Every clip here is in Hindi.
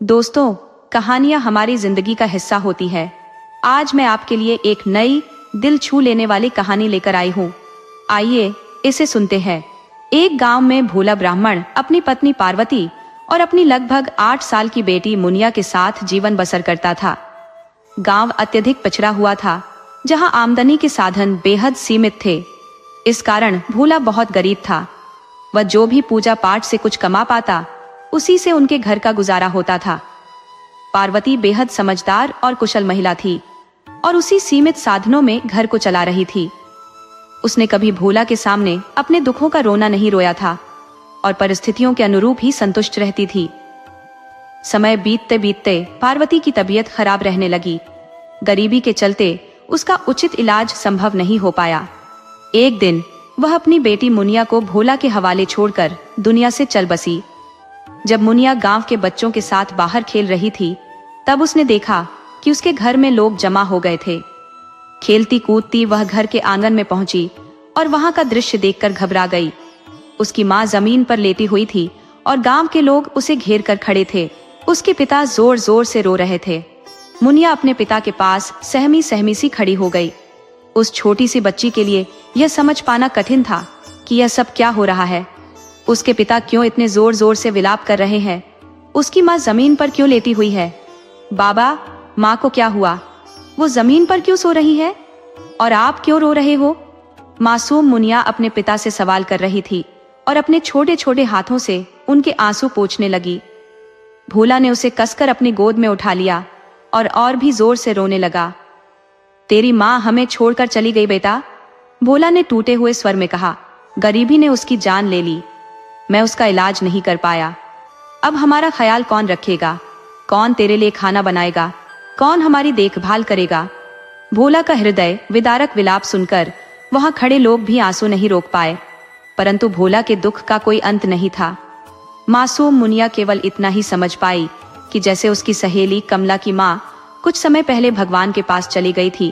दोस्तों, कहानियां हमारी जिंदगी का हिस्सा होती है। आज मैं आपके लिए एक नई दिल छू लेने वाली कहानी लेकर आई हूँ। आइए इसे सुनते हैं। एक गांव में भोला ब्राह्मण अपनी पत्नी पार्वती और अपनी लगभग 8 साल की बेटी मुनिया के साथ जीवन बसर करता था। गांव अत्यधिक पिछड़ा हुआ था, जहां आमदनी के साधन बेहद सीमित थे। इस कारण भोला बहुत गरीब था। वह जो भी पूजा पाठ से कुछ कमा पाता, उसी से उनके घर का गुजारा होता था। पार्वती बेहद समझदार और कुशल महिला थी और उसी सीमित साधनों में घर को चला रही थी। उसने कभी भोला के सामने अपने दुखों का रोना नहीं रोया था और परिस्थितियों के अनुरूप ही संतुष्ट रहती थी। समय बीतते बीतते पार्वती की तबीयत खराब रहने लगी। गरीबी के चलते उसका उचित इलाज संभव नहीं हो पाया। एक दिन वह अपनी बेटी मुनिया को भोला के हवाले छोड़कर दुनिया से चल बसी। जब मुनिया गांव के बच्चों के साथ बाहर खेल रही थी, तब उसने देखा कि उसके घर में लोग जमा हो गए थे। खेलती कूदती वह घर के आंगन में पहुंची और वहां का दृश्य देखकर घबरा गई। उसकी मां जमीन पर लेटी हुई थी और गांव के लोग उसे घेर कर खड़े थे। उसके पिता जोर जोर से रो रहे थे। मुनिया अपने पिता के पास सहमी सहमी सी खड़ी हो गई। उस छोटी सी बच्ची के लिए यह समझ पाना कठिन था कि यह सब क्या हो रहा है। उसके पिता क्यों इतने जोर जोर से विलाप कर रहे हैं? उसकी माँ जमीन पर क्यों लेटी हुई है? बाबा, माँ को क्या हुआ? वो जमीन पर क्यों सो रही है? और आप क्यों रो रहे हो? मासूम मुनिया अपने पिता से सवाल कर रही थी और अपने छोटे छोटे हाथों से उनके आंसू पोंछने लगी। भोला ने उसे कसकर अपनी गोद में उठा लिया और भी जोर से रोने लगा। तेरी माँ हमें छोड़कर चली गई बेटा, भोला ने टूटे हुए स्वर में कहा। गरीबी ने उसकी जान ले ली। मैं उसका इलाज नहीं कर पाया। अब हमारा ख्याल कौन रखेगा? कौन तेरे लिए खाना बनाएगा? कौन हमारी देखभाल करेगा? भोला का हृदय विदारक विलाप सुनकर वहां खड़े लोग भी आंसू नहीं रोक पाए। परंतु भोला के दुख का कोई अंत नहीं था। मासूम मुनिया केवल इतना ही समझ पाई कि जैसे उसकी सहेली कमला की माँ कुछ समय पहले भगवान के पास चली गई थी,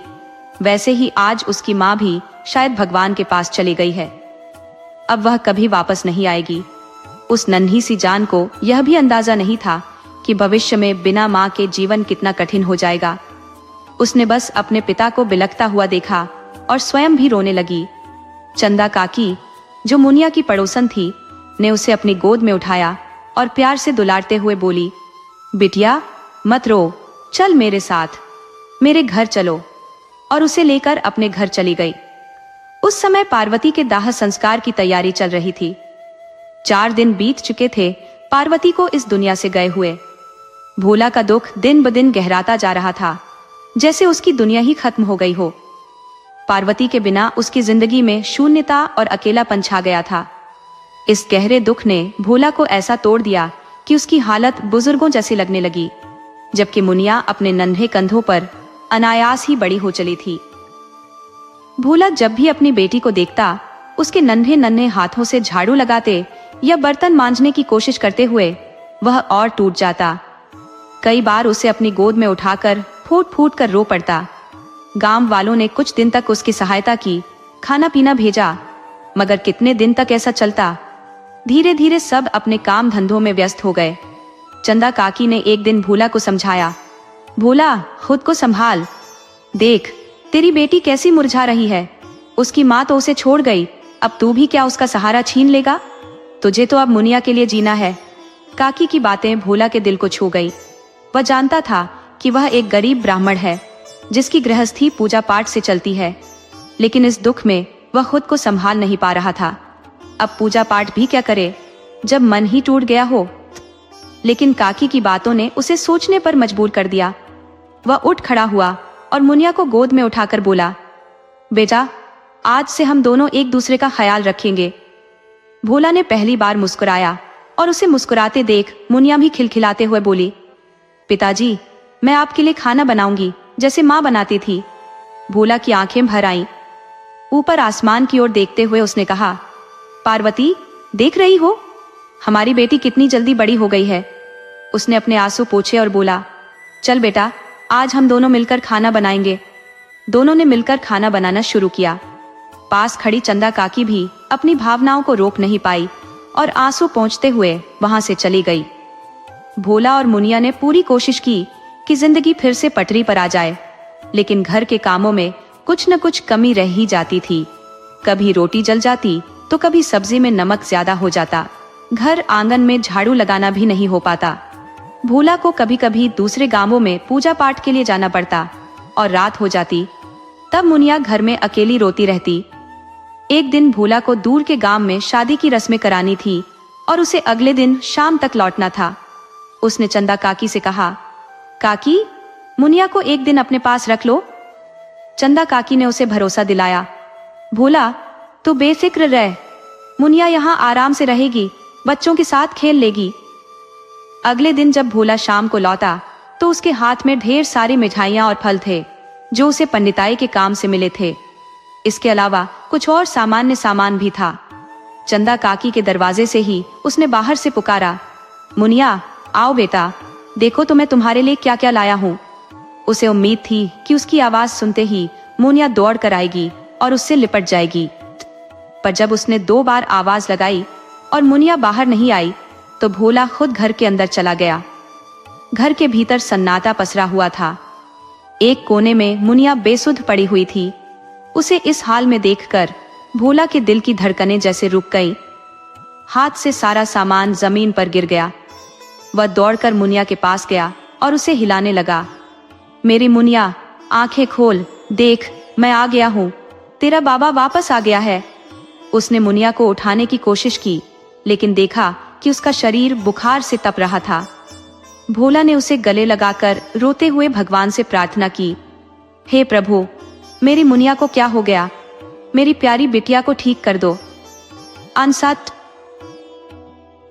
वैसे ही आज उसकी माँ भी शायद भगवान के पास चली गई है। अब वह कभी वापस नहीं आएगी। उस नन्ही सी जान को यह भी अंदाजा नहीं था कि भविष्य में बिना माँ के जीवन कितना कठिन हो जाएगा। उसने बस अपने पिता को बिलखता हुआ देखा और स्वयं भी रोने लगी। चंदा काकी, जो मुनिया की पड़ोसन थी, ने उसे अपनी गोद में उठाया और प्यार से दुलारते हुए बोली, बिटिया मत रो, चल मेरे साथ, मेरे घर चलो। और उसे लेकर अपने घर चली गई। उस समय पार्वती के दाह संस्कार की तैयारी चल रही थी। 4 दिन बीत चुके थे पार्वती को इस दुनिया से गए हुए। भोला का दुख दिन ब दिन गहराता जा रहा था, जैसे उसकी दुनिया ही खत्म हो गई हो। पार्वती के बिना उसकी जिंदगी में शून्यता और अकेलापन छा गया था। इस गहरे दुख ने भोला को ऐसा तोड़ दिया कि उसकी हालत बुजुर्गों जैसी लगने लगी, जबकि मुनिया अपने नन्हे कंधों पर अनायास ही बड़ी हो चली थी। भोला जब भी अपनी बेटी को देखता, उसके नन्हे नन्हे हाथों से झाड़ू लगाते या बर्तन मांजने की कोशिश करते हुए वह और टूट जाता। कई बार उसे अपनी गोद में उठाकर फूट फूट कर रो पड़ता। गांव वालों ने कुछ दिन तक उसकी सहायता की, खाना पीना भेजा, मगर कितने दिन तक ऐसा चलता? धीरे धीरे सब अपने काम धंधों में व्यस्त हो गए। चंदा काकी ने एक दिन भोला को समझाया, भोला, खुद को संभाल। देख, तेरी बेटी कैसी मुरझा रही है। उसकी माँ तो उसे छोड़ गई, अब तू भी क्या उसका सहारा छीन लेगा? तुझे तो अब मुनिया के लिए जीना है। काकी की बातें भोला के दिल को छू गई। वह जानता था कि वह एक गरीब ब्राह्मण है, जिसकी गृहस्थी पूजा पाठ से चलती है, लेकिन इस दुख में वह खुद को संभाल नहीं पा रहा था। अब पूजा पाठ भी क्या करे, जब मन ही टूट गया हो। लेकिन काकी की बातों ने उसे सोचने पर मजबूर कर दिया। वह उठ खड़ा हुआ और मुनिया को गोद में उठाकर बोला, बेटा, आज से हम दोनों एक दूसरे का ख्याल रखेंगे। भोला ने पहली बार मुस्कुराया और उसे मुस्कुराते देख मुनिया भी खिलखिलाते हुए बोली, पिताजी, मैं आपके लिए खाना बनाऊंगी, जैसे माँ बनाती थी। भोला की आंखें भर आईं। ऊपर आसमान की ओर देखते हुए उसने कहा, पार्वती, देख रही हो, हमारी बेटी कितनी जल्दी बड़ी हो गई है। उसने अपने आंसू पोंछे और बोला, चल बेटा, आज हम दोनों मिलकर खाना बनाएंगे। दोनों ने मिलकर खाना बनाना शुरू किया। पास खड़ी चंदा काकी भी अपनी भावनाओं को रोक नहीं पाई और आंसू पोंछते हुए वहां से चली गई। भोला और मुनिया ने पूरी कोशिश की कि जिंदगी फिर से पटरी पर आ जाए, लेकिन घर के कामों में कुछ न कुछ कमी रह ही जाती थी। कभी रोटी जल जाती तो कभी सब्जी में नमक ज्यादा हो जाता। घर आंगन में झाड़ू लगाना भी नहीं हो पाता। भोला को कभी कभी दूसरे गांवों में पूजा पाठ के लिए जाना पड़ता और रात हो जाती। तब मुनिया घर में अकेली रोती रहती। एक दिन भोला को दूर के गांव में शादी की रस्में करानी थी और उसे अगले दिन शाम तक लौटना था। उसने चंदा काकी से कहा, काकी, मुनिया को एक दिन अपने पास रख लो। चंदा काकी ने उसे भरोसा दिलाया, भोला तू बेफिक्र रह, मुनिया यहाँ आराम से रहेगी, बच्चों के साथ खेल लेगी। अगले दिन जब भोला शाम को लौटा तो उसके हाथ में ढेर सारी मिठाइयां और फल थे जो उसे पंडिताई के काम से मिले थे। इसके अलावा कुछ और सामान्य सामान भी था। चंदा काकी के दरवाजे से ही उसने बाहर से पुकारा, मुनिया आओ बेटा, देखो तो मैं तुम्हारे लिए क्या क्या लाया हूँ। उसे उम्मीद थी कि उसकी आवाज सुनते ही मुनिया दौड़ कर आएगी और उससे लिपट जाएगी, पर जब उसने 2 बार आवाज लगाई और मुनिया बाहर नहीं आई तो भोला खुद घर के अंदर चला गया। घर के भीतर सन्नाटा पसरा हुआ था। एक कोने में मुनिया बेसुध पड़ी हुई थी। उसे इस हाल में देखकर भोला के दिल की धड़कनें जैसे रुक गई। हाथ से सारा सामान जमीन पर गिर गया। वह दौड़कर मुनिया के पास गया और उसे हिलाने लगा, मेरी मुनिया, आंखें खोल, देख मैं आ गया हूँ, तेरा बाबा वापस आ गया है। उसने मुनिया को उठाने की कोशिश की, लेकिन देखा कि उसका शरीर बुखार से तप रहा था। भोला ने उसे गले लगाकर रोते हुए भगवान से प्रार्थना की, हे प्रभु, मेरी मुनिया को क्या हो गया, मेरी प्यारी बिटिया को ठीक कर दो। अनसट।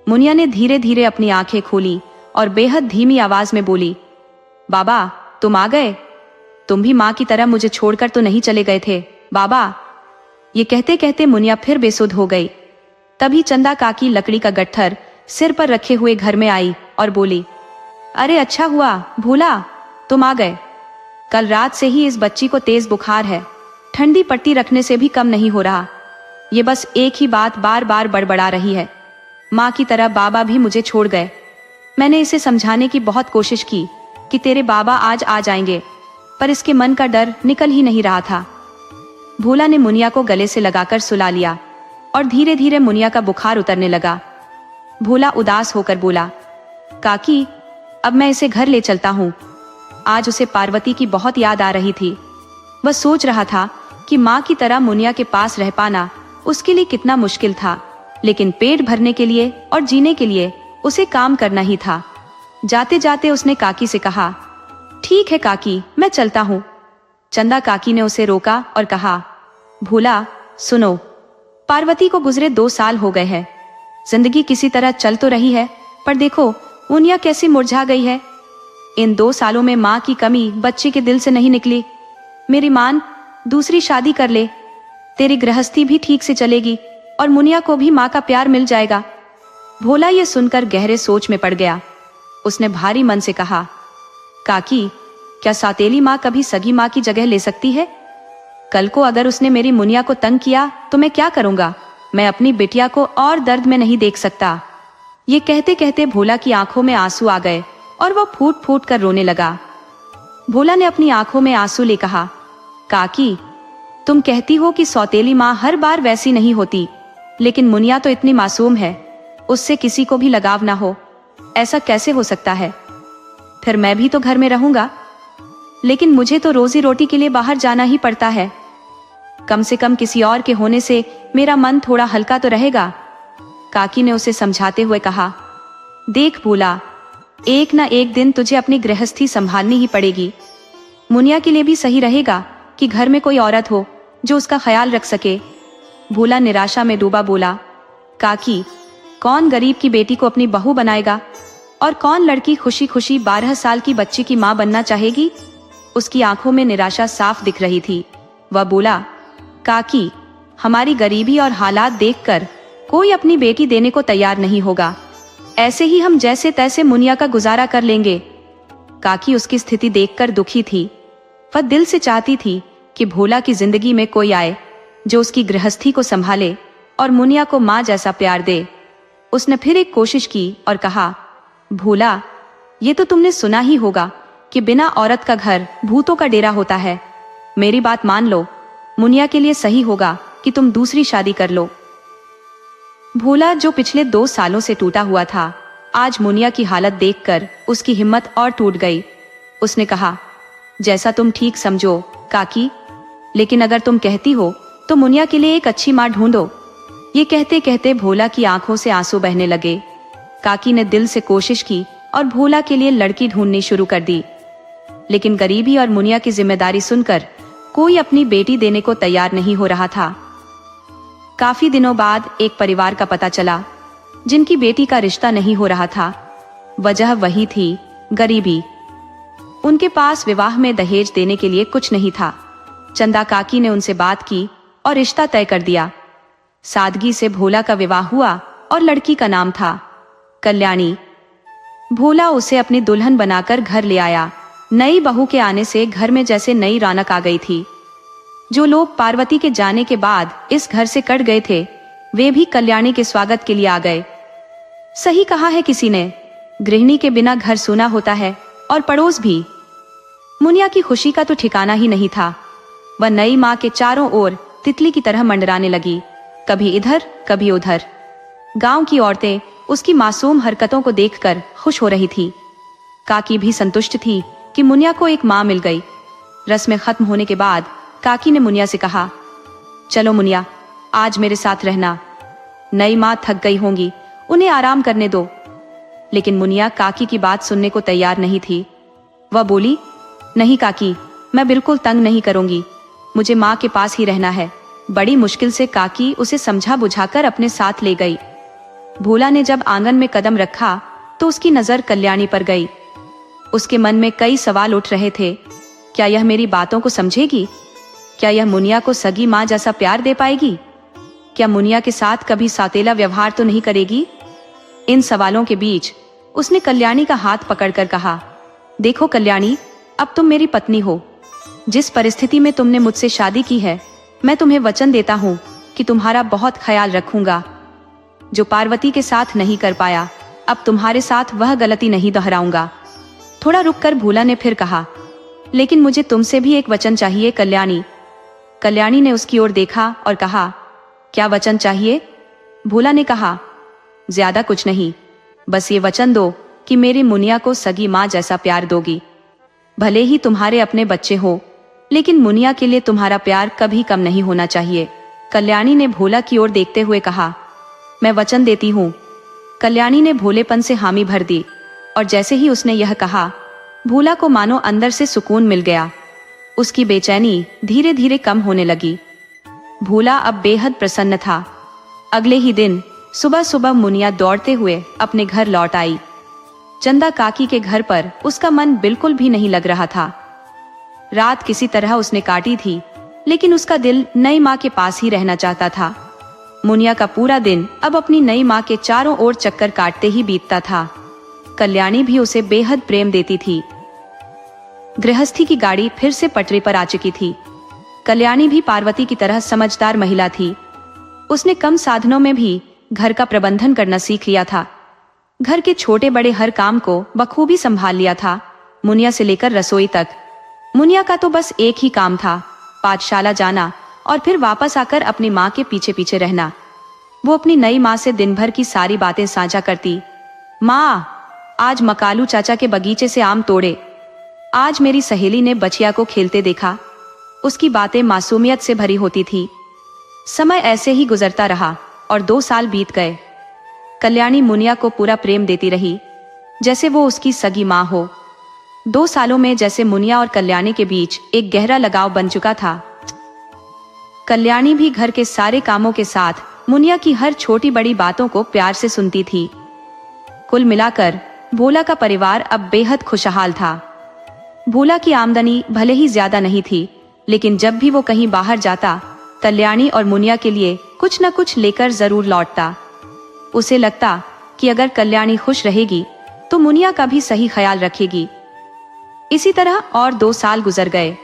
मुनिया ने धीरे धीरे अपनी आंखें खोली और बेहद धीमी आवाज में बोली, बाबा तुम आ गए, तुम भी माँ की तरह मुझे छोड़कर तो नहीं चले गए थे बाबा। ये कहते कहते मुनिया फिर बेसुध हो गई। तभी चंदा काकी लकड़ी का गट्ठर सिर पर रखे हुए घर में आई और बोली, अरे अच्छा हुआ भोला, तुम आ गए। कल रात से ही इस बच्ची को तेज बुखार है, ठंडी पट्टी रखने से भी कम नहीं हो रहा। ये बस एक ही बात बार बार बड़बड़ा रही है, माँ की तरह बाबा भी मुझे छोड़ गए। मैंने इसे समझाने की बहुत कोशिश की कि तेरे बाबा आज आ जाएंगे, पर इसके मन का डर निकल ही नहीं रहा था। भोला ने मुनिया को गले से लगाकर सुला लिया और धीरे धीरे मुनिया का बुखार उतरने लगा। भोला उदास होकर बोला, काकी अब मैं इसे घर ले चलता हूँ। आज उसे पार्वती की बहुत याद आ रही थी। वह सोच रहा था कि माँ की तरह मुनिया के पास रह पाना उसके लिए कितना मुश्किल था, लेकिन पेट भरने के लिए और जीने के लिए उसे काम करना ही था। जाते जाते उसने काकी से कहा, ठीक है काकी, मैं चलता हूँ। चंदा काकी ने उसे रोका और कहा, भोला सुनो, पार्वती को गुजरे 2 साल हो गए हैं। जिंदगी किसी तरह चल तो रही है, पर देखो मुनिया कैसी मुरझा गई है। इन 2 सालों में माँ की कमी बच्चे के दिल से नहीं निकली। मेरी मान, दूसरी शादी कर ले, तेरी गृहस्थी भी ठीक से चलेगी और मुनिया को भी माँ का प्यार मिल जाएगा। भोला ये सुनकर गहरे सोच में पड़ गया। उसने भारी मन से कहा, काकी क्या सौतेली माँ कभी सगी माँ की जगह ले सकती है? कल को अगर उसने मेरी मुनिया को तंग किया तो मैं क्या करूंगा? मैं अपनी बिटिया को और दर्द में नहीं देख सकता। ये कहते कहते भोला की आंखों में आंसू आ गए और वह फूट फूट कर रोने लगा। भोला ने अपनी आंखों में आंसू ले कहा, काकी तुम कहती हो कि सौतेली माँ हर बार वैसी नहीं होती, लेकिन मुनिया तो इतनी मासूम है, उससे किसी को भी लगाव ना हो, ऐसा कैसे हो सकता है? फिर मैं भी तो घर में रहूंगा, लेकिन मुझे तो रोजी रोटी के लिए बाहर जाना ही पड़ता है। कम से कम किसी और के होने से मेरा मन थोड़ा हल्का तो रहेगा। काकी ने उसे समझाते हुए कहा, देख भोला, एक ना एक दिन तुझे अपनी गृहस्थी संभालनी ही पड़ेगी। मुनिया के लिए भी सही रहेगा कि घर में कोई औरत हो जो उसका ख्याल रख सके। भोला निराशा में डूबा बोला, काकी कौन गरीब की बेटी को अपनी बहू बनाएगा और कौन लड़की खुशी खुशी 12 साल की बच्ची की माँ बनना चाहेगी? उसकी आंखों में निराशा साफ दिख रही थी। वह बोला, काकी हमारी गरीबी और हालात देखकर कोई अपनी बेटी देने को तैयार नहीं होगा। ऐसे ही हम जैसे तैसे मुनिया का गुजारा कर लेंगे। काकी उसकी स्थिति देखकर दुखी थी। वह दिल से चाहती थी कि भोला की जिंदगी में कोई आए जो उसकी गृहस्थी को संभाले और मुनिया को माँ जैसा प्यार दे। उसने फिर एक कोशिश की और कहा, भोला ये तो तुमने सुना ही होगा कि बिना औरत का घर भूतों का डेरा होता है। मेरी बात मान लो, मुनिया के लिए सही होगा कि तुम दूसरी शादी कर लो। भोला, जो पिछले 2 सालों से टूटा हुआ था, आज मुनिया की हालत देखकर उसकी हिम्मत और टूट गई। उसने कहा, जैसा तुम ठीक समझो काकी, लेकिन अगर तुम कहती हो तो मुनिया के लिए एक अच्छी माँ ढूंढो। ये कहते कहते भोला की आंखों से आंसू बहने लगे। काकी ने दिल से कोशिश की और भोला के लिए लड़की ढूंढनी शुरू कर दी, लेकिन गरीबी और मुनिया की जिम्मेदारी सुनकर कोई अपनी बेटी देने को तैयार नहीं हो रहा था। काफी दिनों बाद एक परिवार का पता चला जिनकी बेटी का रिश्ता नहीं हो रहा था। वजह वही थी, गरीबी। उनके पास विवाह में दहेज देने के लिए कुछ नहीं था। चंदा काकी ने उनसे बात की और रिश्ता तय कर दिया। सादगी से भोला का विवाह हुआ और लड़की का नाम था कल्याणी। भोला उसे अपनी दुल्हन बनाकर घर ले आया। नई बहू के आने से घर में जैसे नई रौनक आ गई थी। जो लोग पार्वती के जाने के बाद इस घर से कट गए थे, वे भी कल्याणी के स्वागत के लिए आ गए। सही कहा है किसी ने, गृहिणी के बिना घर सूना होता है और पड़ोस भी। मुनिया की खुशी का तो ठिकाना ही नहीं था। वह नई माँ के चारों ओर तितली की तरह मंडराने लगी, कभी इधर कभी उधर। गांव की औरतें उसकी मासूम हरकतों को देखकर खुश हो रही थी। काकी भी संतुष्ट थी कि मुनिया को एक माँ मिल गई। रस्में खत्म होने के बाद काकी ने मुनिया से कहा, चलो मुनिया, आज मेरे साथ रहना। नई माँ थक गई होंगी, उन्हें आराम करने दो। लेकिन मुनिया काकी की बात सुनने को तैयार नहीं थी। वह बोली, नहीं काकी, मैं बिल्कुल तंग नहीं करूंगी, मुझे माँ के पास ही रहना है। बड़ी मुश्किल से काकी उसे समझा बुझाकर अपने साथ ले गई। भोला ने जब आंगन में कदम रखा तो उसकी नजर कल्याणी पर गई। उसके मन में कई सवाल उठ रहे थे। क्या यह मेरी बातों को समझेगी? क्या यह मुनिया को सगी माँ जैसा प्यार दे पाएगी? क्या मुनिया के साथ कभी सौतेला व्यवहार तो नहीं करेगी? इन सवालों के बीच उसने कल्याणी का हाथ पकड़कर कहा, देखो कल्याणी, अब तुम मेरी पत्नी हो। जिस परिस्थिति में तुमने मुझसे शादी की है, मैं तुम्हें वचन देता हूँ कि तुम्हारा बहुत ख्याल रखूंगा। जो पार्वती के साथ नहीं कर पाया, अब तुम्हारे साथ वह गलती नहीं दोहराऊंगा। थोड़ा रुककर भोला ने फिर कहा, लेकिन मुझे तुमसे भी एक वचन चाहिए कल्याणी। कल्याणी ने उसकी ओर देखा और कहा, क्या वचन चाहिए? भोला ने कहा, ज्यादा कुछ नहीं, बस ये वचन दो कि मेरी मुनिया को सगी माँ जैसा प्यार दोगी। भले ही तुम्हारे अपने बच्चे हो, लेकिन मुनिया के लिए तुम्हारा प्यार कभी कम नहीं होना चाहिए। कल्याणी ने भोला की ओर देखते हुए कहा, मैं वचन देती हूँ। कल्याणी ने भोलेपन से हामी भर दी और जैसे ही उसने यह कहा, भोला को मानो अंदर से सुकून मिल गया। उसकी बेचैनी धीरे धीरे कम होने लगी। भोला अब बेहद प्रसन्न था। अगले ही दिन सुबह सुबह मुनिया दौड़ते हुए अपने घर लौट आई। चंदा काकी के घर पर उसका मन बिल्कुल भी नहीं लग रहा था। रात किसी तरह उसने काटी थी, लेकिन उसका दिल नई माँ के पास ही रहना चाहता था। मुनिया का पूरा दिन अब अपनी नई माँ के चारों ओर चक्कर काटते ही बीतता था। कल्याणी भी उसे बेहद प्रेम देती थी। गृहस्थी की गाड़ी फिर से पटरी पर आ चुकी थी। कल्याणी भी पार्वती की तरह समझदार महिला थी। उसने कम साधनों में भी घर का प्रबंधन करना सीख लिया था। घर के छोटे बड़े हर काम को बखूबी संभाल लिया था, मुनिया से लेकर रसोई तक। मुनिया का तो बस एक ही काम था, पाठशाला जाना और फिर वापस आकर अपनी माँ के पीछे पीछे रहना। वो अपनी नई माँ से दिन भर की सारी बातें साझा करती। माँ, आज मकालू चाचा के बगीचे से आम तोड़े। आज मेरी सहेली ने बचिया को खेलते देखा। उसकी बातें मासूमियत से भरी होती थी। समय ऐसे ही गुजरता रहा और 2 साल बीत गए। कल्याणी मुनिया को पूरा प्रेम देती रही, जैसे वो उसकी सगी माँ हो। 2 सालों में जैसे मुनिया और कल्याणी के बीच एक गहरा लगाव बन चुका था। कल्याणी भी घर के सारे कामों के साथ मुनिया की हर छोटी बड़ी बातों को प्यार से सुनती थी। कुल मिलाकर भोला का परिवार अब बेहद खुशहाल था। भोला की आमदनी भले ही ज्यादा नहीं थी, लेकिन जब भी वो कहीं बाहर जाता, कल्याणी और मुनिया के लिए कुछ न कुछ लेकर जरूर लौटता। उसे लगता कि अगर कल्याणी खुश रहेगी तो मुनिया का भी सही ख्याल रखेगी। इसी तरह और 2 साल गुजर गए,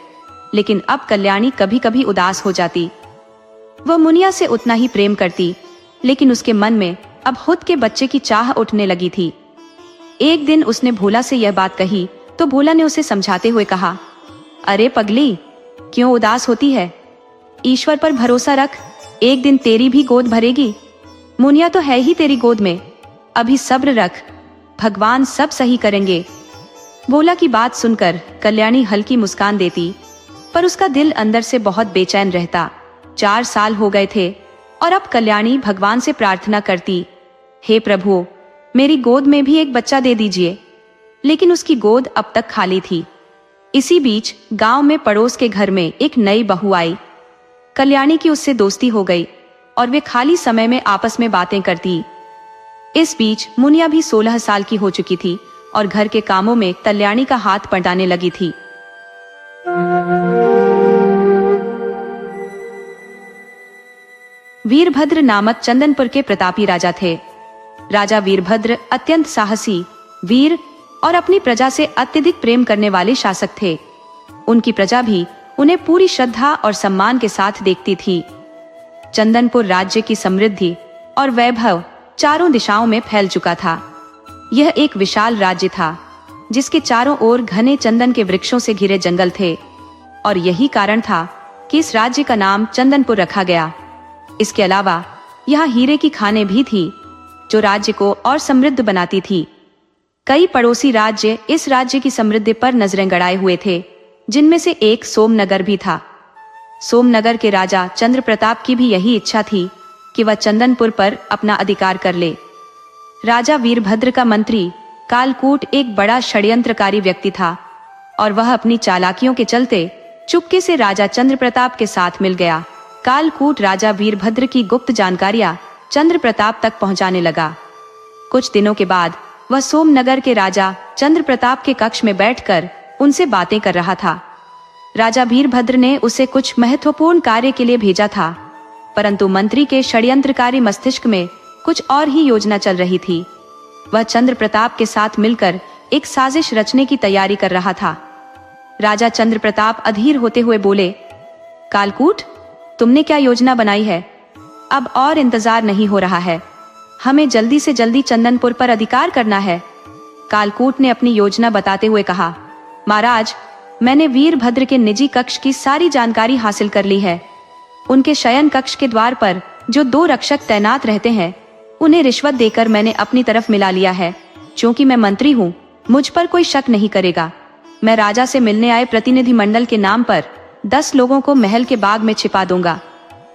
लेकिन अब कल्याणी कभी कभी उदास हो जाती। वह मुनिया से उतना ही प्रेम करती, लेकिन उसके मन में अब खुद के बच्चे की चाह उठने लगी थी। एक दिन उसने भोला से यह बात कही तो भोला ने उसे समझाते हुए कहा, अरे पगली, क्यों उदास होती है? ईश्वर पर भरोसा रख, एक दिन तेरी भी गोद भरेगी। मुनिया तो है ही तेरी गोद में, अभी सब्र रख, भगवान सब सही करेंगे। भोला की बात सुनकर कल्याणी हल्की मुस्कान देती, पर उसका दिल अंदर से बहुत बेचैन रहता। 4 साल हो गए थे और अब कल्याणी भगवान से प्रार्थना करती, हे प्रभु, मेरी गोद में भी एक बच्चा दे दीजिए। लेकिन उसकी गोद अब तक खाली थी। इसी बीच गांव में पड़ोस के घर में एक नई बहू आई। कल्याणी की उससे दोस्ती हो गई और वे खाली समय में आपस में बातें करती। इस बीच मुनिया भी 16 साल की हो चुकी थी और घर के कामों में कल्याणी का हाथ बंटाने लगी थी। वीरभद्र नामक चंदनपुर के प्रतापी राजा थे। राजा वीरभद्र अत्यंत साहसी, वीर और अपनी प्रजा से अत्यधिक प्रेम करने वाले शासक थे। उनकी प्रजा भी उन्हें पूरी श्रद्धा और सम्मान के साथ देखती थी। चंदनपुर राज्य की समृद्धि और वैभव चारों दिशाओं में फैल चुका था। यह एक विशाल राज्य था जिसके चारों ओर घने चंदन के वृक्षों से घिरे जंगल थे और यही कारण था कि इस राज्य का नाम चंदनपुर रखा गया। इसके अलावा यहाँ हीरे की खानें भी थी जो राज्य को और समृद्ध बनाती थी। कई पड़ोसी राज्य इस राज्य की समृद्धि पर नजरें गड़ाए हुए थे, जिनमें से एक सोमनगर भी था। सोमनगर के राजा चंद्र प्रताप की भी यही इच्छा थी कि वह चंदनपुर पर अपना अधिकार कर ले। राजा वीरभद्र का मंत्री कालकूट एक बड़ा षड्यंत्रकारी व्यक्ति था और वह अपनी चालाकियों के चलते चुपके से राजा चंद्र प्रताप के साथ मिल गया। कालकूट राजा वीरभद्र की गुप्त जानकारियां चंद्र प्रताप तक पहुंचाने लगा। कुछ दिनों के बाद वह सोमनगर के राजा चंद्र प्रताप के कक्ष में बैठकर उनसे बातें कर रहा था। राजा वीरभद्र ने उसे कुछ महत्वपूर्ण कार्य के लिए भेजा था, परंतु मंत्री के षड्यंत्रकारी मस्तिष्क में कुछ और ही योजना चल रही थी। वह चंद्र प्रताप के साथ मिलकर एक साजिश रचने की तैयारी कर रहा था। राजा चंद्र प्रताप अधीर होते हुए बोले, कालकूट, तुमने क्या योजना बनाई है? अब और इंतजार नहीं हो रहा है, हमें जल्दी से जल्दी चंदनपुर पर अधिकार करना है। कालकूट ने अपनी योजना बताते हुए कहा, महाराज, मैंने वीरभद्र के निजी कक्ष की सारी जानकारी हासिल कर ली है। उनके शयन कक्ष के द्वार पर जो 2 रक्षक तैनात रहते हैं, उन्हें रिश्वत देकर मैंने अपनी तरफ मिला लिया है। क्योंकि मैं मंत्री हूँ, मुझ पर कोई शक नहीं करेगा। मैं राजा से मिलने आए प्रतिनिधि मंडल के नाम पर 10 लोगों को महल के बाग में छिपा दूंगा।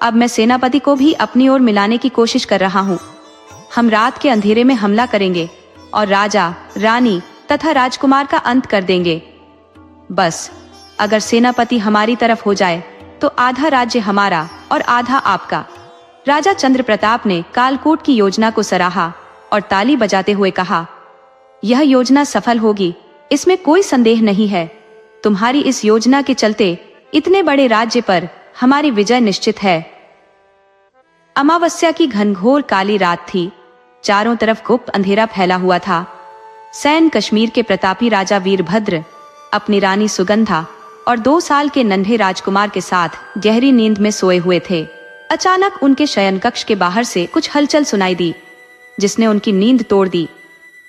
अब मैं सेनापति को भी अपनी ओर मिलाने की कोशिश कर रहा हूँ। हम रात के अंधेरे में हमला करेंगे और राजा, रानी तथा राजकुमार का अंत कर देंगे। बस अगर सेनापति हमारी तरफ हो जाए तो आधा राज्य हमारा और आधा आपका। राजा चंद्र प्रताप ने कालकूट की योजना को सराहा और ताली बजाते हुए कहा, यह योजना सफल होगी, इसमें कोई संदेह नहीं है। तुम्हारी इस योजना के चलते इतने बड़े राज्य पर हमारी विजय निश्चित है। अमावस्या की घनघोर काली रात थी। चारों तरफ गुप्त अंधेरा फैला हुआ था। सैन कश्मीर के प्रतापी राजा वीरभद्र अपनी रानी सुगंधा और 2 साल के नन्हे राजकुमार के साथ गहरी नींद में सोए हुए थे। अचानक उनके शयन कक्ष के बाहर से कुछ हलचल सुनाई दी, जिसने उनकी नींद तोड़ दी।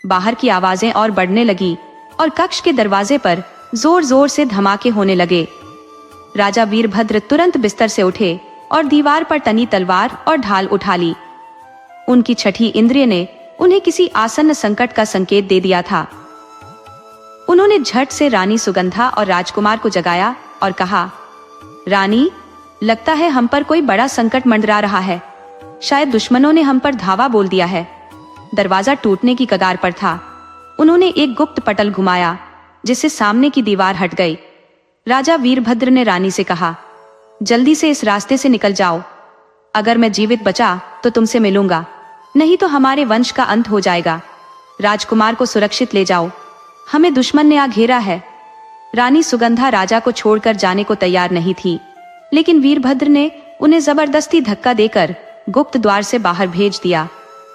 बाहर की आवाजें और बढ़ने लगी और कक्ष के दरवाजे पर जोर जोर से धमाके होने लगे। राजा वीरभद्र तुरंत बिस्तर से उठे और दीवार पर तनी तलवार और ढाल उठा ली। उनकी छठी इंद्रिय ने उन्हें किसी आसन्न संकट का संकेत दे दिया था। उन्होंने झट से रानी सुगंधा और राजकुमार को जगाया और कहा, रानी, लगता है हम पर कोई बड़ा संकट मंडरा रहा है। शायद दुश्मनों ने हम पर धावा बोल दिया है। दरवाजा टूटने की कगार पर था। उन्होंने एक गुप्त पटल घुमाया, जिससे सामने की दीवार हट गई। राजा वीरभद्र ने रानी से कहा, जल्दी से इस रास्ते से निकल जाओ। अगर मैं जीवित बचा तो तुमसे मिलूंगा, नहीं तो हमारे वंश का अंत हो जाएगा। राजकुमार को सुरक्षित ले जाओ, हमें दुश्मन ने आ घेरा है। रानी सुगंधा राजा को छोड़कर जाने को तैयार नहीं थी, लेकिन वीरभद्र ने उन्हें जबरदस्ती धक्का देकर गुप्त द्वार से बाहर भेज दिया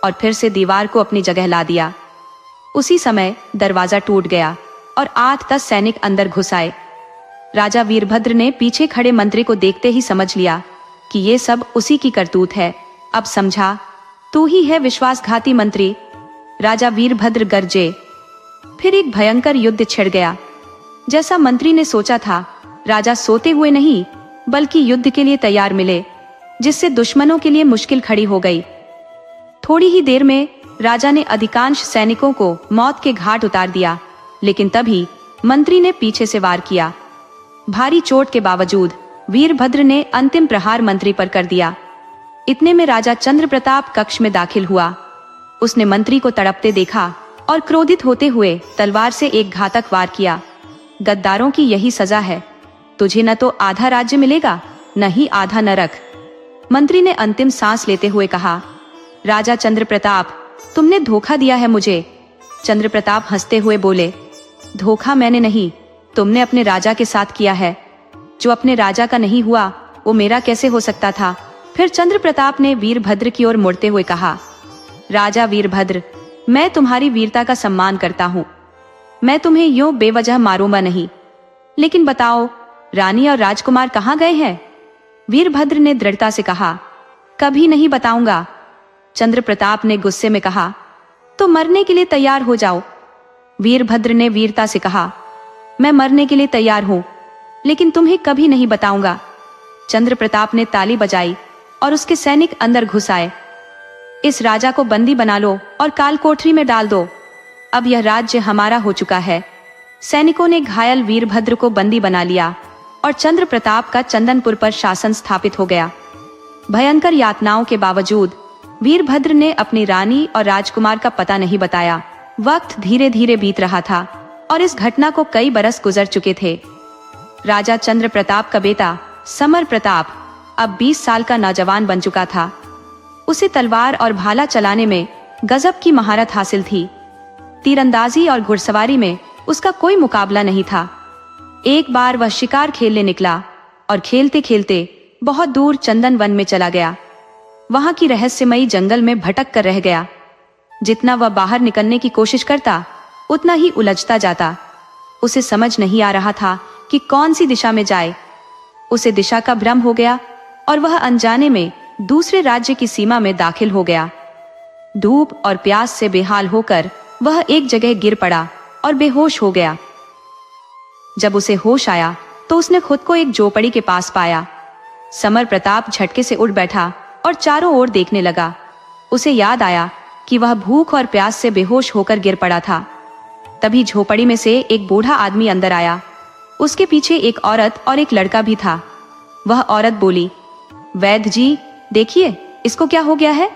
और फिर से दीवार को अपनी जगह ला दिया। उसी समय दरवाजा टूट गया और 8-10 सैनिक अंदर घुस आए। राजा वीरभद्र ने पीछे खड़े मंत्री को देखते ही समझ लिया कि ये सब उसी की करतूत है। अब समझा, तू ही है विश्वासघाती मंत्री। राजा वीरभद्र गरजे, फिर एक भयंकर युद्ध छिड़ गया। जैसा मंत्री ने सोचा था, राजा सोते हुए नहीं बल्कि युद्ध के लिए तैयार मिले, जिससे दुश्मनों के लिए मुश्किल खड़ी हो गई। थोड़ी ही देर में राजा ने अधिकांश सैनिकों को मौत के घाट उतार दिया, लेकिन तभी मंत्री ने पीछे से वार किया। भारी चोट के बावजूद वीरभद्र ने अंतिम प्रहार मंत्री पर कर दिया। इतने में राजा चंद्रप्रताप कक्ष में दाखिल हुआ। उसने मंत्री को तड़पते देखा और क्रोधित होते हुए तलवार से एक घातक वार किया। गद्दारों की यही सजा है, तुझे न तो आधा राज्य मिलेगा, न ही आधा नरक। मंत्री ने अंतिम सांस लेते हुए कहा, राजा चंद्रप्रताप, तुमने धोखा दिया है मुझे। चंद्रप्रताप हंसते हुए बोले, धोखा मैंने नहीं, तुमने अपने राजा के साथ किया है। जो अपने राजा का नहीं हुआ वो मेरा कैसे हो सकता था। फिर चंद्रप्रताप ने वीरभद्र की ओर मुड़ते हुए कहा, राजा वीरभद्र, मैं तुम्हारी वीरता का सम्मान करता हूँ, मैं तुम्हें यूं बेवजह मारूंगा नहीं, लेकिन बताओ रानी और राजकुमार कहाँ गए हैं। वीरभद्र ने दृढ़ता से कहा, कभी नहीं बताऊंगा। चंद्रप्रताप ने गुस्से में कहा, तो मरने के लिए तैयार हो जाओ। वीरभद्र ने वीरता से कहा, मैं मरने के लिए तैयार हूं, लेकिन तुम्हें कभी नहीं बताऊंगा। चंद्रप्रताप ने ताली बजाई और उसके सैनिक अंदर घुस आए। इस राजा को बंदी बना लो और काल कोठरी में डाल दो, अब यह राज्य हमारा हो चुका है। सैनिकों ने घायल वीरभद्र को बंदी बना लिया और चंद्रप्रताप का चंदनपुर पर शासन स्थापित हो गया। भयंकर यातनाओं के बावजूद वीरभद्र ने अपनी रानी और राजकुमार का पता नहीं बताया। वक्त धीरे धीरे बीत रहा था और इस घटना को कई बरस गुजर चुके थे। राजा चंद्रप्रताप का बेटा समर प्रताप अब 20 साल का नौजवान बन चुका था। उसे तलवार और भाला चलाने में गजब की महारत हासिल थी। तीरंदाजी और घुड़सवारी में उसका कोई मुकाबला नहीं था। एक बार वह शिकार खेलने निकला और खेलते खेलते बहुत दूर चंदन वन में चला गया। वहां की रहस्यमयी जंगल में भटक कर रह गया। जितना वह बाहर निकलने की कोशिश करता उतना ही उलझता जाता। उसे समझ नहीं आ रहा था कि कौन सी दिशा में जाए। उसे दिशा का भ्रम हो गया और वह अनजाने में दूसरे राज्य की सीमा में दाखिल हो गया। धूप और प्यास से बेहाल होकर वह एक जगह गिर पड़ा और बेहोश हो गया। जब उसे होश आया तो उसने खुद को एक झोपड़ी के पास पाया। समर प्रताप झटके से उठ बैठा और चारों ओर देखने लगा। उसे याद आया कि वह भूख और प्यास से बेहोश होकर गिर पड़ा था। तभी झोपड़ी में से एक बूढ़ा आदमी अंदर आया। उसके पीछे एक औरत और एक लड़का भी था। वह औरत बोली, वैद्य जी देखिए, इसको क्या हो गया है।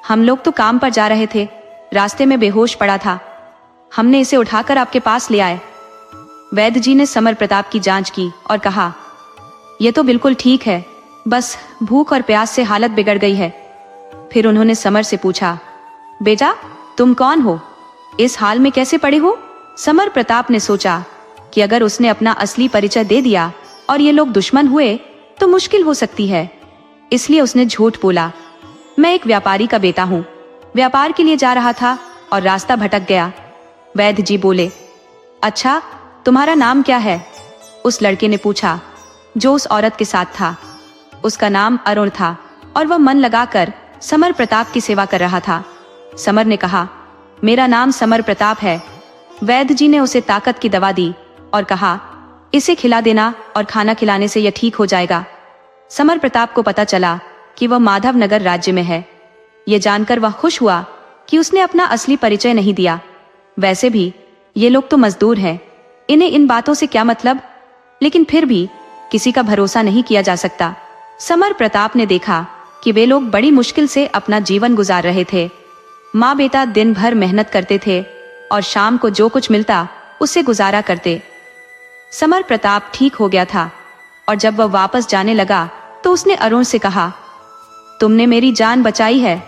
हम लोग तो काम पर जा रहे थे, रास्ते में बेहोश पड़ा था, हमने इसे उठाकर आपके पास ले आए। वैद्य जी ने समर प्रताप की जांच की और कहा, यह तो बिल्कुल ठीक है, बस भूख और प्यास से हालत बिगड़ गई है। फिर उन्होंने समर से पूछा, बेटा तुम कौन हो, इस हाल में कैसे पड़े हो। समर प्रताप ने सोचा कि अगर उसने अपना असली परिचय दे दिया और ये लोग दुश्मन हुए तो मुश्किल हो सकती है, इसलिए उसने झूठ बोला, मैं एक व्यापारी का बेटा हूँ, व्यापार के लिए जा रहा था और रास्ता भटक गया। वैद्य जी बोले, अच्छा तुम्हारा नाम क्या है। उस लड़के ने पूछा जो उस औरत के साथ था। उसका नाम अरुण था और वह मन लगाकर समर प्रताप की सेवा कर रहा था। समर ने कहा, मेरा नाम समर प्रताप है। वैद्य जी ने उसे ताकत की दवा दी और कहा, इसे खिला देना और खाना खिलाने से यह ठीक हो जाएगा। समर प्रताप को पता चला कि वह माधव नगर राज्य में है। ये जानकर वह खुश हुआ कि उसने अपना असली परिचय नहीं दिया। वैसे भी ये लोग तो मजदूर हैं, इन्हें इन बातों से क्या मतलब, लेकिन फिर भी किसी का भरोसा नहीं किया जा सकता। समर प्रताप ने देखा कि वे लोग बड़ी मुश्किल से अपना जीवन गुजार रहे थे। माँ बेटा दिन भर मेहनत करते थे और शाम को जो कुछ मिलता उससे गुजारा करते। समर प्रताप ठीक हो गया था और जब वह वापस जाने लगा तो उसने अरुण से कहा, तुमने मेरी जान बचाई है,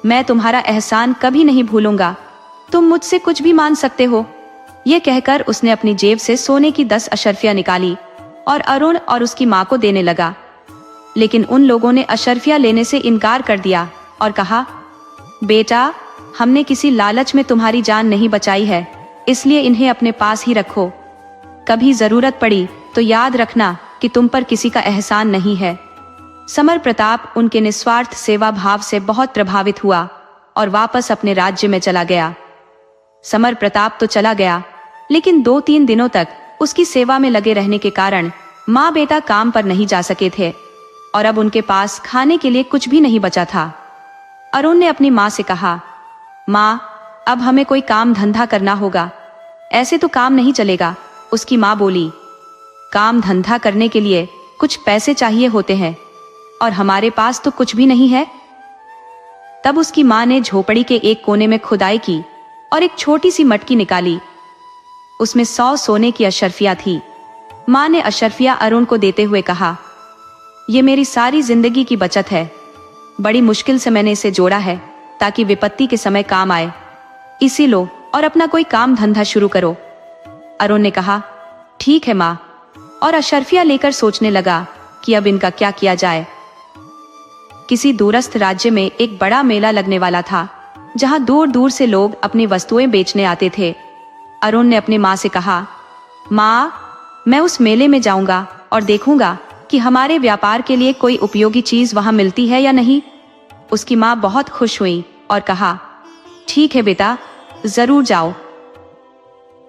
मैं तुम्हारा एहसान कभी नहीं भूलूंगा, तुम मुझसे कुछ भी मान सकते हो। यह कहकर उसने अपनी जेब से सोने की 10 अशर्फियां निकाली और अरुण और उसकी माँ को देने लगा। लेकिन उन लोगों ने अशर्फियां लेने से इनकार कर दिया और कहा, बेटा हमने किसी लालच में तुम्हारी जान नहीं बचाई है, इसलिए इन्हें अपने पास ही रखो। कभी जरूरत पड़ी तो याद रखना कि तुम पर किसी का एहसान नहीं है। समर प्रताप उनके निस्वार्थ सेवा भाव से बहुत प्रभावित हुआ और वापस अपने राज्य में चला गया। समर प्रताप तो चला गया, लेकिन 2-3 दिनों तक उसकी सेवा में लगे रहने के कारण माँ बेटा काम पर नहीं जा सके थे और अब उनके पास खाने के लिए कुछ भी नहीं बचा था। अरुण ने अपनी माँ से कहा, माँ अब हमें कोई काम धंधा करना होगा, ऐसे तो काम नहीं चलेगा। उसकी माँ बोली, काम धंधा करने के लिए कुछ पैसे चाहिए होते हैं और हमारे पास तो कुछ भी नहीं है। तब उसकी माँ ने झोपड़ी के एक कोने में खुदाई की और एक छोटी सी मटकी निकाली। उसमें 100 सोने की अशर्फियां थी। माँ ने अशर्फियां अरुण को देते हुए कहा, ये मेरी सारी जिंदगी की बचत है, बड़ी मुश्किल से मैंने इसे जोड़ा है ताकि विपत्ति के समय काम आए। इसी लो और अपना कोई काम धंधा शुरू करो। अरुण ने कहा, ठीक है माँ, और अशर्फियां लेकर सोचने लगा कि अब इनका क्या किया जाए। किसी दूरस्थ राज्य में एक बड़ा मेला लगने वाला था, जहां दूर दूर से लोग अपनी वस्तुएं बेचने आते थे। अरुण ने अपनी माँ से कहा, माँ मैं उस मेले में जाऊंगा और देखूंगा कि हमारे व्यापार के लिए कोई उपयोगी चीज वहां मिलती है या नहीं। उसकी माँ बहुत खुश हुई और कहा, ठीक है बेटा, जरूर जाओ।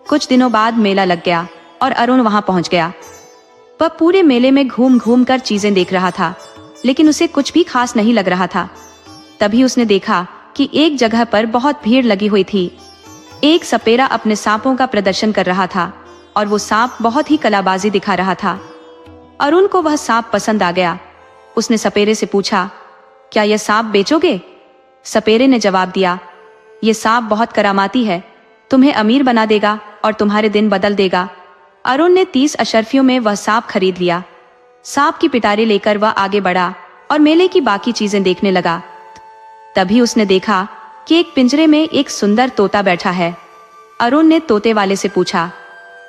कुछ दिनों बाद मेला लग गया और अरुण वहां पहुंच गया। वह पूरे मेले में घूम घूम कर चीजें देख रहा था, लेकिन उसे कुछ भी खास नहीं लग रहा था। तभी उसने देखा कि एक जगह पर बहुत भीड़ लगी हुई थी। एक सपेरा अपने सांपों का प्रदर्शन कर रहा था और वो सांप बहुत ही कलाबाजी दिखा रहा था। अरुण को वह सांप पसंद आ गया। उसने सपेरे से पूछा, क्या यह सांप बेचोगे? सपेरे ने जवाब दिया, ये सांप बहुत करामाती है, तुम्हें अमीर बना देगा और तुम्हारे दिन बदल देगा। अरुण ने 30 अशर्फियों में वह सांप खरीद लिया। सांप की पिटारी लेकर वह आगे बढ़ा और मेले की बाकी चीजें देखने लगा। तभी उसने देखा कि एक पिंजरे में एक सुंदर तोता बैठा है। अरुण ने तोते वाले से पूछा,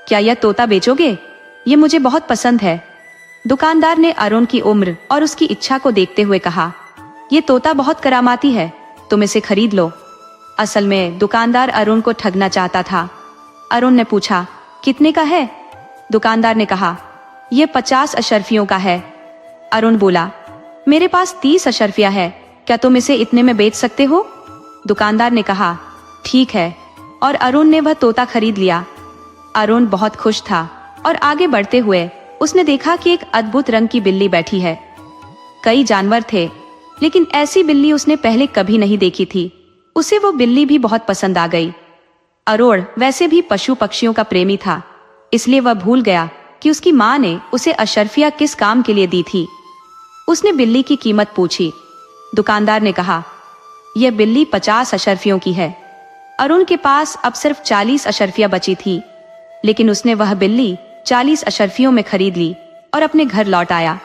क्या यह तोता बेचोगे? ये मुझे बहुत पसंद है। दुकानदार ने अरुण की उम्र और उसकी इच्छा को देखते हुए कहा, ये तोता बहुत करामाती है, तुम इसे खरीद लो। असल में दुकानदार अरुण को ठगना चाहता था। अरुण ने पूछा, कितने का है? दुकानदार ने कहा, यह 50 अशर्फियों का है। अरुण बोला, मेरे पास 30 अशर्फियां है, क्या तुम इसे इतने में बेच सकते हो? दुकानदार ने कहा, ठीक है, और अरुण ने वह तोता खरीद लिया। अरुण बहुत खुश था और आगे बढ़ते हुए उसने देखा कि एक अद्भुत रंग की बिल्ली बैठी है। कई जानवर थे, लेकिन ऐसी बिल्ली उसने पहले कभी नहीं देखी थी। उसे वो बिल्ली भी बहुत पसंद आ गई। अरुण वैसे भी पशु पक्षियों का प्रेमी था, इसलिए वह भूल गया कि उसकी माँ ने उसे अशर्फिया किस काम के लिए दी थी। उसने बिल्ली की कीमत पूछी। दुकानदार ने कहा, यह बिल्ली 50 अशर्फियों की है। अरुण के पास अब सिर्फ 40 अशर्फिया बची थी, लेकिन उसने वह बिल्ली 40 अशर्फियों में खरीद ली और अपने घर लौट आया।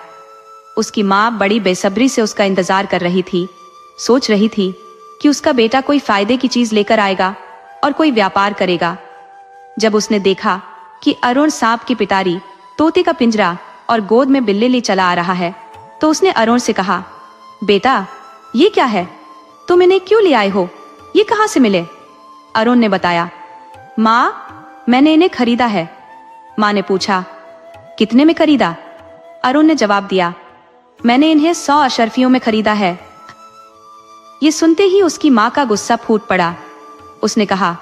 उसकी माँ बड़ी बेसब्री से उसका इंतजार कर रही थी। सोच रही थी कि उसका बेटा कोई फायदे की चीज लेकर आएगा और कोई व्यापार करेगा। जब उसने देखा कि अरुण सांप की पिटारी, तोते का पिंजरा और गोद में बिल्ली ले चला आ रहा है, तो उसने अरुण से कहा, बेटा ये क्या है? तुम इन्हें क्यों ले आए हो? ये कहाँ से मिले? अरुण ने बताया, माँ मैंने इन्हें खरीदा है। माँ ने पूछा, कितने में खरीदा? अरुण ने जवाब दिया, मैंने इन्हें 100 अशर्फियों में खरीदा है। ये सुनते ही उसकी माँ का गुस्सा फूट पड़ा। उसने कहा,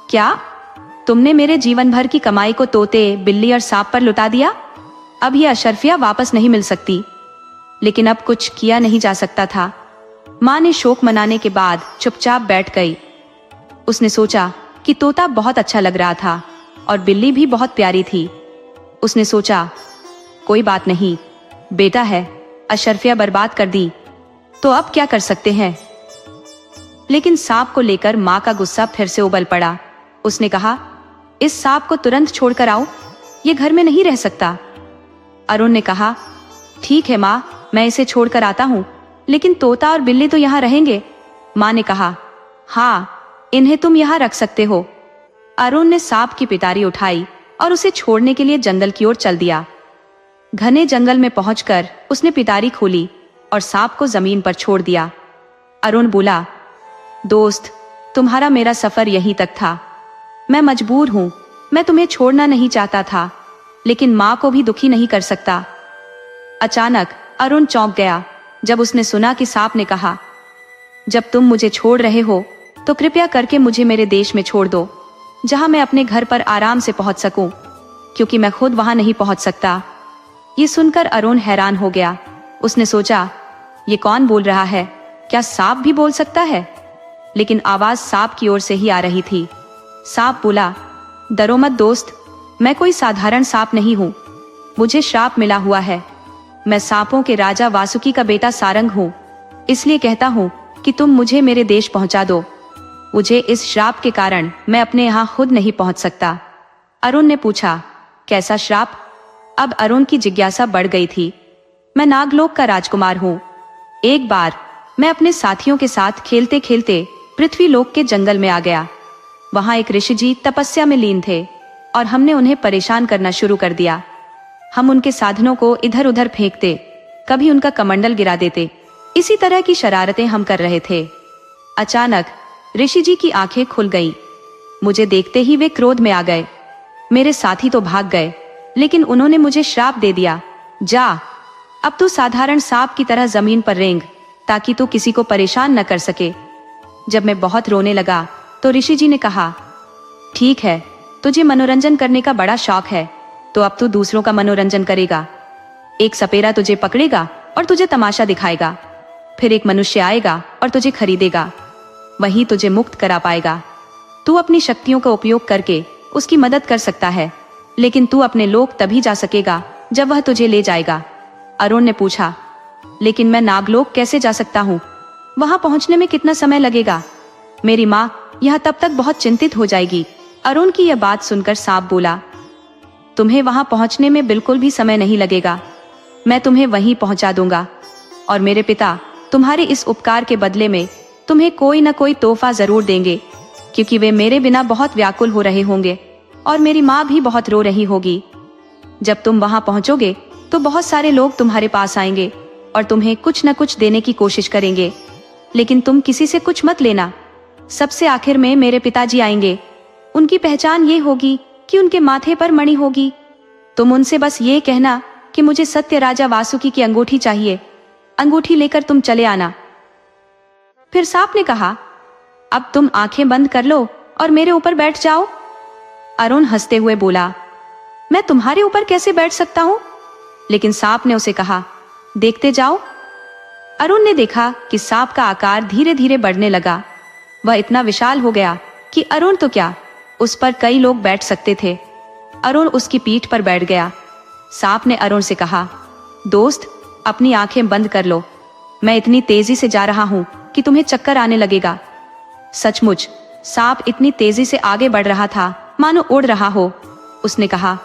क्या तुमने मेरे जीवन भर की कमाई को तोते, बिल्ली और सांप पर लुटा दिया? अब ये अशर्फिया वापस नहीं मिल सकती। लेकिन अब कुछ किया नहीं जा सकता था। माँ ने शोक मनाने के बाद चुपचाप बैठ गई। उसने सोचा कि तोता बहुत अच्छा लग रहा था और बिल्ली भी बहुत प्यारी थी। उसने सोचा, कोई बात नहीं, बेटा है, अशर्फिया बर्बाद कर दी तो अब क्या कर सकते हैं। लेकिन सांप को लेकर माँ का गुस्सा फिर से उबल पड़ा। उसने कहा, इस सांप को तुरंत छोड़कर आओ, ये घर में नहीं रह सकता। अरुण ने कहा, ठीक है माँ, मैं इसे छोड़कर आता हूँ, लेकिन तोता और बिल्ली तो यहाँ रहेंगे। माँ ने कहा, हाँ, इन्हें तुम यहाँ रख सकते हो। अरुण ने सांप की पिटारी उठाई और उसे छोड़ने के लिए जंगल की ओर चल दिया। घने जंगल में पहुंचकर उसने पिटारी खोली और सांप को जमीन पर छोड़ दिया। अरुण बोला, दोस्त, तुम्हारा मेरा सफर यहीं तक था। मैं मजबूर हूं, मैं तुम्हें छोड़ना नहीं चाहता था, लेकिन माँ को भी दुखी नहीं कर सकता। अचानक अरुण चौंक गया जब उसने सुना कि सांप ने कहा, जब तुम मुझे छोड़ रहे हो तो कृपया करके मुझे मेरे देश में छोड़ दो। जहां मैं अपने घर पर आराम से पहुंच सकूं, क्योंकि मैं खुद वहां नहीं पहुंच सकता। ये सुनकर अरुण हैरान हो गया। उसने सोचा, ये कौन बोल रहा है? क्या सांप भी बोल सकता है? लेकिन आवाज सांप की ओर से ही आ रही थी। सांप बोला, डरो मत दोस्त, मैं कोई साधारण सांप नहीं हूँ। मुझे श्राप मिला हुआ है। मैं सांपों के राजा वासुकी का बेटा सारंग हूँ, इसलिए कहता हूँ कि तुम मुझे मेरे देश पहुंचा दो। मुझे इस श्राप के कारण मैं अपने यहाँ खुद नहीं पहुंच सकता। अरुण ने पूछा, कैसा श्राप? अब अरुण की जिज्ञासा बढ़ गई थी। मैं नागलोक का राजकुमार हूँ। एक बार मैं अपने साथियों के साथ खेलते खेलते पृथ्वीलोक के जंगल में आ गया। वहां एक ऋषि जी तपस्या में लीन थे और हमने उन्हें परेशान करना शुरू कर दिया। हम उनके साधनों को इधर उधर फेंकते, कभी उनका कमंडल गिरा देते। इसी तरह की शरारतें हम कर रहे थे। अचानक ऋषि जी की आंखें खुल गईं। मुझे देखते ही वे क्रोध में आ गए। मेरे साथी तो भाग गए, लेकिन उन्होंने मुझे श्राप दे दिया, जा, अब तू साधारण सांप की तरह जमीन पर रेंग, ताकि तू किसी को परेशान न कर सके। जब मैं बहुत रोने लगा तो ऋषि जी ने कहा, ठीक है, तुझे मनोरंजन करने का बड़ा शौक है, तो अब तू दूसरों का मनोरंजन करेगा। एक सपेरा तुझे पकड़ेगा और तुझे तमाशा दिखाएगा। फिर एक मनुष्य आएगा और तुझे खरीदेगा, वही तुझे मुक्त करा पाएगा। तू अपनी शक्तियों का उपयोग करके उसकी मदद कर सकता है, लेकिन तू अपने लोक तभी जा सकेगा जब वह तुझे ले जाएगा। अरुण ने पूछा, लेकिन मैं नागलोक कैसे जा सकता हूँ? वहां पहुंचने में कितना समय लगेगा? मेरी माँ यह तब तक बहुत चिंतित हो जाएगी। अरुण की यह बात सुनकर सांप बोला, तुम्हें वहां पहुंचने में बिल्कुल भी समय नहीं लगेगा। मैं तुम्हें वहीं पहुंचा दूंगा, और मेरे पिता तुम्हारे इस उपकार के बदले में तुम्हें कोई न कोई तोहफा जरूर देंगे, क्योंकि वे मेरे बिना बहुत व्याकुल हो रहे होंगे और मेरी माँ भी बहुत रो रही होगी। जब तुम वहां पहुंचोगे तो बहुत सारे लोग तुम्हारे पास आएंगे और तुम्हें कुछ न कुछ देने की कोशिश करेंगे, लेकिन तुम किसी से कुछ मत लेना। सबसे आखिर में मेरे पिताजी आएंगे। उनकी पहचान ये होगी कि उनके माथे पर मणि होगी। तुम उनसे बस ये कहना कि मुझे सत्य राजा वासुकी की अंगूठी चाहिए। अंगूठी लेकर तुम चले आना। फिर सांप ने कहा, अब तुम आंखें बंद कर लो और मेरे ऊपर बैठ जाओ। अरुण हंसते हुए बोला, मैं तुम्हारे ऊपर कैसे बैठ सकता हूँ? लेकिन सांप ने उसे कहा, देखते जाओ। अरुण ने देखा कि सांप का आकार धीरे धीरे बढ़ने लगा। वह इतना विशाल हो गया कि अरुण तो क्या, उस पर कई लोग बैठ सकते थे। अरुण उसकी पीठ पर बैठ गया। सांप ने अरुण से कहा, दोस्त, अपनी आंखें बंद कर लो। मैं इतनी तेजी से जा रहा हूं कि तुम्हें चक्कर आने लगेगा। सचमुच सांप इतनी तेजी से आगे बढ़ रहा था मानो उड़ रहा हो। उसने कहा,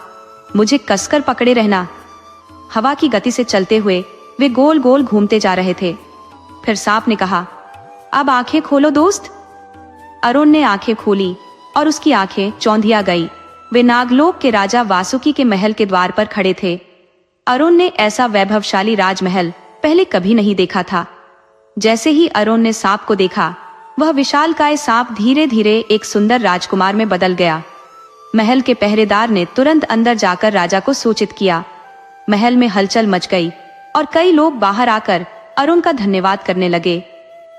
मुझे कसकर पकड़े रहना। हवा की गति से चलते हुए वे गोल गोल घूमते जा रहे थे। फिर सांप ने कहा, अब आंखें खोलो दोस्त। अरुण ने आंखें खोली और उसकी आंखें चौंधिया गई। वे नागलोक के राजा वासुकी के महल के द्वार पर खड़े थे। अरुण ने ऐसा वैभवशाली राजमहल पहले कभी नहीं देखा था। जैसे ही अरुण ने सांप को देखा, वह विशालकाय सांप धीरे धीरे एक सुंदर राजकुमार में बदल गया। महल के पहरेदार ने तुरंत अंदर जाकर राजा को सूचित किया। महल में हलचल मच गई और कई लोग बाहर आकर अरुण का धन्यवाद करने लगे।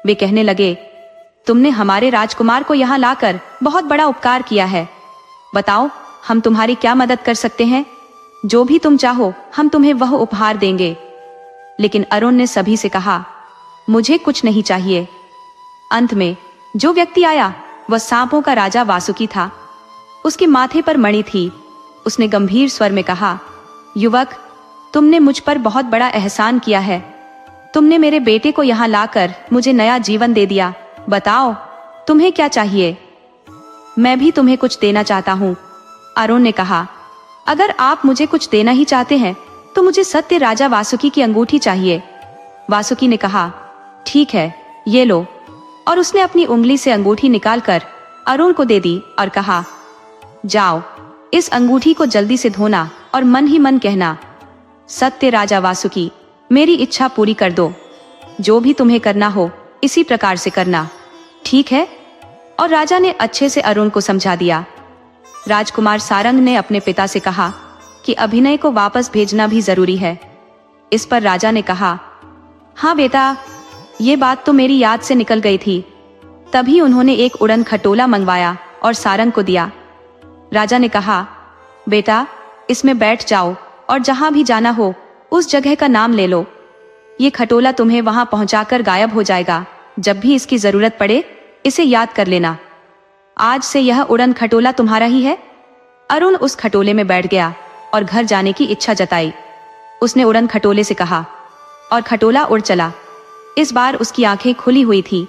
वे कहने लगे, तुमने हमारे राजकुमार को यहाँ लाकर बहुत बड़ा उपकार किया है। बताओ, हम तुम्हारी क्या मदद कर सकते हैं? जो भी तुम चाहो हम तुम्हें वह उपहार देंगे। लेकिन अरुण ने सभी से कहा, मुझे कुछ नहीं चाहिए। अंत में जो व्यक्ति आया वह सांपों का राजा वासुकी था। उसके माथे पर मणि थी। उसने गंभीर स्वर में कहा, युवक, तुमने मुझ पर बहुत बड़ा एहसान किया है। तुमने मेरे बेटे को यहाँ लाकर मुझे नया जीवन दे दिया। बताओ, तुम्हें क्या चाहिए? मैं भी तुम्हें कुछ देना चाहता हूँ। अरुण ने कहा, अगर आप मुझे कुछ देना ही चाहते हैं तो मुझे सत्य राजा वासुकी की अंगूठी चाहिए। वासुकी ने कहा, ठीक है, ये लो। और उसने अपनी उंगली से अंगूठी निकालकर अरुण को दे दी और कहा, जाओ, इस अंगूठी को जल्दी से धोना और मन ही मन कहना, सत्य राजा वासुकी, मेरी इच्छा पूरी कर दो। जो भी तुम्हें करना हो इसी प्रकार से करना, ठीक है? और राजा ने अच्छे से अरुण को समझा दिया। राजकुमार सारंग ने अपने पिता से कहा कि अभिनय को वापस भेजना भी जरूरी है। इस पर राजा ने कहा, हाँ बेटा, ये बात तो मेरी याद से निकल गई थी। तभी उन्होंने एक उड़न खटोला मंगवाया और सारंग को दिया राजा ने कहा, बेटा इसमें बैठ जाओ और जहां भी जाना हो उस जगह का नाम ले लो। ये खटोला तुम्हें वहां पहुंचाकर गायब हो जाएगा। जब भी इसकी जरूरत पड़े इसे याद कर लेना। आज से यह उड़न खटोला तुम्हारा ही है। अरुण उस खटोले में बैठ गया और घर जाने की इच्छा जताई। उसने उड़न खटोले से कहा और खटोला उड़ चला। इस बार उसकी आंखें खुली हुई थी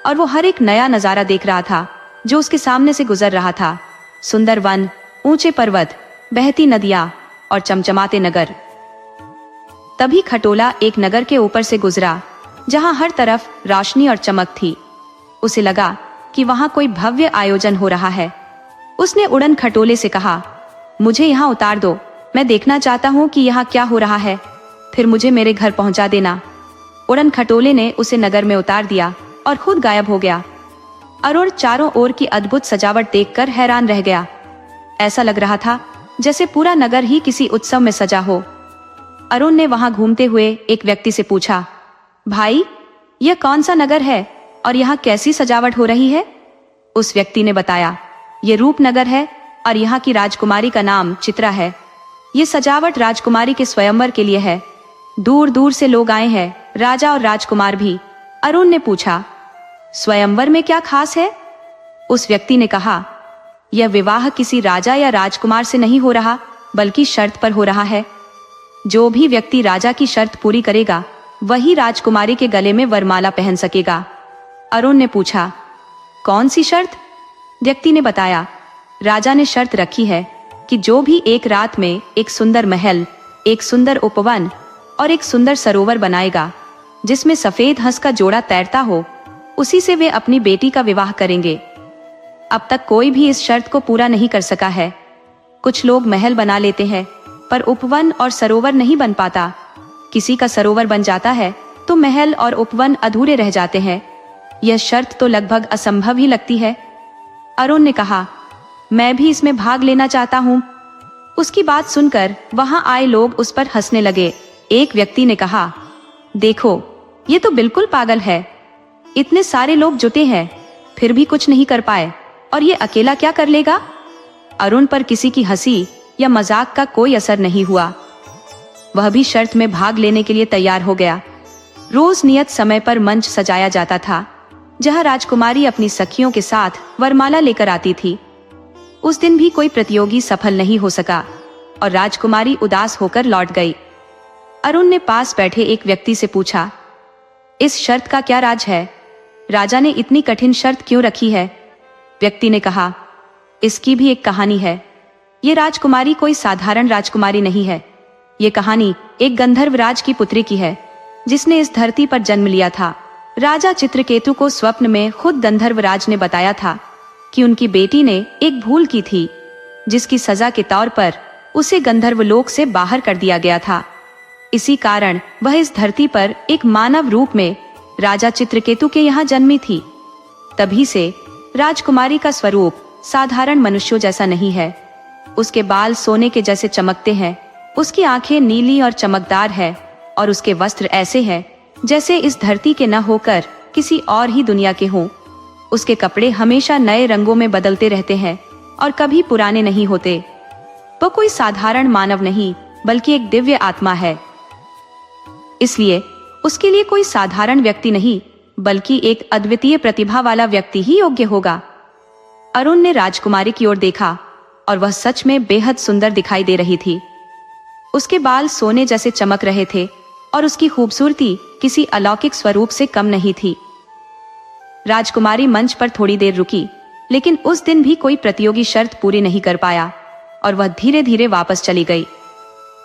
और वो हर एक नया नजारा देख रहा था जो उसके सामने से गुजर रहा था। सुंदर वन, ऊंचे पर्वत, बहती नदियां और चमचमाते नगर। तभी खटोला एक नगर के ऊपर से गुजरा जहां हर तरफ रोशनी और चमक थी। उसे लगा कि वहां कोई भव्य आयोजन हो रहा है। उसने उड़न खटोले से कहा, मुझे यहाँ उतार दो, मैं देखना चाहता हूँ कि यहाँ क्या हो रहा है, फिर मुझे मेरे घर पहुंचा देना। उड़न खटोले ने उसे नगर में उतार दिया और खुद गायब हो गया। अरुण चारों ओर की अद्भुत सजावट देखकर हैरान रह गया। ऐसा लग रहा था जैसे पूरा नगर ही किसी उत्सव में सजा हो। अरुण ने वहां घूमते हुए एक व्यक्ति से पूछा, भाई यह कौन सा नगर है और यहाँ कैसी सजावट हो रही है? उस व्यक्ति ने बताया, ये रूपनगर है और यहाँ की राजकुमारी का नाम चित्रा है। ये सजावट राजकुमारी के स्वयंवर के लिए है। दूर दूर से लोग आए हैं, राजा और राजकुमार भी। अरुण ने पूछा, स्वयंवर में क्या खास है? उस व्यक्ति ने कहा, यह विवाह किसी राजा या राजकुमार से नहीं हो रहा बल्कि शर्त पर हो रहा है। जो भी व्यक्ति राजा की शर्त पूरी करेगा वही राजकुमारी के गले में वरमाला पहन सकेगा। अरुण ने पूछा, कौन सी शर्त? व्यक्ति ने बताया, राजा ने शर्त रखी है कि जो भी एक रात में एक सुंदर महल, एक सुंदर उपवन और एक सुंदर सरोवर बनाएगा जिसमें सफेद हंस का जोड़ा तैरता हो, उसी से वे अपनी बेटी का विवाह करेंगे। अब तक कोई भी इस शर्त को पूरा नहीं कर सका है। कुछ लोग महल बना लेते हैं पर उपवन और सरोवर नहीं बन पाता। किसी का सरोवर बन जाता है तो महल और उपवन अधूरे रह जाते हैं। यह शर्त तो लगभग असंभव ही लगती है। अरुण ने कहा, मैं भी इसमें भाग लेना चाहता हूँ। उसकी बात सुनकर वहां आए लोग उस पर हंसने लगे। एक व्यक्ति ने कहा, देखो ये तो बिल्कुल पागल है। इतने सारे लोग जुटे हैं फिर भी कुछ नहीं कर पाए और ये अकेला क्या कर लेगा? अरुण पर किसी की हंसी या मजाक का कोई असर नहीं हुआ। वह भी शर्त में भाग लेने के लिए तैयार हो गया। रोज नियत समय पर मंच सजाया जाता था जहां राजकुमारी अपनी सखियों के साथ वरमाला लेकर आती थी। उस दिन भी कोई प्रतियोगी सफल नहीं हो सका और राजकुमारी उदास होकर लौट गई। अरुण ने पास बैठे एक व्यक्ति से पूछा, इस शर्त का क्या राज है? राजा ने इतनी कठिन शर्त क्यों रखी है? व्यक्ति ने कहा, इसकी भी एक कहानी है। ये राजकुमारी कोई साधारण राजकुमारी नहीं है। ये कहानी एक गंधर्व राज की पुत्री की है जिसने इस धरती पर जन्म लिया था। राजा चित्रकेतु को स्वप्न में खुद गंधर्व राज ने बताया था कि उनकी बेटी ने एक भूल की थी जिसकी सजा के तौर पर उसे गंधर्व लोक से बाहर कर दिया गया था। इसी कारण वह इस धरती पर एक मानव रूप में राजा चित्रकेतु के यहाँ जन्मी थी। तभी से राजकुमारी का स्वरूप साधारण मनुष्यों जैसा नहीं है। उसके बाल सोने के जैसे चमकते हैं, उसकी आंखें नीली और चमकदार है और उसके वस्त्र ऐसे हैं जैसे इस धरती के न होकर किसी और ही दुनिया के हों। उसके कपड़े हमेशा नए रंगों में बदलते रहते हैं और कभी पुराने नहीं होते। वह कोई साधारण मानव नहीं बल्कि एक दिव्य आत्मा है। इसलिए उसके लिए कोई साधारण व्यक्ति नहीं बल्कि एक अद्वितीय प्रतिभा वाला व्यक्ति ही योग्य होगा। अरुण ने राजकुमारी की ओर देखा और वह सच में बेहद सुंदर दिखाई दे रही थी। उसके बाल सोने जैसे चमक रहे थे और उसकी खूबसूरती किसी अलौकिक स्वरूप से कम नहीं थी। राजकुमारी मंच पर थोड़ी देर रुकी, लेकिन उस दिन भी कोई प्रतियोगी शर्त पूरी नहीं कर पाया और वह धीरे धीरे वापस चली गई।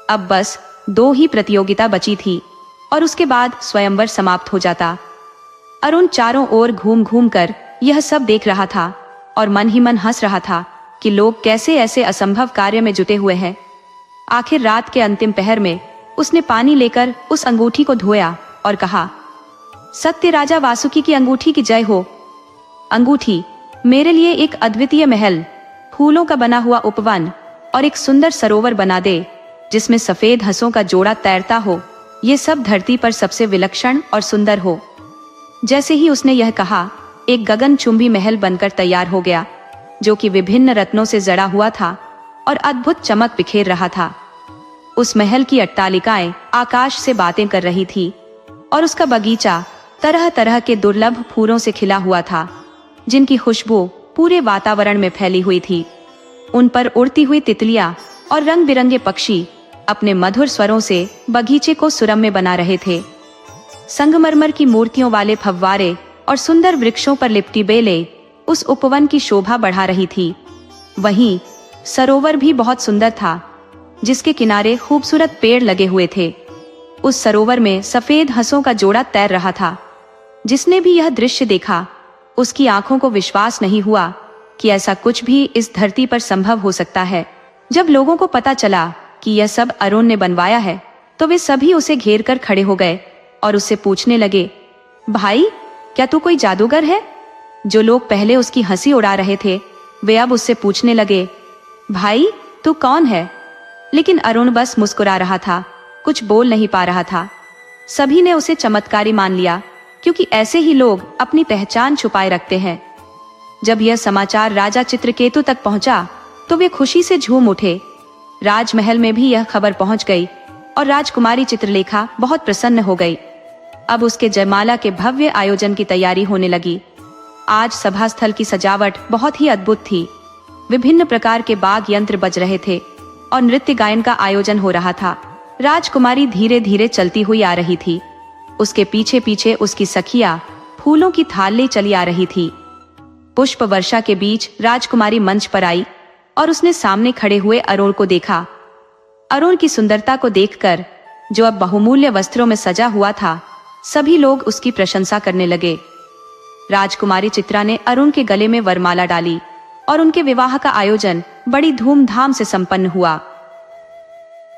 अब बस 2 ही प्रतियोगिता बची थी और उसके बाद स्वयंवर समाप्त हो जाता। अरुण चारों ओर घूम घूम कर यह सब देख रहा था और मन ही मन हंस रहा था कि लोग कैसे ऐसे असंभव कार्य में जुटे हुए हैं। आखिर रात के अंतिम पहर में उसने पानी लेकर उस अंगूठी को धोया और कहा, सत्य राजा वासुकी की अंगूठी की जय हो। अंगूठी मेरे लिए एक अद्वितीय महल, फूलों का बना हुआ उपवन और एक सुंदर सरोवर बना दे जिसमें सफेद हंसों का जोड़ा तैरता हो। ये सब धरती पर सबसे विलक्षण और सुंदर हो। जैसे ही उसने यह कहा, एक गगनचुंबी महल बनकर तैयार हो गया। जो कि विभिन्न रत्नों से जड़ा हुआ था और अद्भुत चमक बिखेर रहा था। उस महल की अट्टालिकाएं आकाश से बातें कर रही थी और उसका बगीचा तरह तरह के दुर्लभ फूलों से खिला हुआ था, जिनकी खुशबू पूरे वातावरण में फैली हुई थी। उन पर उड़ती हुई तितलियां और रंग बिरंगे पक्षी अपने मधुर स्वरों से बगीचे को सुरम्य बना रहे थे। संगमरमर की मूर्तियों वाले फव्वारे और सुंदर वृक्षों पर लिपटी बेलें उस उपवन की शोभा बढ़ा रही थी। वहीं सरोवर भी बहुत सुंदर था, जिसके किनारे खूबसूरत पेड़ लगे हुए थे। उस सरोवर में सफेद हंसों का जोड़ा तैर रहा था। जिसने भी यह दृश्य देखा, उसकी आंखों को विश्वास नहीं हुआ कि ऐसा कुछ भी इस धरती पर संभव हो सकता है। जब लोगों को पता चला कि यह सब अरुण ने बनवाया है, तो वे सभी उसे घेर कर खड़े हो गए और उससे पूछने लगे, भाई, क्या तू कोई जादूगर है? जो लोग पहले उसकी हंसी उड़ा रहे थे, वे अब उससे पूछने लगे, भाई, तू कौन है? लेकिन अरुण बस मुस्कुरा रहा था, कुछ बोल नहीं पा रहा था। सभी ने उसे चमत्कारी मान लिया, क्योंकि ऐसे ही लोग अपनी पहचान छुपाए रखते हैं। जब यह समाचार राजा चित्रकेतु तक पहुंचा, तो वे खुशी से झूम उठे। राजमहल में भी यह खबर पहुंच गई और राजकुमारी चित्रलेखा बहुत प्रसन्न हो गई। अब उसके जयमाला के भव्य आयोजन की तैयारी होने लगी। आज सभा स्थल की सजावट बहुत ही अद्भुत थी। विभिन्न प्रकार के बाग यंत्र बज रहे थे और नृत्य गायन का आयोजन हो रहा था। राजकुमारी धीरे धीरे चलती हुई आ रही थी। उसके पीछे पीछे उसकी सखियां फूलों की थाल ले चली आ रही थी। पुष्प वर्षा के बीच राजकुमारी मंच पर आई और उसने सामने खड़े हुए अरुण को देखा। अरुण की सुंदरता को देखकर, जो अब बहुमूल्य वस्त्रों में सजा हुआ था, सभी लोग उसकी प्रशंसा करने लगे। राजकुमारी चित्रा ने अरुण के गले में वरमाला डाली और उनके विवाह का आयोजन बड़ी धूमधाम से संपन्न हुआ।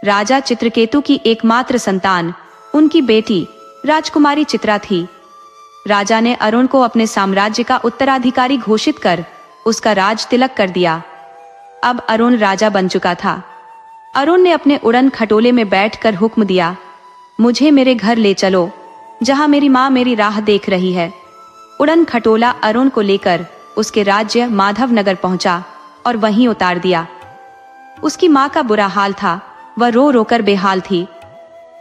राजा चित्रकेतु की एकमात्र संतान उनकी बेटी राजकुमारी चित्रा थी। राजा ने अरुण को अपने साम्राज्य का उत्तराधिकारी घोषित कर उसका राज तिलक कर दिया। अब अरुण राजा बन चुका था। अरुण ने अपने उड़न खटोले में बैठकर हुक्म दिया, मुझे मेरे घर ले चलो, जहां मेरी माँ मेरी राह देख रही है। उड़न खटोला अरुण को लेकर उसके राज्य माधव नगर पहुंचा और वहीं उतार दिया। उसकी माँ का बुरा हाल था, वह रो रोकर बेहाल थी।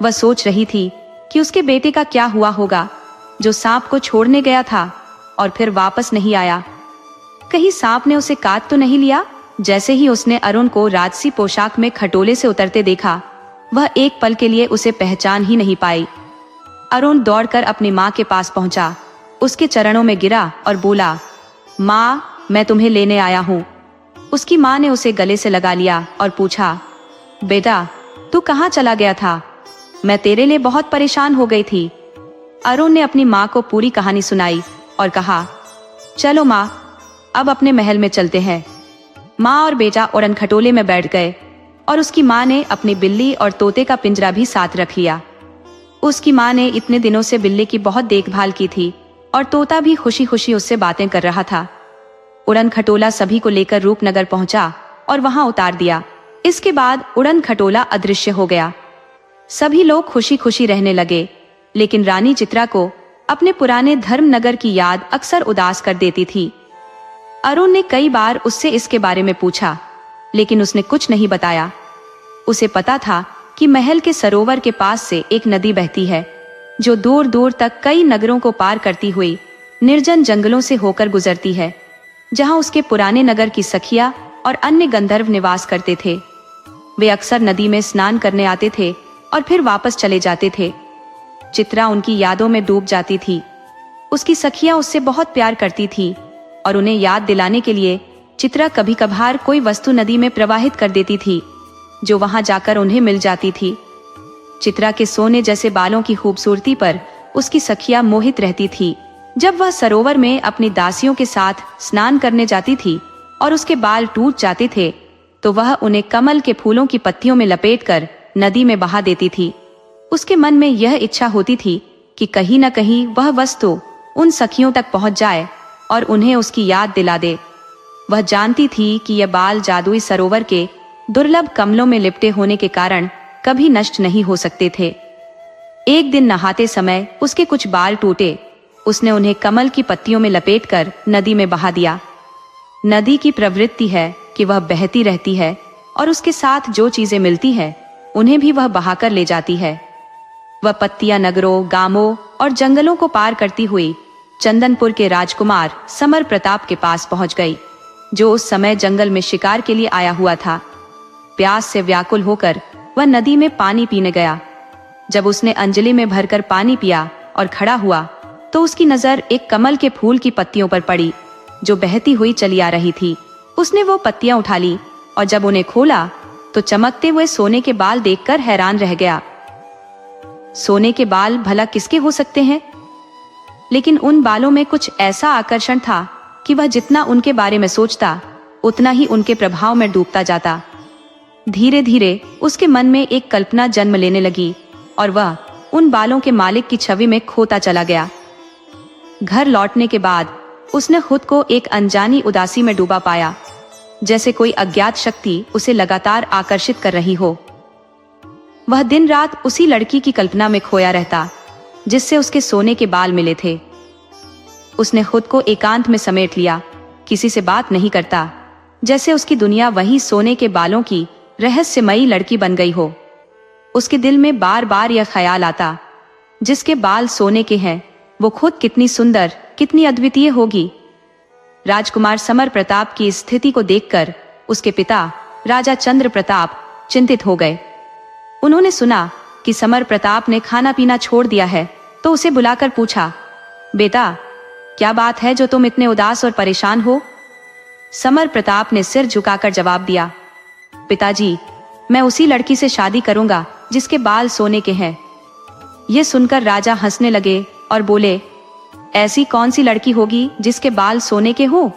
वह सोच रही थी कि उसके बेटे का क्या हुआ होगा, जो सांप को छोड़ने गया था और फिर वापस नहीं आया। कहीं सांप ने उसे काट तो नहीं लिया? जैसे ही उसने अरुण को राजसी पोशाक में खटोले से उतरते देखा, वह एक पल के लिए उसे पहचान ही नहीं पाई। अरुण दौड़कर अपनी माँ के पास पहुंचा, उसके चरणों में गिरा और बोला, माँ, मैं तुम्हें लेने आया हूँ। उसकी माँ ने उसे गले से लगा लिया और पूछा, बेटा, तू कहाँ चला गया था? मैं तेरे लिए बहुत परेशान हो गई थी। अरुण ने अपनी माँ को पूरी कहानी सुनाई और कहा, चलो माँ, अब अपने महल में चलते हैं। माँ और बेटा उड़न खटोले में बैठ गए और उसकी माँ ने अपनी बिल्ली और तोते का पिंजरा भी साथ रख लिया। उसकी माँ ने इतने दिनों से बिल्ली की बहुत देखभाल की थी और तोता भी खुशी खुशी उससे बातें कर रहा था। उड़न खटोला सभी को लेकर रूपनगर पहुंचा और वहां उतार दिया। इसके बाद उड़न खटोला अदृश्य हो गया। सभी लोग खुशी खुशी रहने लगे, लेकिन रानी चित्रा को अपने पुराने धर्मनगर की याद अक्सर उदास कर देती थी। अरुण ने कई बार उससे इसके बारे में पूछा, लेकिन उसने कुछ नहीं बताया। उसे पता था कि महल के सरोवर के पास से एक नदी बहती है, जो दूर दूर तक कई नगरों को पार करती हुई निर्जन जंगलों से होकर गुजरती है, जहां उसके पुराने नगर की सखिया और अन्य गंधर्व निवास करते थे। वे अक्सर नदी में स्नान करने आते थे और फिर वापस चले जाते थे। चित्रा उनकी यादों में डूब जाती थी। उसकी सखियां उससे बहुत प्यार करती थी और उन्हें याद दिलाने के लिए चित्रा कभी कभार कोई वस्तु नदी में प्रवाहित कर देती थी, जो वहां जाकर उन्हें मिल जाती थी। चित्रा के सोने जैसे बालों की खूबसूरती पर उसकी सखियां मोहित रहती थी। जब वह सरोवर में अपनी दासियों के साथ स्नान करने जाती थी और उसके बाल टूट जाते थे, तो वह उन्हें कमल के फूलों की पत्तियों में लपेटकर नदी में बहा देती थी। उसके मन में यह इच्छा होती थी कि कहीं न कहीं वह वस्तु उन सखियों तक पहुंच जाए और उन्हें उसकी याद दिला दे। वह जानती थी कि यह बाल जादुई सरोवर के दुर्लभ कमलों में लिपटे होने के कारण कभी नष्ट नहीं हो सकते थे। एक दिन नहाते समय उसके कुछ बाल टूटे। उसने उन्हें कमल की पत्तियों में लपेटकर नदी में बहा दिया। नदी की प्रवृत्ति है कि वह बहती रहती है और उसके साथ जो चीजें मिलती है उन्हें भी वह बहाकर ले जाती है। वह पत्तियां नगरों, गांवों और जंगलों को पार करती हुई चंदनपुर के राजकुमार समर प्रताप के पास पहुंच गई, जो उस समय जंगल में शिकार के लिए आया हुआ था। प्यास से व्याकुल होकर वह नदी में पानी पीने गया। जब उसने अंजलि में भरकर पानी पिया और खड़ा हुआ तो उसकी नजर एक कमल के फूल की पत्तियों पर पड़ी, जो बहती हुई चली आ रही थी। उसने वो पत्तियां उठा ली और जब उन्हें खोला तो चमकते हुए सोने के बाल देखकर हैरान रह गया। सोने के बाल भला किसके हो सकते हैं? लेकिन उन बालों में कुछ ऐसा आकर्षण था कि वह जितना उनके बारे में सोचता उतना ही उनके प्रभाव में डूबता जाता। धीरे धीरे उसके मन में एक कल्पना जन्म लेने लगी और वह उन बालों के मालिक की छवि में खोता चला गया। घर लौटने के बाद उसने खुद को एक अनजानी उदासी में डूबा पाया, जैसे कोई अज्ञात शक्ति उसे लगातार आकर्षित कर रही हो। वह दिन रात उसी लड़की की कल्पना में खोया रहता जिससे उसके सोने के बाल मिले थे। उसने खुद को एकांत में समेट लिया, किसी से बात नहीं करता, जैसे उसकी दुनिया वही सोने के बालों की रहस्यमयी लड़की बन गई हो। उसके दिल में बार बार यह ख्याल आता, जिसके बाल सोने के हैं वो खुद कितनी सुंदर, कितनी अद्वितीय होगी। राजकुमार समर प्रताप की स्थिति को देखकर उसके पिता राजा चंद्र प्रताप चिंतित हो गए। उन्होंने सुना कि समर प्रताप ने खाना पीना छोड़ दिया है तो उसे बुलाकर पूछा, बेटा क्या बात है जो तुम इतने उदास और परेशान हो? समर प्रताप ने सिर झुकाकर जवाब दिया, पिताजी मैं उसी लड़की से शादी करूंगा जिसके बाल सोने के हैं। ये सुनकर राजा हंसने लगे और बोले, ऐसी कौन सी लड़की होगी जिसके बाल सोने के हो?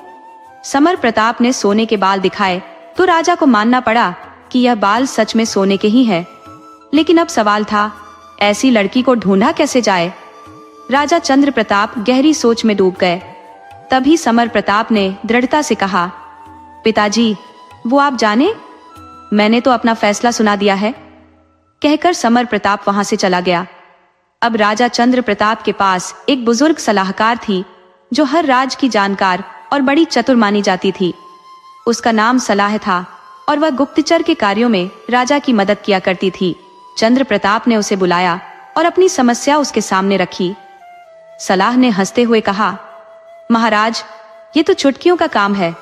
समर प्रताप ने सोने के बाल दिखाए तो राजा को मानना पड़ा कि यह बाल सच में सोने के ही हैं। लेकिन अब सवाल था, ऐसी लड़की को ढूंढा कैसे जाए? राजा चंद्र प्रताप गहरी सोच में डूब गए। तभी समर प्रताप ने दृढ़ता से कहा, पिताजी वो आप जाने, मैंने तो अपना फैसला सुना दिया है। कहकर समर प्रताप वहां से चला गया। अब राजा चंद्र प्रताप के पास एक बुजुर्ग सलाहकार थी जो हर राज की जानकार और बड़ी चतुर मानी जाती थी। उसका नाम सलाह था और वह गुप्तचर के कार्यों में राजा की मदद किया करती थी। चंद्र प्रताप ने उसे बुलाया और अपनी समस्या उसके सामने रखी। सलाह ने हंसते हुए कहा, महाराज ये तो चुटकियों का काम है।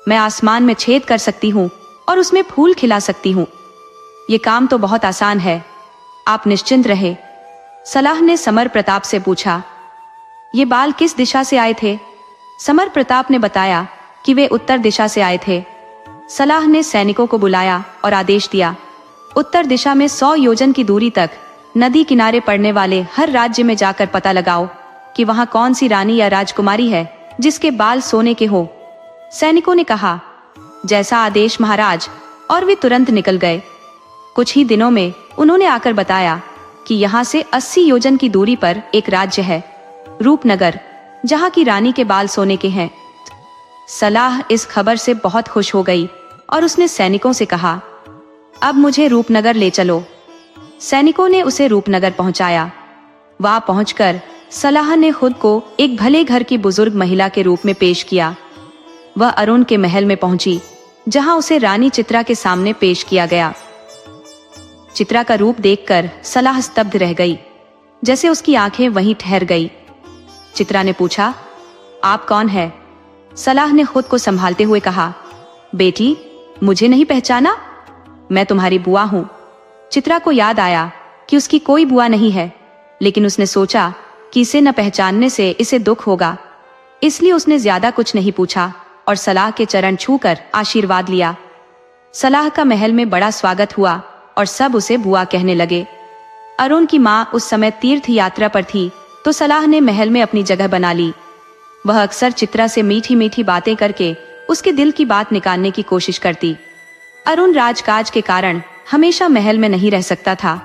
मैं आसमान में छेद कर सकती हूँ और उसमें फूल खिला सकती हूँ। ये काम तो बहुत आसान है, आप निश्चिंत रहे। सलाह ने समर प्रताप से पूछा, ये बाल किस दिशा से आए थे? समर प्रताप ने बताया कि वे उत्तर दिशा से आए थे। सलाह ने सैनिकों को बुलाया और आदेश दिया, उत्तर दिशा में 100 योजन की दूरी तक नदी किनारे पड़ने वाले हर राज्य में जाकर पता लगाओ कि वहां कौन सी रानी या राजकुमारी है जिसके बाल सोने के हो। सैनिकों ने कहा, जैसा आदेश महाराज, और वे तुरंत निकल गए। कुछ ही दिनों में उन्होंने आकर बताया कि यहाँ से 80 योजन की दूरी पर एक राज्य है, रूपनगर, जहाँ की रानी के बाल सोने के हैं। सलाह इस खबर से बहुत खुश हो गई और उसने सैनिकों से कहा, अब मुझे रूपनगर ले चलो। सैनिकों ने उसे रूपनगर पहुंचाया। वहां पहुंचकर सलाह ने खुद को एक भले घर की बुजुर्ग महिला के रूप में पेश किया। वह अरुण के महल में पहुंची, जहां उसे रानी चित्रा के सामने पेश किया गया। चित्रा का रूप देखकर सलाह स्तब्ध रह गई, जैसे उसकी आंखें वहीं ठहर गई। चित्रा ने पूछा, आप कौन है? सलाह ने खुद को संभालते हुए कहा, बेटी मुझे नहीं पहचाना? मैं तुम्हारी बुआ हूं। चित्रा को याद आया कि उसकी कोई बुआ नहीं है, लेकिन उसने सोचा कि इसे न पहचानने से इसे दुख होगा, इसलिए उसने ज्यादा कुछ नहीं पूछा और सलाह के चरण छूकर आशीर्वाद लिया। सलाह का महल में बड़ा स्वागत हुआ और सब उसे बुआ कहने लगे। अरुण की माँ उस समय तीर्थ यात्रा पर थी, तो सलाह ने महल में अपनी जगह बना ली। वह अक्सर चित्रा से मीठी मीठी बातें करके उसके दिल की बात निकालने की कोशिश करती। अरुण राजकाज के कारण हमेशा महल में नहीं रह सकता था,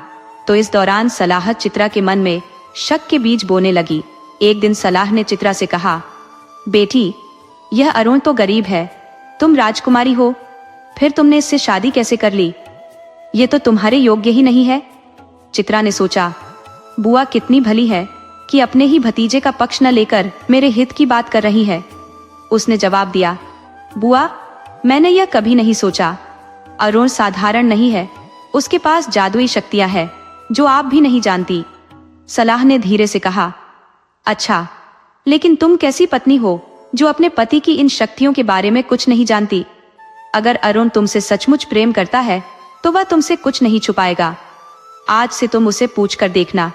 तो इस दौरान सलाह चित्रा के मन में शक के बीज बोने लगी। एक दिन सलाह ने चित्रा से कहा, बेटी यह अरुण तो गरीब है, तुम राजकुमारी हो, फिर तुमने इससे शादी कैसे कर ली? ये तो तुम्हारे योग्य ही नहीं है। चित्रा ने सोचा, बुआ कितनी भली है कि अपने ही भतीजे का पक्ष न लेकर मेरे हित की बात कर रही है। उसने जवाब दिया, बुआ, मैंने यह कभी नहीं सोचा। अरुण साधारण नहीं है, उसके पास जादुई शक्तियां हैं जो आप भी नहीं जानती। सलाह ने धीरे से कहा। अच्छा, लेकिन तुम कैसी पत्नी हो जो अपने पति की इन शक्तियों के बारे में कुछ नहीं जानती? अगर अरुण तुमसे सचमुच प्रेम करता है तो वह तुमसे कुछ नहीं छुपाएगा। आज से तुम उसे पूछ कर देखना,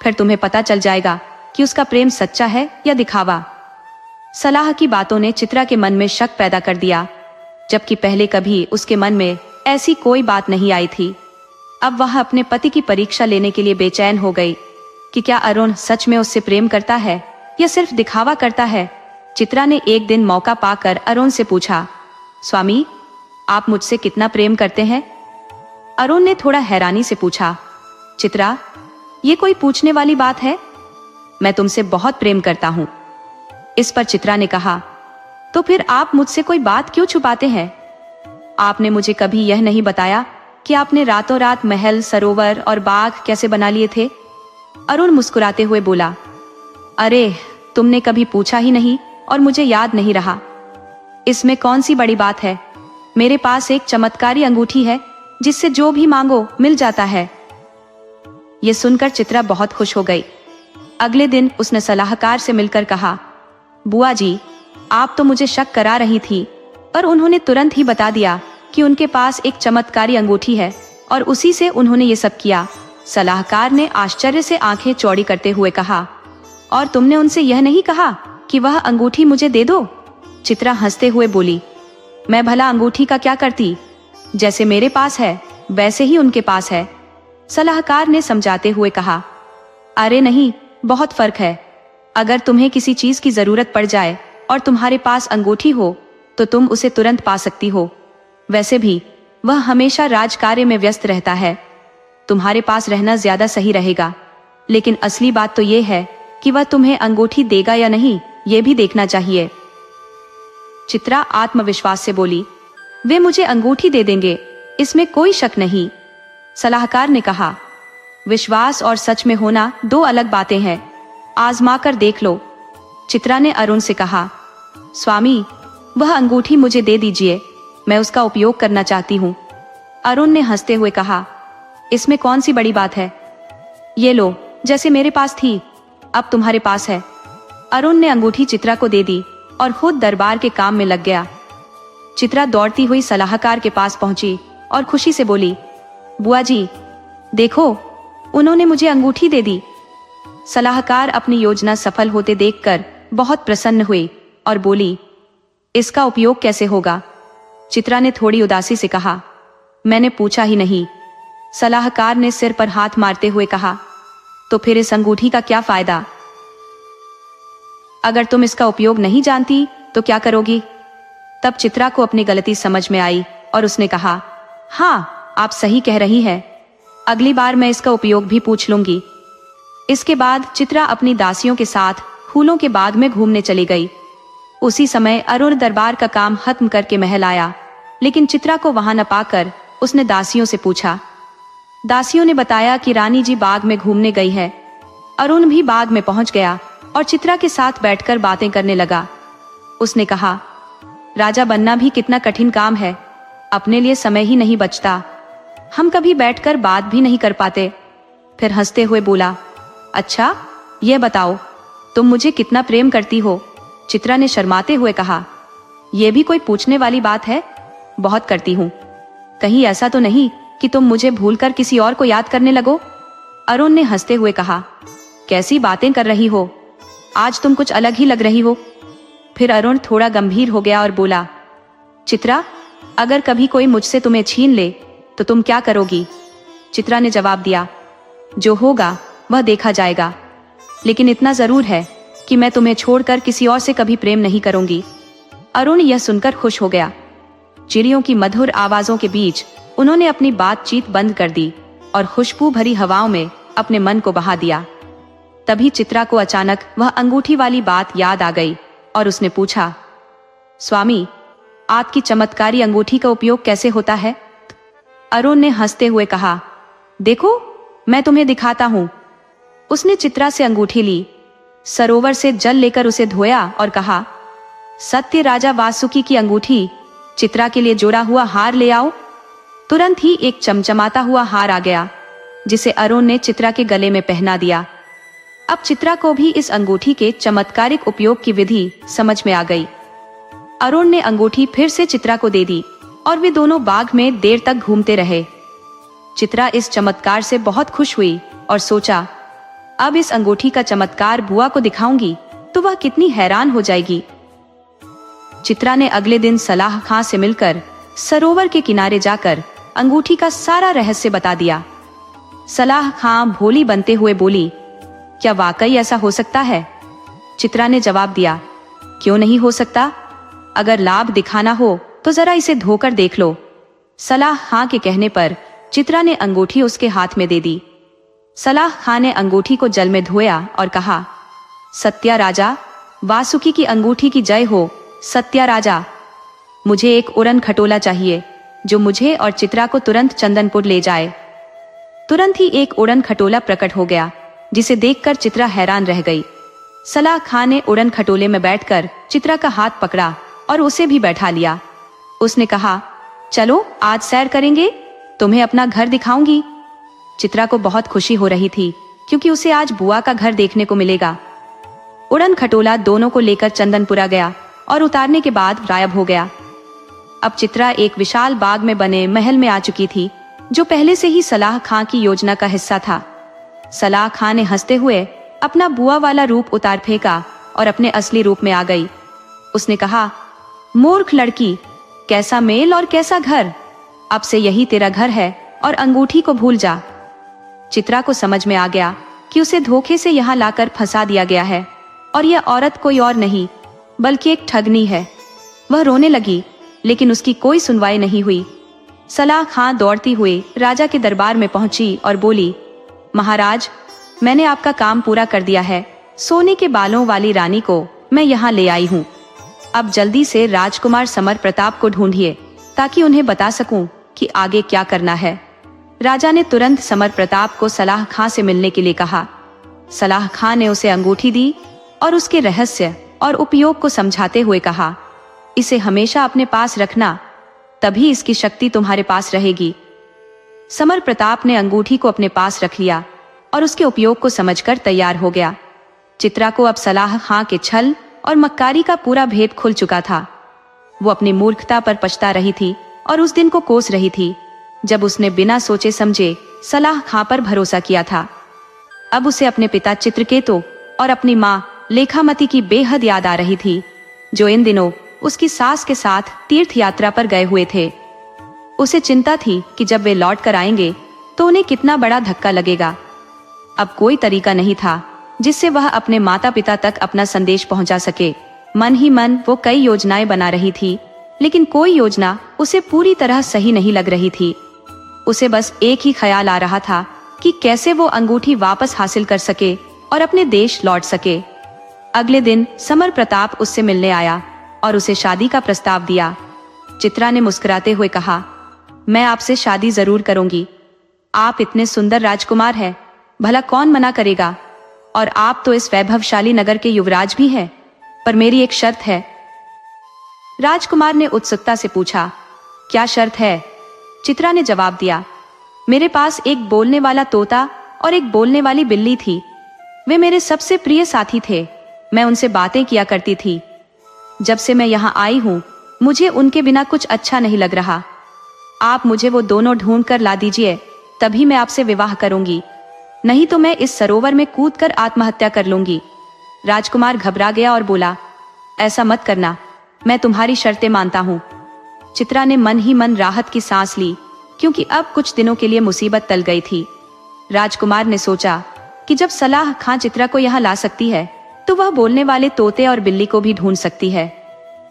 फिर तुम्हें पता चल जाएगा कि उसका प्रेम सच्चा है या दिखावा। सलाह की बातों ने चित्रा के मन में शक पैदा कर दिया, जबकि पहले कभी उसके मन में ऐसी कोई बात नहीं आई थी। अब वह अपने पति की परीक्षा लेने के लिए बेचैन हो गई कि क्या अरुण सच में उससे प्रेम करता है या सिर्फ दिखावा करता है। चित्रा ने एक दिन मौका पाकर अरुण से पूछा, स्वामी, आप मुझसे कितना प्रेम करते हैं? अरुण ने थोड़ा हैरानी से पूछा, चित्रा, ये कोई पूछने वाली बात है? मैं तुमसे बहुत प्रेम करता हूँ। इस पर चित्रा ने कहा, तो फिर आप मुझसे कोई बात क्यों छुपाते हैं? आपने मुझे कभी यह नहीं बताया कि आपने रातों रात महल, सरोवर और बाग कैसे बना लिए थे? अरुण मुस्कुराते हुए बोला, अरे, तुमने कभी पूछा ही नहीं और मुझे याद नहीं रहा। इसमें कौन सी बड़ी बात है? मेरे पास एक चमत्कारी अंगूठी है जिससे जो भी मांगो मिल जाता है। यह सुनकर चित्रा बहुत खुश हो गई। अगले दिन उसने सलाहकार से मिलकर कहा, बुआ जी, आप तो मुझे शक करा रही थी, पर उन्होंने तुरंत ही बता दिया कि उनके पास एक चमत्कारी अंगूठी है और उसी से उन्होंने ये सब किया। सलाहकार ने आश्चर्य से आंखें चौड़ी करते हुए कहा, और तुमने उनसे यह नहीं कहा कि वह अंगूठी मुझे दे दो? चित्रा हंसते हुए बोली, मैं भला अंगूठी का क्या करती? जैसे मेरे पास है वैसे ही उनके पास है। सलाहकार ने समझाते हुए कहा, अरे नहीं, बहुत फर्क है। अगर तुम्हें किसी चीज की जरूरत पड़ जाए और तुम्हारे पास अंगूठी हो तो तुम उसे तुरंत पा सकती हो। वैसे भी वह हमेशा राजकार्य में व्यस्त रहता है। तुम्हारे पास रहना ज्यादा सही रहेगा, लेकिन असली बात तो ये है कि वह तुम्हें अंगूठी देगा या नहीं, ये भी देखना चाहिए। चित्रा आत्मविश्वास से बोली, वे मुझे अंगूठी दे देंगे, इसमें कोई शक नहीं। सलाहकार ने कहा, विश्वास और सच में होना दो अलग बातें हैं, आजमा कर देख लो। चित्रा ने अरुण से कहा, स्वामी, वह अंगूठी मुझे दे दीजिए, मैं उसका उपयोग करना चाहती हूँ। अरुण ने हंसते हुए कहा, इसमें कौन सी बड़ी बात है? ये लो, जैसे मेरे पास थी अब तुम्हारे पास है। अरुण ने अंगूठी चित्रा को दे दी और खुद दरबार के काम में लग गया। चित्रा दौड़ती हुई सलाहकार के पास पहुंची और खुशी से बोली, बुआ जी, देखो, उन्होंने मुझे अंगूठी दे दी। सलाहकार अपनी योजना सफल होते देखकर बहुत प्रसन्न हुई और बोली, इसका उपयोग कैसे होगा? चित्रा ने थोड़ी उदासी से कहा, मैंने पूछा ही नहीं। सलाहकार ने सिर पर हाथ मारते हुए कहा, तो फिर इस अंगूठी का क्या फायदा? अगर तुम इसका उपयोग नहीं जानती तो क्या करोगी? तब चित्रा को अपनी गलती समझ में आई और उसने कहा, हाँ, आप सही कह रही हैं, अगली बार मैं इसका उपयोग भी पूछ लूंगी। इसके बाद चित्रा अपनी दासियों के साथ फूलों के बाग में घूमने चली गई। उसी समय अरुण दरबार का काम खत्म करके महल आया, लेकिन चित्रा को वहां न पाकर उसने दासियों से पूछा। दासियों ने बताया कि रानी जी बाग में घूमने गई है। अरुण भी बाग में पहुंच गया और चित्रा के साथ बैठकर बातें करने लगा। उसने कहा, राजा बनना भी कितना कठिन काम है, अपने लिए समय ही नहीं बचता, हम कभी बैठकर बात भी नहीं कर पाते। फिर हंसते हुए बोला, अच्छा, यह बताओ, तुम मुझे कितना प्रेम करती हो? चित्रा ने शर्माते हुए कहा, यह भी कोई पूछने वाली बात है? बहुत करती हूँ। कहीं ऐसा तो नहीं कि तुम मुझे भूलकर किसी और को याद करने लगो? अरुण ने हंसते हुए कहा, कैसी बातें कर रही हो, आज तुम कुछ अलग ही लग रही हो। फिर अरुण थोड़ा गंभीर हो गया और बोला, चित्रा, अगर कभी कोई मुझसे तुम्हें छीन ले तो तुम क्या करोगी? चित्रा ने जवाब दिया, जो होगा वह देखा जाएगा, लेकिन इतना जरूर है कि मैं तुम्हें छोड़कर किसी और से कभी प्रेम नहीं करूंगी। अरुण यह सुनकर खुश हो गया। चिड़ियों की मधुर आवाजों के बीच उन्होंने अपनी बातचीत बंद कर दी और खुशबू भरी हवाओं में अपने मन को बहा दिया। तभी चित्रा को अचानक वह अंगूठी वाली बात याद आ गई और उसने पूछा, स्वामी, आपकी चमत्कारी अंगूठी का उपयोग कैसे होता है? अरुण ने हंसते हुए कहा, देखो, मैं तुम्हें दिखाता हूं। उसने चित्रा से अंगूठी ली, सरोवर से जल लेकर उसे धोया और कहा, सत्य राजा वासुकी की अंगूठी, चित्रा के लिए जोड़ा हुआ हार ले आओ। तुरंत ही एक चमचमाता हुआ हार आ गया, जिसे अरुण ने चित्रा के गले में पहना दिया। अब चित्रा को भी इस अंगूठी के चमत्कारिक उपयोग की विधि समझ में आ गई। अरुण ने अंगूठी फिर से चित्रा को दे दी और वे दोनों बाग में देर तक घूमते रहे। चित्रा इस चमत्कार से बहुत खुश हुई और सोचा, अब इस अंगूठी का चमत्कार बुआ को दिखाऊंगी तो वह कितनी हैरान हो जाएगी। चित्रा ने अगले दिन सलाह खां से मिलकर सरोवर के किनारे जाकर अंगूठी का सारा रहस्य बता दिया। सलाह खां भोली बनते हुए बोली, क्या वाकई ऐसा हो सकता है? चित्रा ने जवाब दिया, क्यों नहीं हो सकता? अगर लाभ दिखाना हो तो जरा इसे धोकर देख लो। सलाह खां के कहने पर चित्रा ने अंगूठी उसके हाथ में दे दी। सलाह खां ने अंगूठी को जल में धोया और कहा, सत्या राजा, वासुकी की अंगूठी की जय हो। सत्या राजा, मुझे एक उड़न खटोला चाहिए जो मुझे और चित्रा को तुरंत चंदनपुर ले जाए। तुरंत ही एक उड़न खटोला प्रकट हो गया, जिसे देखकर चित्रा हैरान रह गई। सलाह खां ने उड़न खटोले में बैठकर चित्रा का हाथ पकड़ा और उसे भी बैठा लिया। उसने कहा, चलो आज सैर करेंगे, तुम्हें अपना घर दिखाऊंगी। चित्रा को बहुत खुशी हो रही थी क्योंकि उसे आज बुआ का घर देखने को मिलेगा। उड़न खटोला दोनों को लेकर चंदनपुरा गया और उतारने के बाद गायब हो गया। अब चित्रा एक विशाल बाग में बने महल में आ चुकी थी, जो पहले से ही सलाह खां की योजना का हिस्सा था। सलाह खां ने हंसते हुए अपना बुआ वाला रूप उतार फेंका और अपने असली रूप में आ गई। उसने कहा, मूर्ख लड़की, कैसा मेल और कैसा घर, अब से यही तेरा घर है और अंगूठी को भूल जा। चित्रा को समझ में आ गया कि उसे धोखे से यहाँ लाकर फंसा दिया गया है और यह औरत कोई और नहीं बल्कि एक ठगनी है। वह रोने लगी, लेकिन उसकी कोई सुनवाई नहीं हुई। सलाह खां दौड़ती हुई राजा के दरबार में पहुंची और बोली, महाराज, मैंने आपका काम पूरा कर दिया है। सोने के बालों वाली रानी को मैं यहाँ ले आई हूँ। अब जल्दी से राजकुमार समर प्रताप को ढूंढिए ताकि उन्हें बता सकूं कि आगे क्या करना है। राजा ने तुरंत समर प्रताप को सलाह खां से मिलने के लिए कहा। सलाह खां ने उसे अंगूठी दी और उसके रहस्य और उपयोग को समझाते हुए कहा, इसे हमेशा अपने पास रखना, तभी इसकी शक्ति तुम्हारे पास रहेगी। समर प्रताप ने अंगूठी को अपने पास रख लिया और उसके उपयोग को समझकर तैयार हो गया। चित्रा को अब सलाह खां के छल और मक्कारी का पूरा भेद खुल चुका था। वो अपनी मूर्खता पर पछता रही थी और उस दिन को कोस रही थी जब उसने बिना सोचे समझे सलाह खां पर भरोसा किया था। अब उसे अपने पिता चित्रकेतु और अपनी माँ लेखामती की बेहद याद आ रही थी, जो इन दिनों उसकी सास के साथ तीर्थ यात्रा पर गए हुए थे। उसे चिंता थी कि जब वे लौट कर आएंगे तो उन्हें कितना बड़ा धक्का लगेगा। अब कोई तरीका नहीं था जिससे वह अपने माता पिता तक अपना संदेश पहुंचा सके। मन ही मन वो कई योजनाएं बना रही थी, लेकिन कोई योजना उसे पूरी तरह सही नहीं लग रही थी। उसे बस एक ही ख्याल आ रहा था कि कैसे वो अंगूठी वापस हासिल कर सके और अपने देश लौट सके। अगले दिन समर प्रताप उससे मिलने आया और उसे शादी का प्रस्ताव दिया। चित्रा ने मुस्कुराते हुए कहा, मैं आपसे शादी जरूर करूंगी। आप इतने सुंदर राजकुमार हैं, भला कौन मना करेगा। और आप तो इस वैभवशाली नगर के युवराज भी हैं, पर मेरी एक शर्त है। राजकुमार ने उत्सुकता से पूछा, क्या शर्त है? चित्रा ने जवाब दिया, मेरे पास एक बोलने वाला तोता और एक बोलने वाली बिल्ली थी। वे मेरे सबसे प्रिय साथी थे। मैं उनसे बातें किया करती थी। जब से मैं यहाँ आई हूँ, मुझे उनके बिना कुछ अच्छा नहीं लग रहा। आप मुझे वो दोनों ढूंढ कर ला दीजिए, तभी मैं आपसे विवाह करूंगी, नहीं तो मैं इस सरोवर में कूदकर आत्महत्या कर लूंगी। राजकुमार घबरा गया और बोला, ऐसा मत करना, मैं तुम्हारी शर्तें मानता हूँ। चित्रा ने मन ही मन राहत की सांस ली, क्योंकि अब कुछ दिनों के लिए मुसीबत टल गई थी। राजकुमार ने सोचा कि जब सलाह खां चित्रा को यहाँ ला सकती है, तो वह बोलने वाले तोते और बिल्ली को भी ढूंढ सकती है।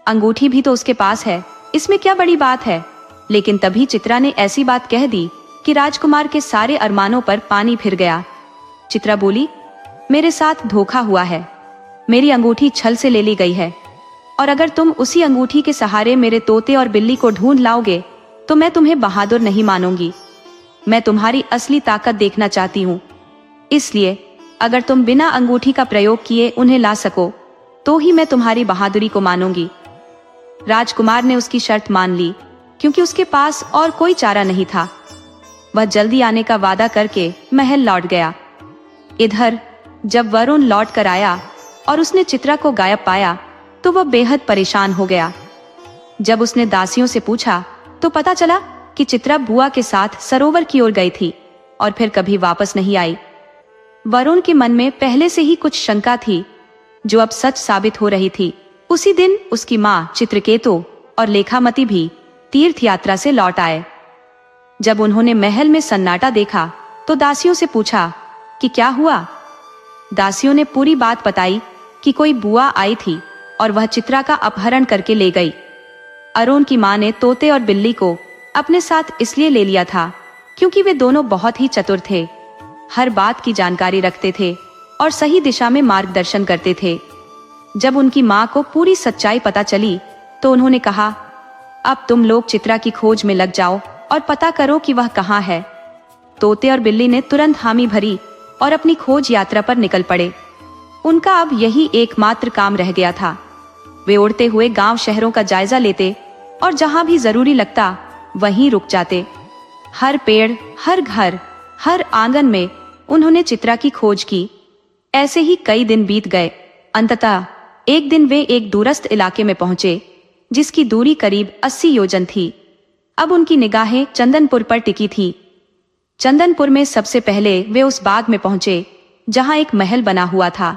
अंगूठी भी तो उसके पास है, इसमें क्या बड़ी बात है। लेकिन तभी चित्रा ने ऐसी बात कह दी कि राजकुमार के सारे अरमानों पर पानी फिर गया। चित्रा बोली, मेरे साथ धोखा हुआ है। मेरी अंगूठी छल से ले ली गई है, और अगर तुम उसी अंगूठी के सहारे मेरे तोते और बिल्ली को ढूंढ लाओगे तो मैं तुम्हें बहादुर नहीं मानूंगी। मैं तुम्हारी असली ताकत देखना चाहती हूँ। इसलिए अगर तुम बिना अंगूठी का प्रयोग किए उन्हें ला सको तो ही मैं तुम्हारी बहादुरी को मानूंगी। राजकुमार ने उसकी शर्त मान ली, क्योंकि उसके पास और कोई चारा नहीं था। वह जल्दी आने का वादा करके महल लौट गया। इधर जब वरुण लौट कर आया और उसने चित्रा को गायब पाया तो वह बेहद परेशान हो गया। जब उसने दासियों से पूछा तो पता चला कि चित्रा बुआ के साथ सरोवर की ओर गई थी और फिर कभी वापस नहीं आई। वरुण के मन में पहले से ही कुछ शंका थी, जो अब सच साबित हो रही थी। उसी दिन उसकी माँ चित्रकेतु और लेखामती भी तीर्थ यात्रा से लौट आए। जब उन्होंने महल में सन्नाटा देखा तो दासियों से पूछा कि क्या हुआ। दासियों ने पूरी बात बताई कि कोई बुआ आई थी और वह चित्रा का अपहरण करके ले गई। अरुण की माँ ने तोते और बिल्ली को अपने साथ इसलिए ले लिया था क्योंकि वे दोनों बहुत ही चतुर थे, हर बात की जानकारी रखते थे और सही दिशा में मार्गदर्शन करते थे। जब उनकी माँ को पूरी सच्चाई पता चली तो उन्होंने कहा, अब तुम लोग चित्रा की खोज में लग जाओ और पता करो कि वह कहाँ है। तोते और बिल्ली ने तुरंत हामी भरी और अपनी खोज यात्रा पर निकल पड़े। उनका अब यही एकमात्र काम रह गया था। वे उड़ते हुए गांव शहरों का जायजा लेते और जहां भी जरूरी लगता वहीं रुक जाते। हर पेड़, हर घर, हर आंगन में उन्होंने चित्रा की खोज की। ऐसे ही कई दिन बीत गए। अंततः एक दिन वे एक दूरस्थ इलाके में पहुंचे जिसकी दूरी करीब 80 योजन थी। अब उनकी निगाहें चंदनपुर पर टिकी थी। चंदनपुर में सबसे पहले वे उस बाग में पहुंचे जहां एक महल बना हुआ था।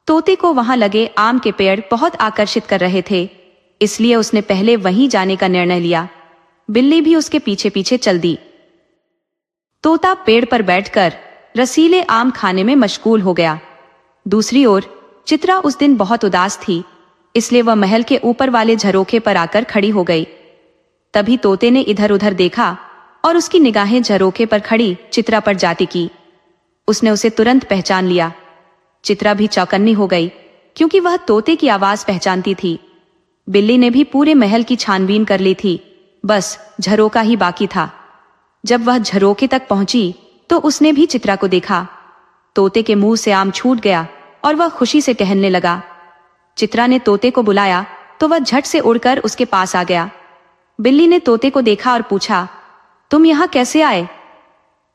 तोते को वहां लगे आम के पेड़ बहुत आकर्षित कर रहे थे, इसलिए उसने पहले वहीं जाने का निर्णय लिया। बिल्ली भी उसके पीछे पीछे चल दी। तोता पेड़ पर बैठकर रसीले आम खाने में मशगूल हो गया। दूसरी ओर चित्रा उस दिन बहुत उदास थी, इसलिए वह महल के ऊपर वाले झरोखे पर आकर खड़ी हो गई। तभी तोते ने इधर उधर देखा और उसकी निगाहें झरोखे पर खड़ी चित्रा पर जाती की। उसने उसे तुरंत पहचान लिया। चित्रा भी चौकन्नी हो गई क्योंकि वह तोते की आवाज पहचानती थी। बिल्ली ने भी पूरे महल की छानबीन कर ली थी, बस झरोका ही बाकी था। जब वह झरोके तक पहुंची तो उसने भी चित्रा को देखा। तोते के मुंह से आम छूट गया और वह खुशी से टहलने लगा। चित्रा ने तोते को बुलाया तो वह झट से उड़कर उसके पास आ गया। बिल्ली ने तोते को देखा और पूछा, तुम यहाँ कैसे आए?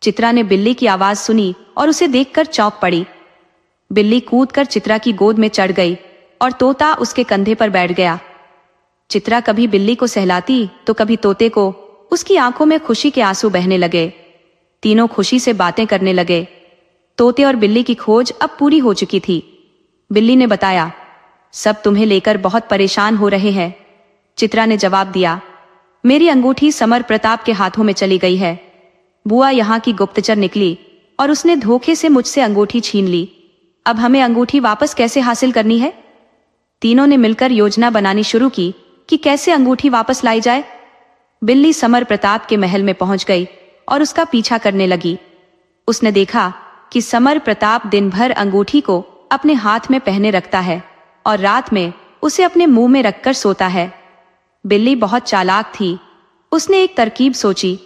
चित्रा ने बिल्ली की आवाज सुनी और उसे देखकर चौंक पड़ी। बिल्ली कूदकर चित्रा की गोद में चढ़ गई और तोता उसके कंधे पर बैठ गया। चित्रा कभी बिल्ली को सहलाती तो कभी तोते को। उसकी आंखों में खुशी के आंसू बहने लगे। तीनों खुशी से बातें करने लगे। तोते और बिल्ली की खोज अब पूरी हो चुकी थी। बिल्ली ने बताया, सब तुम्हें लेकर बहुत परेशान हो रहे हैं। चित्रा ने जवाब दिया, मेरी अंगूठी समर प्रताप के हाथों में चली गई है। बुआ यहाँ की गुप्तचर निकली और उसने धोखे से मुझसे अंगूठी छीन ली। अब हमें अंगूठी वापस कैसे हासिल करनी है? तीनों ने मिलकर योजना बनानी शुरू की कि कैसे अंगूठी वापस लाई जाए। बिल्ली समर प्रताप के महल में पहुंच गई और उसका पीछा करने लगी। उसने देखा कि समर प्रताप दिन भर अंगूठी को अपने हाथ में पहने रखता है और रात में उसे अपने मुंह में रखकर सोता है। बिल्ली बहुत चालाक थी। उसने एक तरकीब सोची।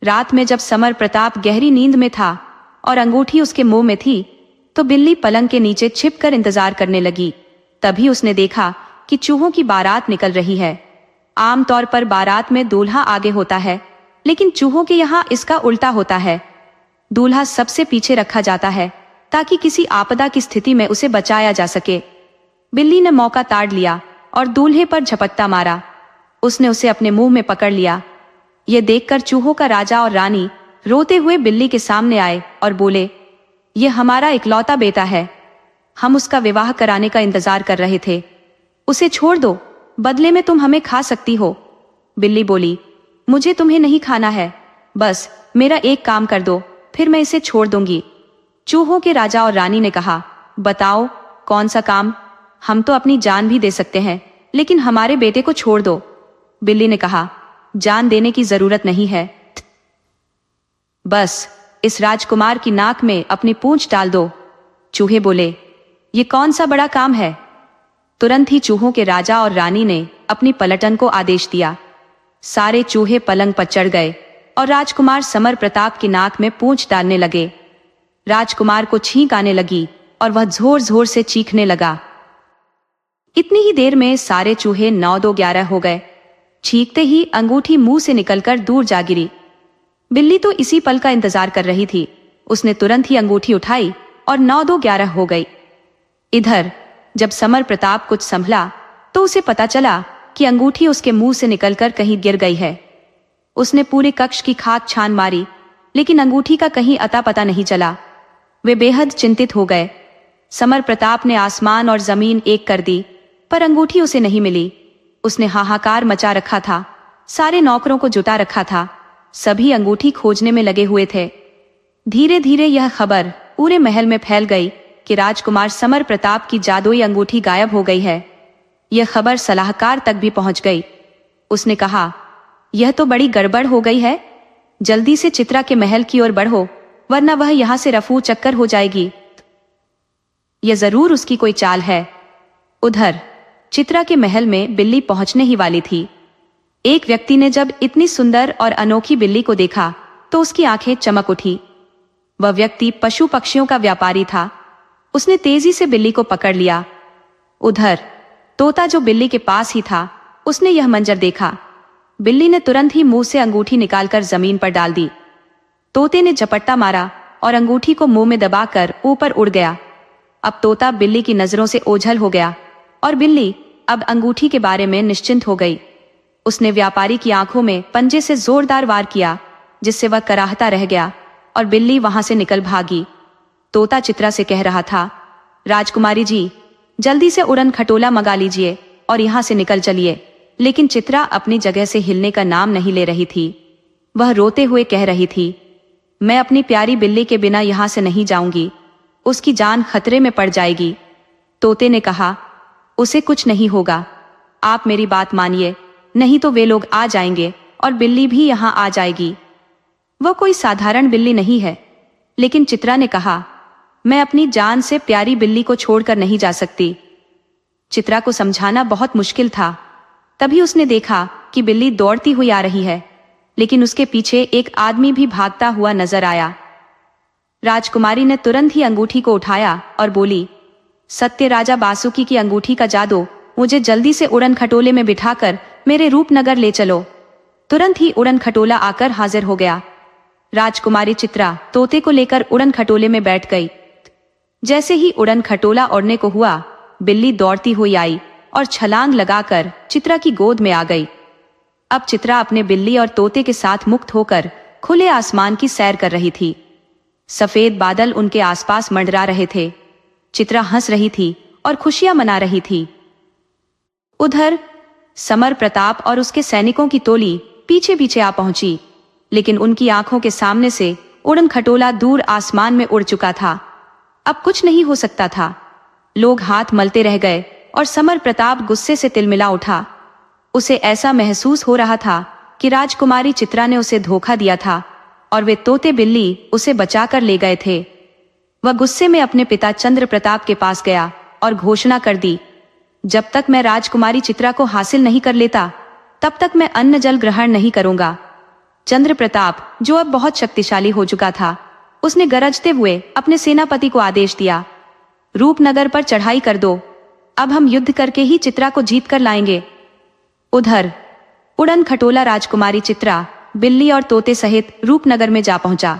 रात में जब समर प्रताप गहरी नींद में था और अंगूठी उसके मुंह में थी तो बिल्ली पलंग के नीचे छिपकर इंतजार करने लगी। तभी उसने देखा कि चूहों की बारात निकल रही है। आमतौर पर बारात में दूल्हा आगे होता है, लेकिन चूहों के यहाँ इसका उल्टा होता है। दूल्हा सबसे पीछे रखा जाता है ताकि किसी आपदा की स्थिति में उसे बचाया जा सके। बिल्ली ने मौका ताड़ लिया और दूल्हे पर झपट्टा मारा। उसने उसे अपने मुंह में पकड़ लिया। यह देखकर चूहों का राजा और रानी रोते हुए बिल्ली के सामने आए और बोले, यह हमारा इकलौता बेटा है। हम उसका विवाह कराने का इंतजार कर रहे थे। उसे छोड़ दो, बदले में तुम हमें खा सकती हो। बिल्ली बोली, मुझे तुम्हें नहीं खाना है, बस मेरा एक काम कर दो, फिर मैं इसे छोड़ दूंगी। चूहों के राजा और रानी ने कहा, बताओ कौन सा काम? हम तो अपनी जान भी दे सकते हैं, लेकिन हमारे बेटे को छोड़ दो। बिल्ली ने कहा, जान देने की जरूरत नहीं है, बस इस राजकुमार की नाक में अपनी पूंछ डाल दो। चूहे बोले, ये कौन सा बड़ा काम है? तुरंत ही चूहों के राजा और रानी ने अपनी पलटन को आदेश दिया। सारे चूहे पलंग पर चढ़ गए और राजकुमार समर प्रताप की नाक में पूंछ डालने लगे। राजकुमार को छींक आने लगी और वह जोर जोर से चीखने लगा। इतनी ही देर में सारे चूहे 9-2-11 हो गए। चीखते ही अंगूठी मुंह से निकलकर दूर जा गिरी। बिल्ली तो इसी पल का इंतजार कर रही थी। उसने तुरंत ही अंगूठी उठाई और 9-2-11 हो गई। इधर जब समर प्रताप कुछ संभला तो उसे पता चला कि अंगूठी उसके मुंह से निकलकर कहीं गिर गई है। उसने पूरे कक्ष की खाक छान मारी, लेकिन अंगूठी का कहीं अता पता नहीं चला। वे बेहद चिंतित हो गए। समर प्रताप ने आसमान और जमीन एक कर दी, पर अंगूठी उसे नहीं मिली। उसने हाहाकार मचा रखा था, सारे नौकरों को जुटा रखा था, सभी अंगूठी खोजने में लगे हुए थे। धीरे धीरे यह खबर पूरे महल में फैल गई कि राजकुमार समर प्रताप की जादुई अंगूठी गायब हो गई है। यह खबर सलाहकार तक भी पहुंच गई। उसने कहा, यह तो बड़ी गड़बड़ हो गई है, जल्दी से चित्रा के महल की ओर बढ़ो, वरना वह यहां से रफू चक्कर हो जाएगी। यह जरूर उसकी कोई चाल है। उधर चित्रा के महल में बिल्ली पहुंचने ही वाली थी। एक व्यक्ति ने जब इतनी सुंदर और अनोखी बिल्ली को देखा तो उसकी आंखें चमक उठी। वह व्यक्ति पशु पक्षियों का व्यापारी था। उसने तेजी से बिल्ली को पकड़ लिया। उधर तोता जो बिल्ली के पास ही था, उसने यह मंजर देखा। बिल्ली ने तुरंत ही मुंह से अंगूठी निकालकर जमीन पर डाल दी। तोते ने झपट्टा मारा और अंगूठी को मुंह में दबाकर ऊपर उड़ गया। अब तोता बिल्ली की नजरों से ओझल हो गया और बिल्ली अब अंगूठी के बारे में निश्चिंत हो गई। उसने व्यापारी की आंखों में पंजे से जोरदार वार किया, जिससे वह कराहता रह गया और बिल्ली वहां से निकल भागी। तोता चित्रा से कह रहा था, राजकुमारी जी, जल्दी से उड़न खटोला मंगा लीजिए और यहाँ से निकल चलिए। लेकिन चित्रा अपनी जगह से हिलने का नाम नहीं ले रही थी। वह रोते हुए कह रही थी, मैं अपनी प्यारी बिल्ली के बिना यहाँ से नहीं जाऊंगी, उसकी जान खतरे में पड़ जाएगी। तोते ने कहा, उसे कुछ नहीं होगा, आप मेरी बात मानिए, नहीं तो वे लोग आ जाएंगे और बिल्ली भी यहाँ आ जाएगी। वह कोई साधारण बिल्ली नहीं है। लेकिन चित्रा ने कहा, मैं अपनी जान से प्यारी बिल्ली को छोड़कर नहीं जा सकती। चित्रा को समझाना बहुत मुश्किल था। तभी उसने देखा कि बिल्ली दौड़ती हुई आ रही है, लेकिन उसके पीछे एक आदमी भी भागता हुआ नजर आया। राजकुमारी ने तुरंत ही अंगूठी को उठाया और बोली, सत्य राजा बासुकी की अंगूठी का जादू, मुझे जल्दी से उड़न खटोले में बिठाकर मेरे रूपनगर ले चलो। तुरंत ही उड़न खटोला आकर हाजिर हो गया। राजकुमारी चित्रा तोते को लेकर उड़न खटोले में बैठ गई। जैसे ही उड़न खटोला उड़ने को हुआ, बिल्ली दौड़ती हुई आई और छलांग लगाकर चित्रा की गोद में आ गई। अब चित्रा अपने बिल्ली और तोते के साथ मुक्त होकर खुले आसमान की सैर कर रही थी। सफेद बादल उनके आसपास मंडरा रहे थे। चित्रा हंस रही थी और खुशियां मना रही थी। उधर समर प्रताप और उसके सैनिकों की टोली पीछे पीछे आ पहुंची, लेकिन उनकी आंखों के सामने से उड़न खटोला दूर आसमान में उड़ चुका था। अब कुछ नहीं हो सकता था। लोग हाथ मलते रह गए और समर प्रताप गुस्से से तिलमिला उठा। उसे ऐसा महसूस हो रहा था कि राजकुमारी चित्रा ने उसे धोखा दिया था और वे तोते बिल्ली उसे बचाकर ले गए थे। वह गुस्से में अपने पिता चंद्र प्रताप के पास गया और घोषणा कर दी, जब तक मैं राजकुमारी चित्रा को हासिल नहीं कर लेता, तब तक मैं अन्न जल ग्रहण नहीं करूंगा। चंद्र प्रताप, जो अब बहुत शक्तिशाली हो चुका था, उसने गरजते हुए अपने सेनापति को आदेश दिया, रूपनगर पर चढ़ाई कर दो। अब हम युद्ध करके ही चित्रा को जीत कर लाएंगे। उधर उड़न खटोला राजकुमारी चित्रा, बिल्ली और तोते सहित रूपनगर में जा पहुंचा।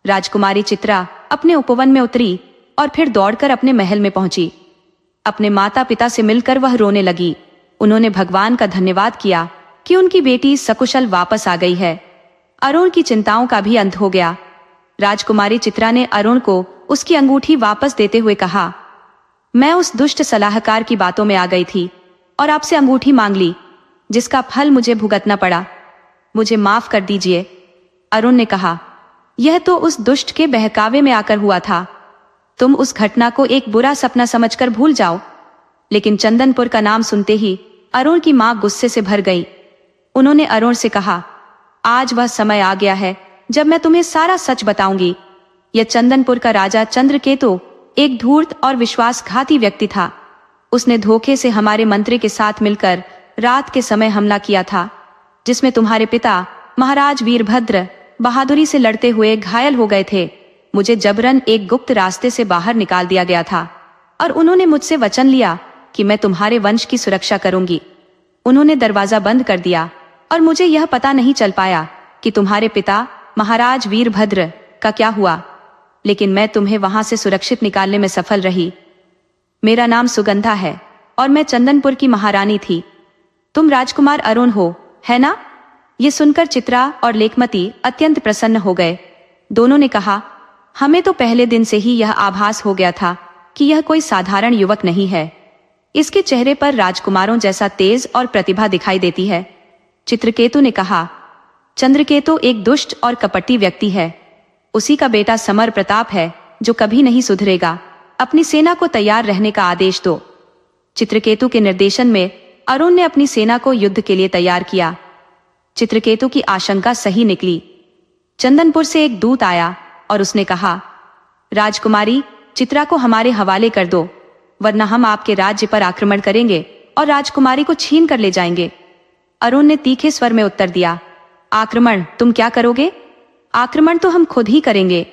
राजकुमारी चित्रा अपने उपवन में उतरी और फिर दौड़कर अपने महल में पहुंची। अपने माता पिता से मिलकर वह रोने लगी। उन्होंने भगवान का धन्यवाद किया कि उनकी बेटी सकुशल वापस आ गई है। अरुण की चिंताओं का भी अंत हो गया। राजकुमारी चित्रा ने अरुण को उसकी अंगूठी वापस देते हुए कहा, मैं उस दुष्ट सलाहकार की बातों में आ गई थी और आपसे अंगूठी मांग ली, जिसका फल मुझे भुगतना पड़ा। मुझे माफ कर दीजिए। अरुण ने कहा, यह तो उस दुष्ट के बहकावे में आकर हुआ था। तुम उस घटना को एक बुरा सपना समझकर भूल जाओ। लेकिन चंदनपुर का नाम सुनते ही अरुण की मां गुस्से से भर गई। उन्होंने अरुण से कहा, आज वह समय आ गया है जब मैं तुम्हें सारा सच बताऊंगी। यह चंदनपुर का राजा चंद्रकेतु एक धूर्त और विश्वासघाती व्यक्ति था। उसने धोखे से हमारे मंत्री के साथ मिलकर रात के समय हमला किया था, जिसमें तुम्हारे पिता महाराज वीरभद्र बहादुरी से लड़ते हुए घायल हो गए थे। मुझे जबरन एक गुप्त रास्ते से बाहर निकाल दिया गया था और उन्होंने मुझसे वचन लिया कि मैं तुम्हारे वंश की सुरक्षा करूंगी। उन्होंने दरवाजा बंद कर दिया और मुझे यह पता नहीं चल पाया कि तुम्हारे पिता महाराज वीरभद्र का क्या हुआ, लेकिन मैं तुम्हें वहां से सुरक्षित निकालने में सफल रही। मेरा नाम सुगंधा है और मैं चंदनपुर की महारानी थी। तुम राजकुमार अरुण हो, है ना? ये सुनकर चित्रा और लेखमती अत्यंत प्रसन्न हो गए। दोनों ने कहा, हमें तो पहले दिन से ही यह आभास हो गया था कि यह कोई साधारण युवक नहीं है। इसके चेहरे पर राजकुमारों जैसा तेज और प्रतिभा दिखाई देती है। चित्रकेतु ने कहा, चंद्रकेतु एक दुष्ट और कपटी व्यक्ति है। उसी का बेटा समर प्रताप है जो कभी नहीं सुधरेगा। अपनी सेना को तैयार रहने का आदेश दो। चित्रकेतु के निर्देशन में अरुण ने अपनी सेना को युद्ध के लिए तैयार किया। चित्रकेतु की आशंका सही निकली। चंदनपुर से एक दूत आया और उसने कहा, राजकुमारी चित्रा को हमारे हवाले कर दो, वरना हम आपके राज्य पर आक्रमण करेंगे और राजकुमारी को छीन कर ले जाएंगे। अरुण ने तीखे स्वर में उत्तर दिया, आक्रमण तुम क्या करोगे? आक्रमण तो हम खुद ही करेंगे।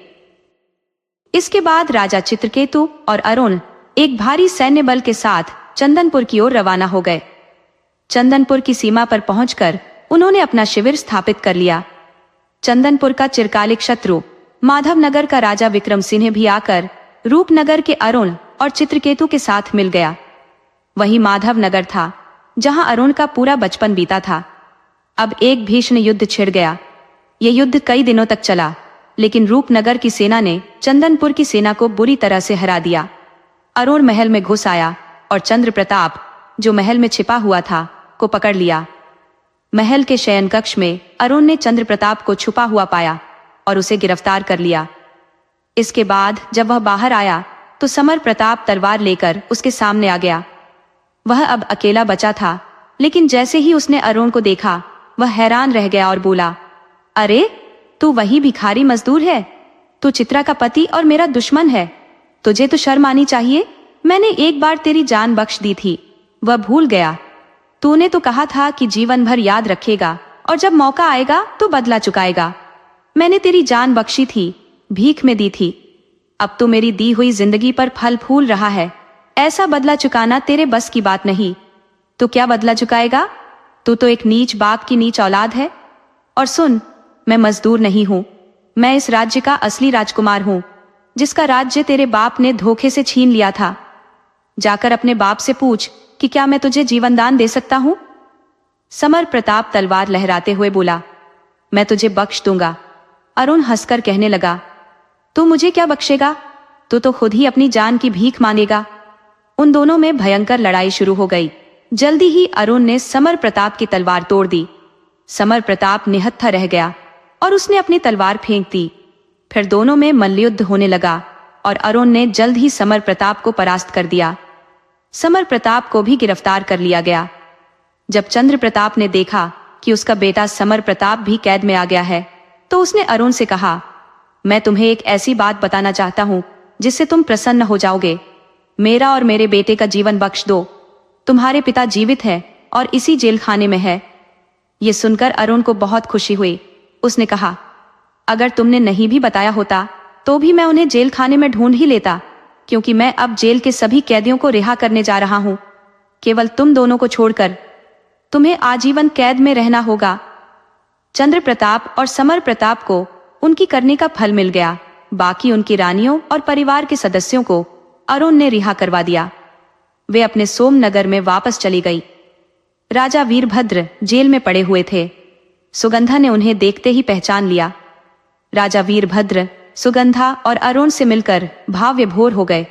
इसके बाद राजा चित्रकेतु और अरुण एक भारी सैन्य बल के साथ चंदनपुर की ओर रवाना हो गए। चंदनपुर की सीमा पर पहुंचकर उन्होंने अपना शिविर स्थापित कर लिया। चंदनपुर का चिरकालिक शत्रु माधवनगर का राजा विक्रम सिंह भी आकर रूपनगर के अरुण और चित्रकेतु के साथ मिल गया। वही माधवनगर था जहां अरुण का पूरा बचपन बीता था। अब एक भीषण युद्ध छिड़ गया। यह युद्ध कई दिनों तक चला, लेकिन रूपनगर की सेना ने चंदनपुर की सेना को बुरी तरह से हरा दिया। अरुण महल में घुस आया और चंद्र प्रताप, जो महल में छिपा हुआ था, को पकड़ लिया। महल के शयन कक्ष में अरुण ने चंद्र प्रताप को छुपा हुआ पाया और उसे गिरफ्तार कर लिया। इसके बाद जब वह बाहर आया तो समर प्रताप तलवार लेकर उसके सामने आ गया। वह अब अकेला बचा था, लेकिन जैसे ही उसने अरुण को देखा वह हैरान रह गया और बोला, अरे तू वही भिखारी मजदूर है? तू चित्रा का पति और मेरा दुश्मन है। तुझे तो शर्म आनी चाहिए। मैंने एक बार तेरी जान बख्श दी थी, वह भूल गया? तूने तो कहा था कि जीवन भर याद रखेगा और जब मौका आएगा तो बदला चुकाएगा। मैंने तेरी जान बख्शी थी, भीख में दी थी। अब तो मेरी दी हुई जिंदगी पर फल फूल रहा है। ऐसा बदला चुकाना तेरे बस की बात नहीं। तो क्या बदला चुकाएगा? तू तो एक नीच बाप की नीच औलाद है। और सुन, मैं मजदूर नहीं हूं, मैं इस राज्य का असली राजकुमार हूं, जिसका राज्य तेरे बाप ने धोखे से छीन लिया था। जाकर अपने बाप से पूछ कि क्या मैं तुझे जीवन दान दे सकता हूं? समर प्रताप तलवार लहराते हुए बोला, मैं तुझे बख्श दूंगा। अरुण हंसकर कहने लगा, तू मुझे क्या बख्शेगा? तू तो खुद ही अपनी जान की भीख मांगेगा। उन दोनों में भयंकर लड़ाई शुरू हो गई। जल्दी ही अरुण ने समर प्रताप की तलवार तोड़ दी। समर प्रताप निहत्था रह गया और उसने अपनी तलवार फेंक दी। फिर दोनों में मल्लयुद्ध होने लगा और अरुण ने जल्द ही समर प्रताप को परास्त कर दिया। समर प्रताप को भी गिरफ्तार कर लिया गया। जब चंद्र प्रताप ने देखा कि उसका बेटा समर प्रताप भी कैद में आ गया है, तो उसने अरुण से कहा, मैं तुम्हें एक ऐसी बात बताना चाहता हूं जिससे तुम प्रसन्न हो जाओगे। मेरा और मेरे बेटे का जीवन बख्श दो। तुम्हारे पिता जीवित है और इसी जेल खाने में है। ये सुनकर अरुण को बहुत खुशी हुई। उसने कहा, अगर तुमने नहीं भी बताया होता तो भी मैं उन्हें जेल खाने में ढूंढ ही लेता, क्योंकि मैं अब जेल के सभी कैदियों को रिहा करने जा रहा हूं। केवल तुम दोनों को छोड़कर तुम्हें आजीवन कैद में रहना होगा। चंद्र प्रताप और समर प्रताप को उनकी करने का फल मिल गया। बाकी उनकी रानियों और परिवार के सदस्यों को अरुण ने रिहा करवा दिया। वे अपने सोमनगर में वापस चली गई। राजा वीरभद्र जेल में पड़े हुए थे। सुगंधा ने उन्हें देखते ही पहचान लिया। राजा वीरभद्र सुगंधा और अरुण से मिलकर भाव विभोर हो गए।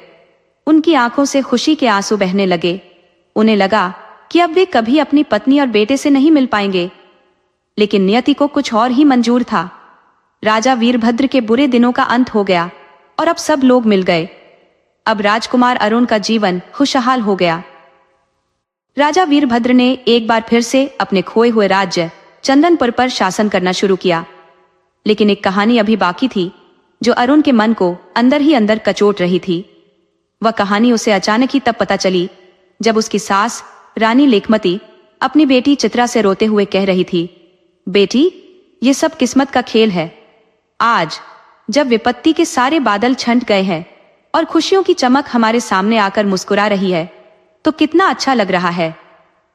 उनकी आंखों से खुशी के आंसू बहने लगे। उन्हें लगा कि अब वे कभी अपनी पत्नी और बेटे से नहीं मिल पाएंगे, लेकिन नियति को कुछ और ही मंजूर था। राजा वीरभद्र के बुरे दिनों का अंत हो गया और अब सब लोग मिल गए। अब राजकुमार अरुण का जीवन खुशहाल हो गया। राजा वीरभद्र ने एक बार फिर से अपने खोए हुए राज्य चंदनपुर पर शासन करना शुरू किया। लेकिन एक कहानी अभी बाकी थी जो अरुण के मन को अंदर ही अंदर कचोट रही थी। वह कहानी उसे अचानक ही तब पता चली जब उसकी सास रानी लेखमती अपनी बेटी चित्रा से रोते हुए कह रही थी, बेटी, ये सब किस्मत का खेल है। आज जब विपत्ति के सारे बादल छंट गए हैं और खुशियों की चमक हमारे सामने आकर मुस्कुरा रही है, तो कितना अच्छा लग रहा है।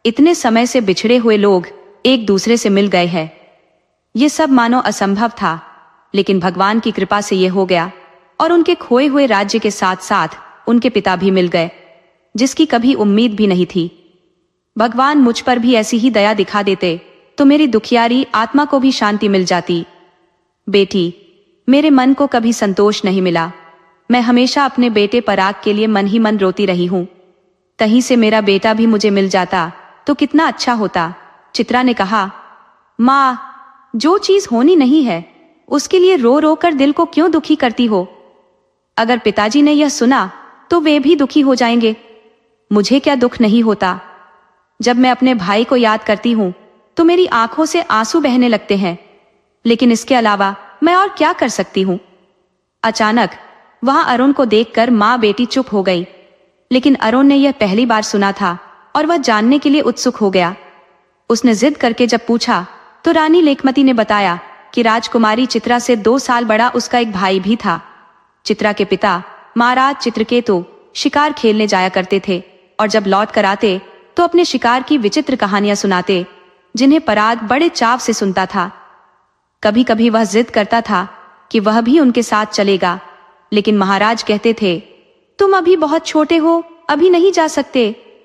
इतने समय से बिछड़े हुए लोग एक दूसरे से मिल गए हैं। ये सब मानो असंभव था, लेकिन भगवान की कृपा से ये हो गया। और उनके खोए हुए राज्य के साथ साथ उनके पिता भी मिल गए, जिसकी कभी उम्मीद भी नहीं थी। भगवान मुझ पर भी ऐसी ही दया दिखा देते तो मेरी दुखियारी आत्मा को भी शांति मिल जाती। बेटी, मेरे मन को कभी संतोष नहीं मिला। मैं हमेशा अपने बेटे पराग के लिए मन ही मन रोती रही हूं। कहीं से मेरा बेटा भी मुझे मिल जाता तो कितना अच्छा होता। चित्रा ने कहा, माँ, जो चीज होनी नहीं है उसके लिए रो रो कर दिल को क्यों दुखी करती हो? अगर पिताजी ने यह सुना तो वे भी दुखी हो जाएंगे। मुझे क्या दुख नहीं होता? जब मैं अपने भाई को याद करती हूं तो मेरी आंखों से आंसू बहने लगते हैं, लेकिन इसके अलावा मैं और क्या कर सकती हूं? अचानक वहां अरुण को देखकर माँ बेटी चुप हो गई, लेकिन अरुण ने यह पहली बार सुना था और वह जानने के लिए उत्सुक हो गया। उसने जिद करके जब पूछा तो रानी लेखमती ने बताया कि राजकुमारी चित्रा से 2 साल बड़ा उसका एक भाई भी था। चित्रा के पिता महाराज चित्रकेतु शिकार खेलने जाया करते थे और जब लौट कर आते तो अपने शिकार की विचित्र कहानियां सुनाते, जिन्हें पराग बड़े चाव से सुनता था। कभी कभी वह जिद करता था कि वह भी उनके साथ चलेगा, लेकिन महाराज कहते थे, तुम अभी बहुत छोटे हो, अभी नहीं जा सकते।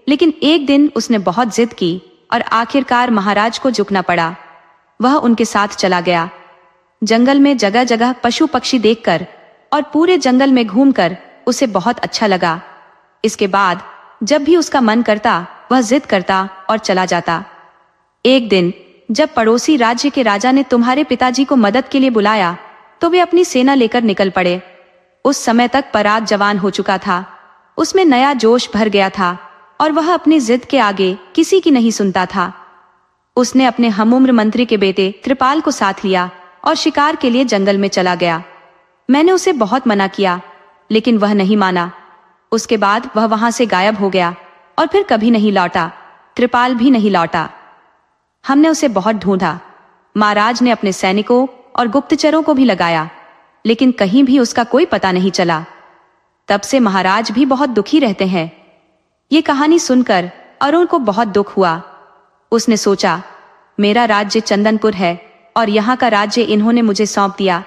लेकिन एक दिन उसने बहुत जिद की और आखिरकार महाराज को झुकना पड़ा। वह उनके साथ चला गया। जंगल में जगह जगह पशु पक्षी देखकर और पूरे जंगल में घूमकर उसे बहुत अच्छा लगा। इसके बाद जब भी उसका मन करता वह जिद करता और चला जाता। एक दिन जब पड़ोसी राज्य के राजा ने तुम्हारे पिताजी को मदद के लिए बुलाया तो वे अपनी सेना लेकर निकल पड़े। उस समय तक पराग जवान हो चुका था। उसमें नया जोश भर गया था और वह अपनी जिद के आगे किसी की नहीं सुनता था। उसने अपने हमउम्र मंत्री के बेटे कृपाल को साथ लिया और शिकार के लिए जंगल में चला गया। मैंने उसे बहुत मना किया, लेकिन वह नहीं माना। उसके बाद वह वहां से गायब हो गया और फिर कभी नहीं लौटा। कृपाल भी नहीं लौटा। हमने उसे बहुत ढूंढा। महाराज ने अपने सैनिकों और गुप्तचरों को भी लगाया, लेकिन कहीं भी उसका कोई पता नहीं चला। तब से महाराज भी बहुत दुखी रहते हैं। ये कहानी सुनकर अरुण को बहुत दुख हुआ। उसने सोचा, मेरा राज्य चंदनपुर है और यहाँ का राज्य इन्होंने मुझे सौंप दिया,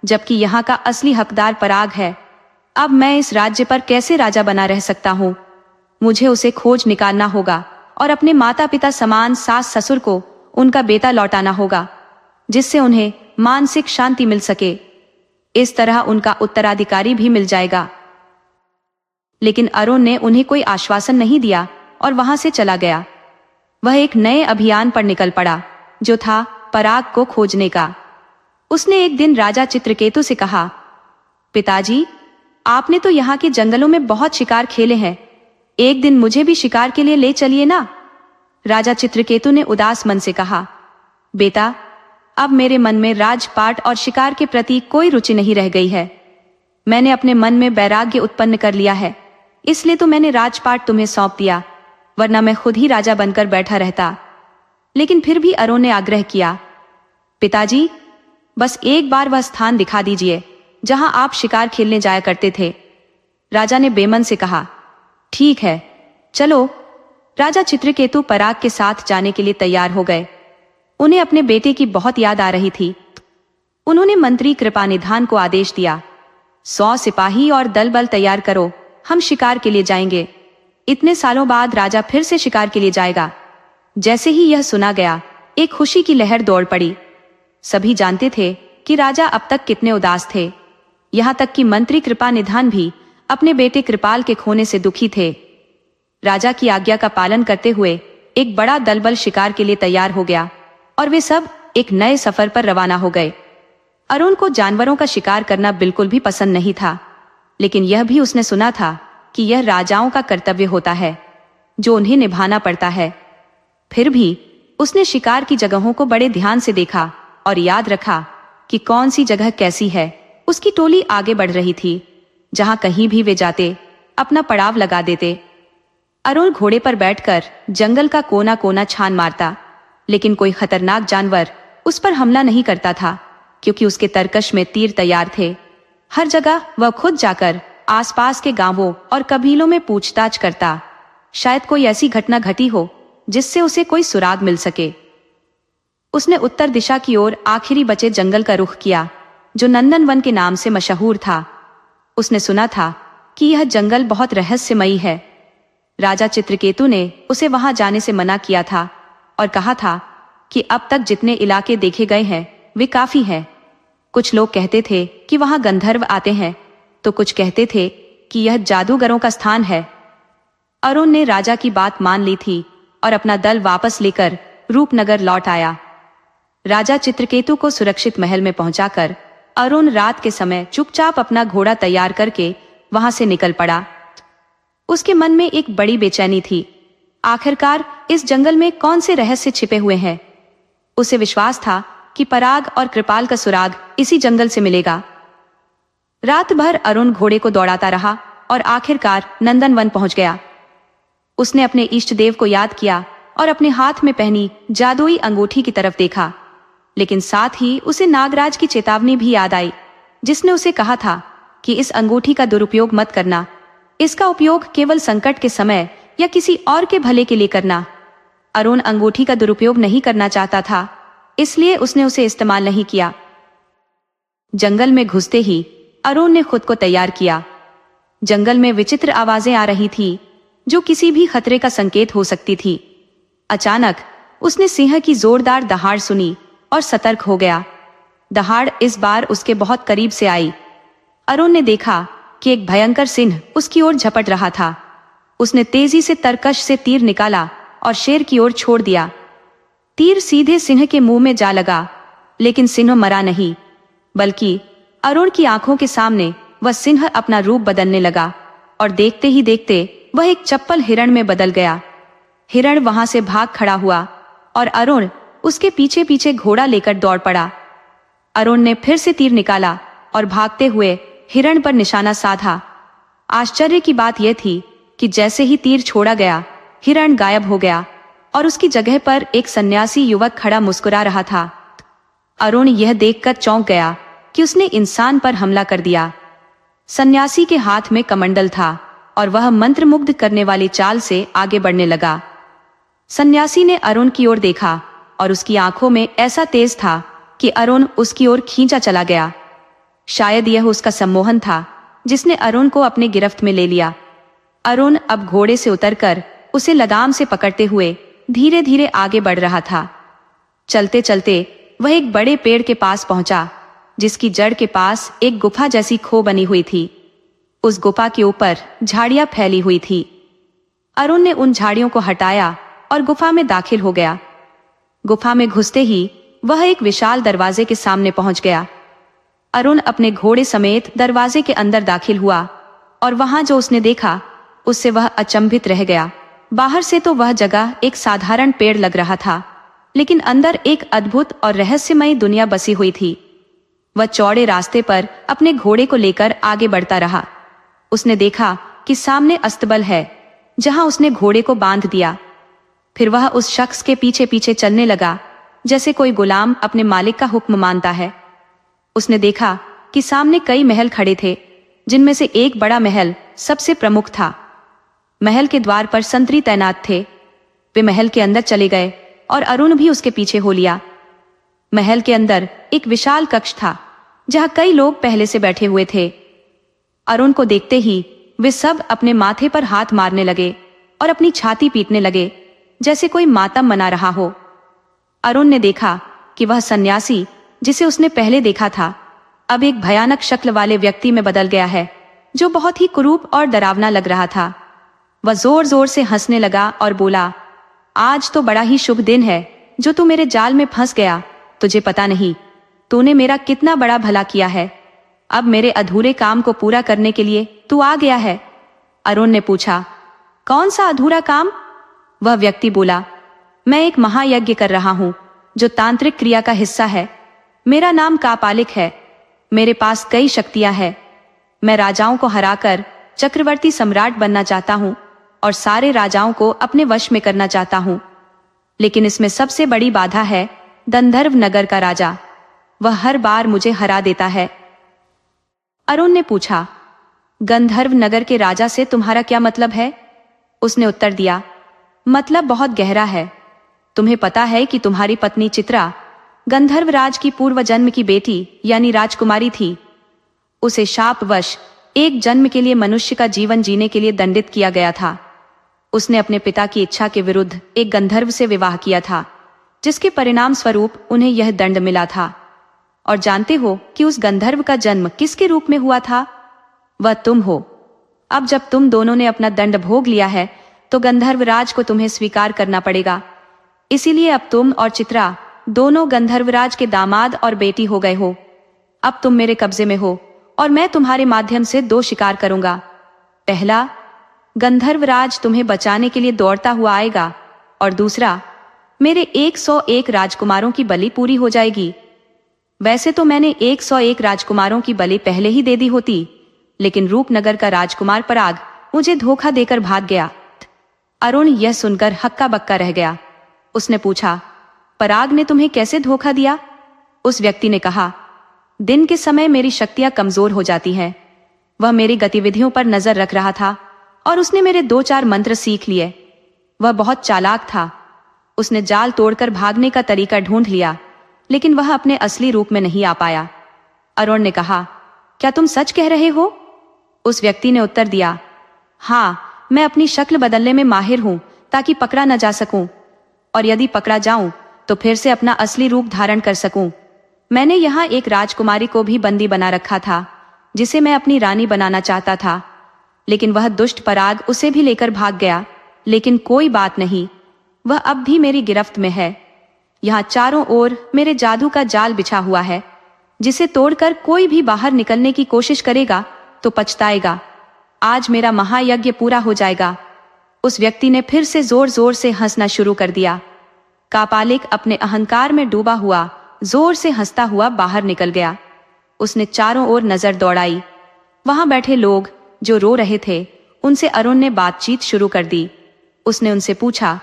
जबकि यहाँ का असली हकदार पराग है। अब मैं इस राज्य पर कैसे राजा बना रह सकता हूँ? मुझे उसे खोज निकालना होगा और अपने माता पिता समान सास ससुर को उनका बेटा लौटाना होगा, जिससे उन्हें मानसिक शांति मिल सके। इस तरह उनका उत्तराधिकारी भी मिल जाएगा। लेकिन अरुण ने उन्हें कोई आश्वासन नहीं दिया और वहां से चला गया। वह एक नए अभियान पर निकल पड़ा, जो था पराग को खोजने का। उसने एक दिन राजा चित्रकेतु से कहा, पिताजी, आपने तो यहाँ के जंगलों में बहुत शिकार खेले हैं, एक दिन मुझे भी शिकार के लिए ले चलिए ना। राजा चित्रकेतु ने उदास मन से कहा, बेटा, अब मेरे मन में राजपाट और शिकार के प्रति कोई रुचि नहीं रह गई है। मैंने अपने मन में वैराग्य उत्पन्न कर लिया है, इसलिए तो मैंने राजपाट तुम्हें सौंप दिया, वरना मैं खुद ही राजा बनकर बैठा रहता। लेकिन फिर भी अरुण ने आग्रह किया, पिताजी, बस एक बार वह स्थान दिखा दीजिए जहां आप शिकार खेलने जाया करते थे। राजा ने बेमन से कहा, ठीक है, चलो। राजा चित्रकेतु पराग के साथ जाने के लिए तैयार हो गए। उन्हें अपने बेटे की बहुत याद आ रही थी। उन्होंने मंत्री कृपानिधान को आदेश दिया, 100 सिपाही और दल बल तैयार करो, हम शिकार के लिए जाएंगे। इतने सालों बाद राजा फिर से शिकार के लिए जाएगा। जैसे ही यह सुना गया, एक खुशी की लहर दौड़ पड़ी। सभी जानते थे कि राजा अब तक कितने उदास थे। यहाँ तक कि मंत्री कृपानिधान भी अपने बेटे कृपाल के खोने से दुखी थे। राजा की आज्ञा का पालन करते हुए एक बड़ा दलबल शिकार के लिए तैयार हो गया और वे सब एक नए सफर पर रवाना हो गए। अरुण को जानवरों का शिकार करना बिल्कुल भी पसंद नहीं था, लेकिन यह भी उसने सुना था कि यह राजाओं का कर्तव्य होता है, जो उन्हें निभाना पड़ता है। फिर भी उसने शिकार की जगहों को बड़े ध्यान से देखा और याद रखा कि कौन सी जगह कैसी है। उसकी टोली आगे बढ़ रही थी। जहां कहीं भी वे जाते, अपना पड़ाव लगा देते। अरुण घोड़े पर बैठकर जंगल का कोना कोना छान मारता, लेकिन कोई खतरनाक जानवर उस पर हमला नहीं करता था, क्योंकि उसके तरकश में तीर तैयार थे। हर जगह वह खुद जाकर आसपास के गांवों और कबीलों में पूछताछ करता। शायद कोई ऐसी घटना घटी हो जिससे उसे कोई सुराग मिल सके। उसने उत्तर दिशा की ओर आखिरी बचे जंगल का रुख किया, जो नंदनवन के नाम से मशहूर था। उसने सुना था कि यह जंगल बहुत रहस्यमयी है। राजा चित्रकेतु ने उसे वहां जाने से मना किया था और कहा था कि अब तक जितने इलाके देखे गए हैं वे काफी हैं। कुछ लोग कहते थे कि वहां गंधर्व आते हैं, तो कुछ कहते थे कि यह जादूगरों का स्थान है। अरुण ने राजा की बात मान ली थी और अपना दल वापस लेकर रूपनगर लौट आया। राजा चित्रकेतु को सुरक्षित महल में पहुंचाकर अरुण रात के समय चुपचाप अपना घोड़ा तैयार करके वहां से निकल पड़ा। उसके मन में एक बड़ी बेचैनी थी। आखिरकार इस जंगल में कौन से रहस्य छिपे हुए हैं? उसे विश्वास था कि पराग और कृपाल का सुराग इसी जंगल से मिलेगा। रात भर अरुण घोड़े को दौड़ाता रहा और आखिरकार नंदनवन पहुंच गया। उसने अपने इष्ट देव को याद किया और अपने हाथ में पहनी जादुई अंगूठी की तरफ देखा, लेकिन साथ ही उसे नागराज की चेतावनी भी याद आई, जिसने उसे कहा था कि इस अंगूठी का दुरुपयोग मत करना। इसका उपयोग केवल संकट के समय या किसी और के भले के लिए करना। अरुण अंगूठी का दुरुपयोग नहीं करना चाहता था, इसलिए उसने उसे इस्तेमाल नहीं किया। जंगल में घुसते ही अरुण ने खुद को तैयार किया। जंगल में विचित्र आवाजें आ रही थी, जो किसी भी खतरे का संकेत हो सकती थी। अचानक उसने सिंह की जोरदार दहाड़ सुनी और सतर्क हो गया। दहाड़ इस बार उसके बहुत करीब से आई। अरुण ने देखा कि एक भयंकर सिंह उसकी ओर झपट रहा था। उसने तेजी से तरकश से तीर निकाला और शेर की ओर छोड़ दिया। तीर सीधे सिंह के मुंह में जा लगा, लेकिन सिंह मरा नहीं, बल्कि अरुण की आंखों के सामने वह सिंह अपना रूप बदलने लगा और देखते ही देखते वह एक चप्पल हिरण में बदल गया। हिरण वहां से भाग खड़ा हुआ और अरुण उसके पीछे पीछे घोड़ा लेकर दौड़ पड़ा। अरुण ने फिर से तीर निकाला और भागते हुए हिरण पर निशाना साधा। आश्चर्य की बात यह थी कि जैसे ही तीर छोड़ा गया, हिरण गायब हो गया और उसकी जगह पर एक सन्यासी युवक खड़ा मुस्कुरा रहा था। अरुण यह देखकर चौंक गया कि उसने इंसान पर हमला कर दिया। सन्यासी के हाथ में कमंडल था और वह मंत्रमुग्ध करने वाली चाल से आगे बढ़ने लगा। सन्यासी ने अरुण की ओर देखा और उसकी आंखों में ऐसा तेज था कि अरुण उसकी ओर खींचा चला गया। शायद यह उसका सम्मोहन था जिसने अरुण को अपने गिरफ्त में ले लिया। अरुण अब घोड़े से उतरकर उसे लगाम से पकड़ते हुए धीरे धीरे आगे बढ़ रहा था। चलते चलते वह एक बड़े पेड़ के पास पहुंचा, जिसकी जड़ के पास एक गुफा जैसी खो बनी हुई थी। उस गुफा के ऊपर झाड़ियां फैली हुई थी। अरुण ने उन झाड़ियों को हटाया और गुफा में दाखिल हो गया। गुफा में घुसते ही वह एक विशाल दरवाजे के सामने पहुंच गया। अरुण अपने घोड़े समेत दरवाजे के अंदर दाखिल हुआ और वहां जो उसने देखा उससे वह अचंभित रह गया। बाहर से तो वह जगह एक साधारण पेड़ लग रहा था, लेकिन अंदर एक अद्भुत और रहस्यमयी दुनिया बसी हुई थी। वह चौड़े रास्ते पर अपने घोड़े को लेकर आगे बढ़ता रहा। उसने देखा कि सामने अस्तबल है, जहां उसने घोड़े को बांध दिया। फिर वह उस शख्स के पीछे पीछे चलने लगा, जैसे कोई गुलाम अपने मालिक का हुक्म मानता है। उसने देखा कि सामने कई महल खड़े थे, जिनमें से एक बड़ा महल सबसे प्रमुख था। महल के द्वार पर संतरी तैनात थे। वे महल के अंदर चले गए और अरुण भी उसके पीछे हो लिया। महल के अंदर एक विशाल कक्ष था, जहां कई लोग पहले से बैठे हुए थे। अरुण को देखते ही वे सब अपने माथे पर हाथ मारने लगे और अपनी छाती पीटने लगे, जैसे कोई मातम मना रहा हो। अरुण ने देखा कि वह सन्यासी जिसे उसने पहले देखा था, अब एक भयानक शक्ल वाले व्यक्ति में बदल गया है, जो बहुत ही कुरूप और डरावना लग रहा था। वह जोर जोर से हंसने लगा और बोला, आज तो बड़ा ही शुभ दिन है जो तू मेरे जाल में फंस गया। तुझे पता नहीं तूने मेरा कितना बड़ा भला किया है। अब मेरे अधूरे काम को पूरा करने के लिए तू आ गया है। अरुण ने पूछा, कौन सा अधूरा काम? वह व्यक्ति बोला, मैं एक महायज्ञ कर रहा हूं, जो तांत्रिक क्रिया का हिस्सा है। मेरा नाम कापालिक है। मेरे पास कई शक्तियां हैं। मैं राजाओं को हराकर चक्रवर्ती सम्राट बनना चाहता हूं और सारे राजाओं को अपने वश में करना चाहता हूं। लेकिन इसमें सबसे बड़ी बाधा है गंधर्व नगर का राजा। वह हर बार मुझे हरा देता है। अरुण ने पूछा, गंधर्व नगर के राजा से तुम्हारा क्या मतलब है? उसने उत्तर दिया, मतलब बहुत गहरा है। तुम्हें पता है कि तुम्हारी पत्नी चित्रा गंधर्वराज की पूर्व जन्म की बेटी यानी राजकुमारी थी। उसे शापवश एक जन्म के लिए मनुष्य का जीवन जीने के लिए दंडित किया गया था। उसने अपने पिता की इच्छा के विरुद्ध एक गंधर्व से विवाह किया था, जिसके परिणाम स्वरूप उन्हें यह दंड मिला था। और जानते हो कि उस गंधर्व का जन्म किसके रूप में हुआ था? वह तुम हो। अब जब तुम दोनों ने अपना दंड भोग लिया है तो गंधर्वराज को तुम्हें स्वीकार करना पड़ेगा। इसीलिए अब तुम और चित्रा दोनों गंधर्वराज के दामाद और बेटी हो गए हो। अब तुम मेरे कब्जे में हो और मैं तुम्हारे माध्यम से दो शिकार करूंगा। पहला, गंधर्वराज तुम्हें बचाने के लिए दौड़ता हुआ आएगा, और दूसरा, मेरे 101 राजकुमारों की बलि पूरी हो जाएगी। वैसे तो मैंने 101 राजकुमारों की बलि पहले ही दे दी होती, लेकिन रूपनगर का राजकुमार पराग मुझे धोखा देकर भाग गया। अरुण यह सुनकर हक्का बक्का रह गया। उसने पूछा, पराग ने तुम्हें कैसे धोखा दिया? उस व्यक्ति ने कहा, दिन के समय मेरी शक्तियां कमजोर हो जाती हैं। वह मेरी गतिविधियों पर नजर रख रहा था और उसने मेरे 2-4 मंत्र सीख लिए। वह बहुत चालाक था। उसने जाल तोड़कर भागने का तरीका ढूंढ लिया, लेकिन वह अपने असली रूप में नहीं आ पाया। अरुण ने कहा, क्या तुम सच कह रहे हो? उस व्यक्ति ने उत्तर दिया, हाँ, मैं अपनी शक्ल बदलने में माहिर हूं ताकि पकड़ा न जा सकूं, और यदि पकड़ा जाऊं तो फिर से अपना असली रूप धारण कर सकूं। मैंने यहाँ एक राजकुमारी को भी बंदी बना रखा था, जिसे मैं अपनी रानी बनाना चाहता था, लेकिन वह दुष्ट पराग उसे भी लेकर भाग गया। लेकिन कोई बात नहीं, वह अब भी मेरी गिरफ्त में है। यहाँ चारों ओर मेरे जादू का जाल बिछा हुआ है, जिसे तोड़कर कोई भी बाहर निकलने की कोशिश करेगा तो पछताएगा। आज मेरा महायज्ञ पूरा हो जाएगा। उस व्यक्ति ने फिर से जोर जोर से हंसना शुरू कर दिया। कापालिक अपने अहंकार में डूबा हुआ जोर से हंसता हुआ बाहर निकल गया। उसने चारों ओर नजर दौड़ाई। वहां बैठे लोग जो रो रहे थे, उनसे अरुण ने बातचीत शुरू कर दी। उसने उनसे पूछा,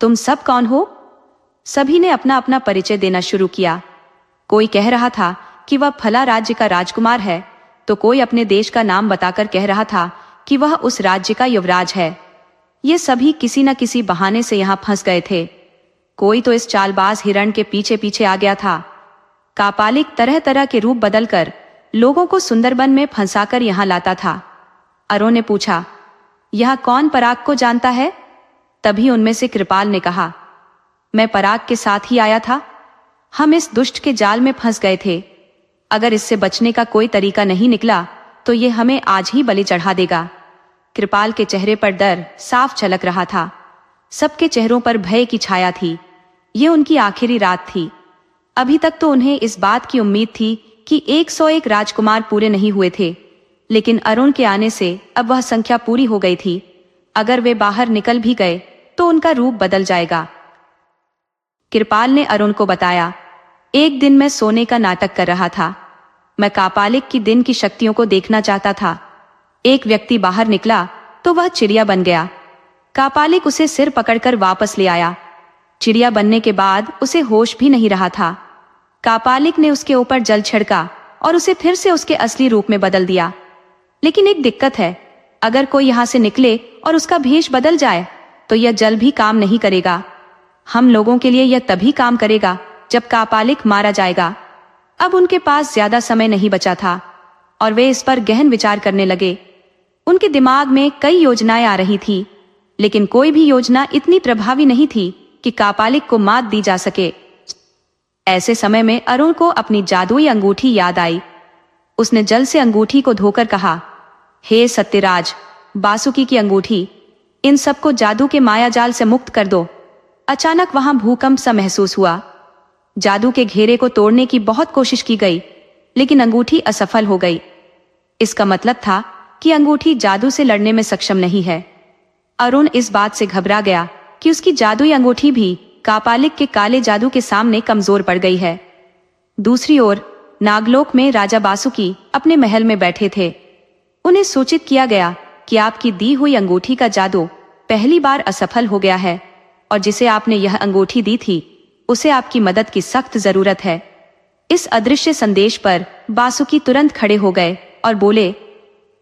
तुम सब कौन हो? सभी ने अपना अपना परिचय देना शुरू किया। कोई कह रहा था कि वह फला राज्य का राजकुमार है, तो कोई अपने देश का नाम बताकर कह रहा था कि वह उस राज्य का युवराज है। ये सभी किसी न किसी बहाने से यहाँ फंस गए थे। कोई तो इस चालबाज हिरण के पीछे पीछे आ गया था। कापालिक तरह तरह के रूप बदलकर लोगों को सुंदरबन में फंसाकर यहाँ लाता था। अरुण ने पूछा, यह कौन पराग को जानता है? तभी उनमें से कृपाल ने कहा, मैं पराग के साथ ही आया था। हम इस दुष्ट के जाल में फंस गए थे। अगर इससे बचने का कोई तरीका नहीं निकला तो ये हमें आज ही बलि चढ़ा देगा। कृपाल के चेहरे पर डर साफ झलक रहा था। सबके चेहरों पर भय की छाया थी। ये उनकी आखिरी रात थी। अभी तक तो उन्हें इस बात की उम्मीद थी कि 101 राजकुमार पूरे नहीं हुए थे, लेकिन अरुण के आने से अब वह संख्या पूरी हो गई थी। अगर वे बाहर निकल भी गए तो उनका रूप बदल जाएगा। कृपाल ने अरुण को बताया, एक दिन मैं सोने का नाटक कर रहा था। मैं कापालिक की दिन की शक्तियों को देखना चाहता था। एक व्यक्ति बाहर निकला तो वह चिड़िया बन गया। कापालिक उसे सिर पकड़कर वापस ले आया। चिड़िया बनने के बाद उसे होश भी नहीं रहा था। कापालिक ने उसके ऊपर जल छिड़का और उसे फिर से उसके असली रूप में बदल दिया। लेकिन एक दिक्कत है, अगर कोई यहाँ से निकले और उसका भेष बदल जाए तो यह जल भी काम नहीं करेगा। हम लोगों के लिए यह तभी काम करेगा जब कापालिक मारा जाएगा। अब उनके पास ज्यादा समय नहीं बचा था और वे इस पर गहन विचार करने लगे। उनके दिमाग में कई योजनाएं आ रही थी, लेकिन कोई भी योजना इतनी प्रभावी नहीं थी कि कापालिक को मात दी जा सके। ऐसे समय में अरुण को अपनी जादुई अंगूठी याद आई। उसने जल से अंगूठी को धोकर कहा, हे सत्यराज, बासुकी की अंगूठी, इन सबको जादू के माया जाल से मुक्त कर दो। अचानक वहां भूकंप सा महसूस हुआ। जादू के घेरे को तोड़ने की बहुत कोशिश की गई, लेकिन अंगूठी असफल हो गई। इसका मतलब था कि अंगूठी जादू से लड़ने में सक्षम नहीं है। अरुण इस बात से घबरा गया कि उसकी जादुई अंगूठी भी कापालिक के काले जादू के सामने कमजोर पड़ गई है। दूसरी ओर नागलोक में राजा बासुकी अपने महल में बैठे थे। उन्हें सूचित किया गया कि आपकी दी हुई अंगूठी का जादू पहली बार असफल हो गया है और जिसे आपने यह अंगूठी दी थी उसे आपकी मदद की सख्त जरूरत है। इस अदृश्य संदेश पर बासुकी तुरंत खड़े हो गए और बोले,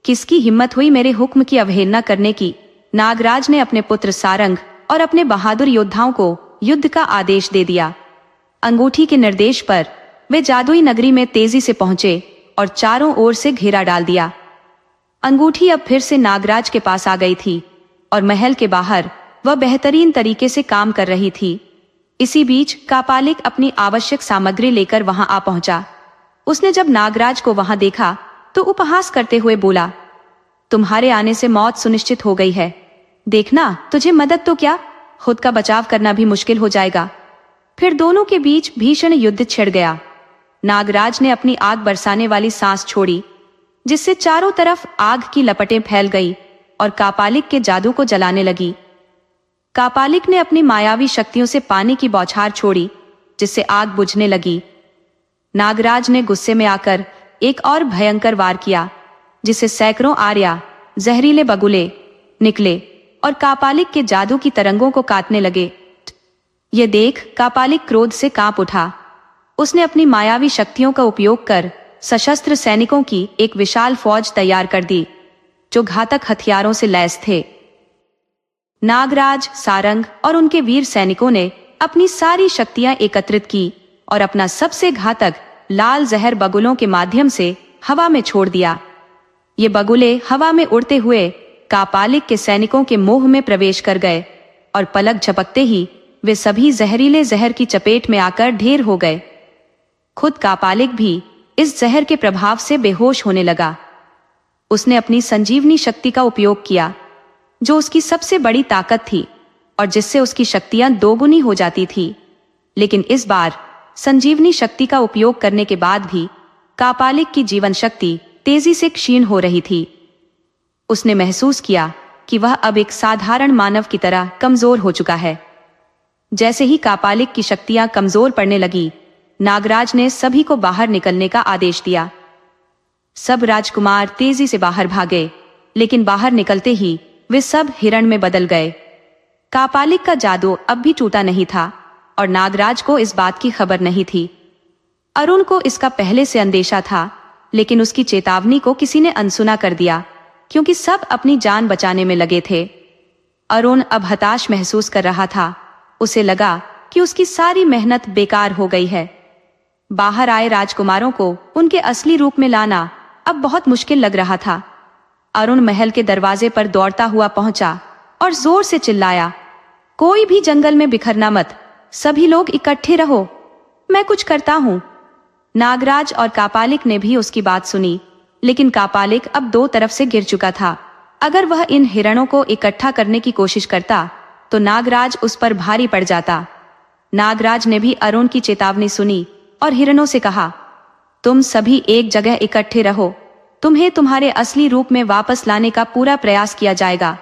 किसकी हिम्मत हुई मेरे हुक्म की अवहेलना करने की? नागराज ने अपने पुत्र सारंग और अपने बहादुर योद्धाओं को युद्ध का आदेश दे दिया। अंगूठी के निर्देश पर वे जादुई नगरी में तेजी से पहुंचे और चारों ओर से घेरा डाल दिया। अंगूठी अब फिर से नागराज के पास आ गई थी और महल के बाहर वह बेहतरीन तरीके से काम कर रही थी। इसी बीच कापालिक अपनी आवश्यक सामग्री लेकर वहां आ पहुंचा। उसने जब नागराज को वहां देखा तो उपहास करते हुए बोला, तुम्हारे आने से मौत सुनिश्चित हो गई है। देखना, तुझे मदद तो क्या, खुद का बचाव करना भी मुश्किल हो जाएगा। फिर दोनों के बीच भीषण युद्ध छिड़ गया। नागराज ने अपनी आग बरसाने वाली सांस छोड़ी, जिससे चारों तरफ आग की लपटें फैल गई और कापालिक के जादू को जलाने लगी। कापालिक ने अपनी मायावी शक्तियों से पानी की बौछार छोड़ी, जिससे आग बुझने लगी। नागराज ने गुस्से में आकर एक और भयंकर वार किया, जिससे सैकड़ों आर्या जहरीले बगुले निकले और कापालिक के जादू की तरंगों को काटने लगे। यह देख कापालिक क्रोध से कांप उठा। उसने अपनी मायावी शक्तियों का उपयोग कर सशस्त्र सैनिकों की एक विशाल फौज तैयार कर दी, जो घातक हथियारों से लैस थे। नागराज, सारंग और उनके वीर सैनिकों ने अपनी सारी शक्तियां एकत्रित की और अपना सबसे घातक लाल जहर बगुलों के माध्यम से हवा में छोड़ दिया। ये बगुले हवा में उड़ते हुए कापालिक के सैनिकों के मुंह में प्रवेश कर गए और पलक झपकते ही वे सभी जहरीले जहर की चपेट में आकर ढेर हो गए। खुद कापालिक भी इस जहर के प्रभाव से बेहोश होने लगा। उसने अपनी संजीवनी शक्ति का उपयोग किया, जो उसकी सबसे बड़ी ताकत थी और जिससे उसकी शक्तियां दोगुनी हो जाती थी। लेकिन इस बार संजीवनी शक्ति का उपयोग करने के बाद भी कापालिक की जीवन शक्ति तेजी से क्षीण हो रही थी। उसने महसूस किया कि वह अब एक साधारण मानव की तरह कमजोर हो चुका है। जैसे ही कापालिक की शक्तियां कमजोर पड़ने लगी, नागराज ने सभी को बाहर निकलने का आदेश दिया। सब राजकुमार तेजी से बाहर भागे, लेकिन बाहर निकलते ही वे सब हिरण में बदल गए। कापालिक का जादू अब भी टूटा नहीं था और नागराज को इस बात की खबर नहीं थी। अरुण को इसका पहले से अंदेशा था, लेकिन उसकी चेतावनी को किसी ने अनसुना कर दिया, क्योंकि सब अपनी जान बचाने में लगे थे। अरुण अब हताश महसूस कर रहा था। उसे लगा कि उसकी सारी मेहनत बेकार हो गई है। बाहर आए राजकुमारों को उनके असली रूप में लाना अब बहुत मुश्किल लग रहा था। अरुण महल के दरवाजे पर दौड़ता हुआ पहुंचा और जोर से चिल्लाया, कोई भी जंगल में बिखरना मत, सभी लोग इकट्ठे रहो, मैं कुछ करता हूं। नागराज और कापालिक ने भी उसकी बात सुनी, लेकिन कापालिक अब दो तरफ से गिर चुका था। अगर वह इन हिरणों को इकट्ठा करने की कोशिश करता तो नागराज उस पर भारी पड़ जाता। नागराज ने भी अरुण की चेतावनी सुनी और हिरणों से कहा, तुम सभी एक जगह इकट्ठे रहो, तुम्हें तुम्हारे असली रूप में वापस लाने का पूरा प्रयास किया जाएगा।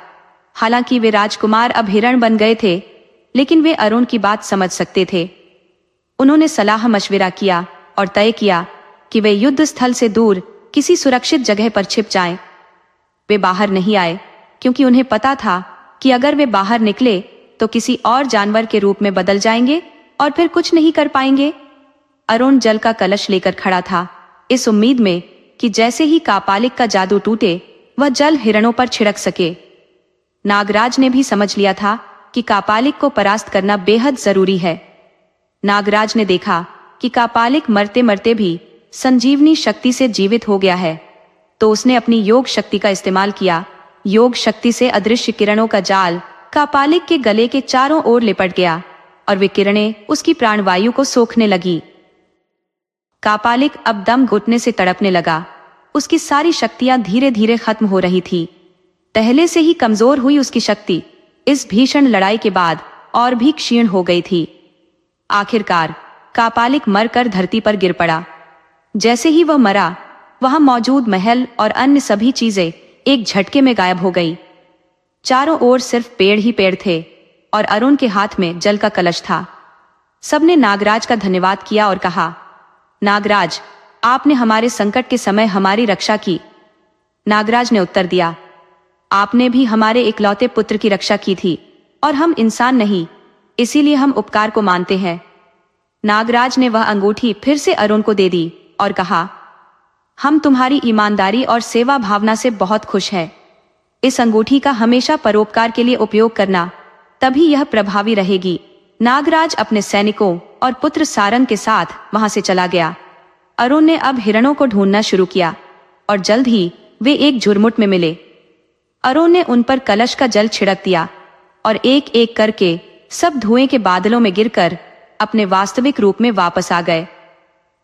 हालांकि वे राजकुमार अब हिरण बन गए थे, लेकिन वे अरुण की बात समझ सकते थे। उन्होंने सलाह मशविरा किया और तय किया कि वे युद्ध स्थल से दूर किसी सुरक्षित जगह पर छिप जाएं। वे बाहर नहीं आए, क्योंकि उन्हें पता था कि अगर वे बाहर निकले तो किसी और जानवर के रूप में बदल जाएंगे और फिर कुछ नहीं कर पाएंगे। अरुण जल का कलश लेकर खड़ा था, इस उम्मीद में कि जैसे ही कापालिक का जादू टूटे वह जल हिरणों पर छिड़क सके। नागराज ने भी समझ लिया था कि कापालिक को परास्त करना बेहद जरूरी है। नागराज ने देखा कि कापालिक मरते मरते भी संजीवनी शक्ति से जीवित हो गया है, तो उसने अपनी योग शक्ति का इस्तेमाल किया। योग शक्ति से अदृश्य किरणों का जाल कापालिक के गले के चारों ओर लिपट गया और वे किरणें उसकी प्राणवायु को सोखने लगी। कापालिक अब दम घुटने से तड़पने लगा। उसकी सारी शक्तियां धीरे धीरे खत्म हो रही थी। पहले से ही कमजोर हुई उसकी शक्ति इस भीषण लड़ाई के बाद और भी क्षीण हो गई थी। आखिरकार कापालिक मरकर धरती पर गिर पड़ा। जैसे ही वह मरा, वहां मौजूद महल और अन्य सभी चीजें एक झटके में गायब हो गई। चारों ओर सिर्फ पेड़ ही पेड़ थे और अरुण के हाथ में जल का कलश था। सबने नागराज का धन्यवाद किया और कहा, नागराज, आपने हमारे संकट के समय हमारी रक्षा की। नागराज ने उत्तर दिया, आपने भी हमारे इकलौते पुत्र की रक्षा की थी और हम इंसान नहीं, इसीलिए हम उपकार को मानते हैं। नागराज ने वह अंगूठी फिर से अरुण को दे दी और कहा, हम तुम्हारी ईमानदारी और सेवा भावना से बहुत खुश हैं। इस अंगूठी का हमेशा परोपकार के लिए उपयोग करना, तभी यह प्रभावी रहेगी। नागराज अपने सैनिकों और पुत्र सारंग के साथ वहां से चला गया। अरुण ने अब हिरणों को ढूंढना शुरू किया और जल्द ही वे एक झुरमुट में मिले। अरुण ने उन पर कलश का जल छिड़क दिया और एक एक करके सब धुएं के बादलों में गिरकर अपने वास्तविक रूप में वापस आ गए।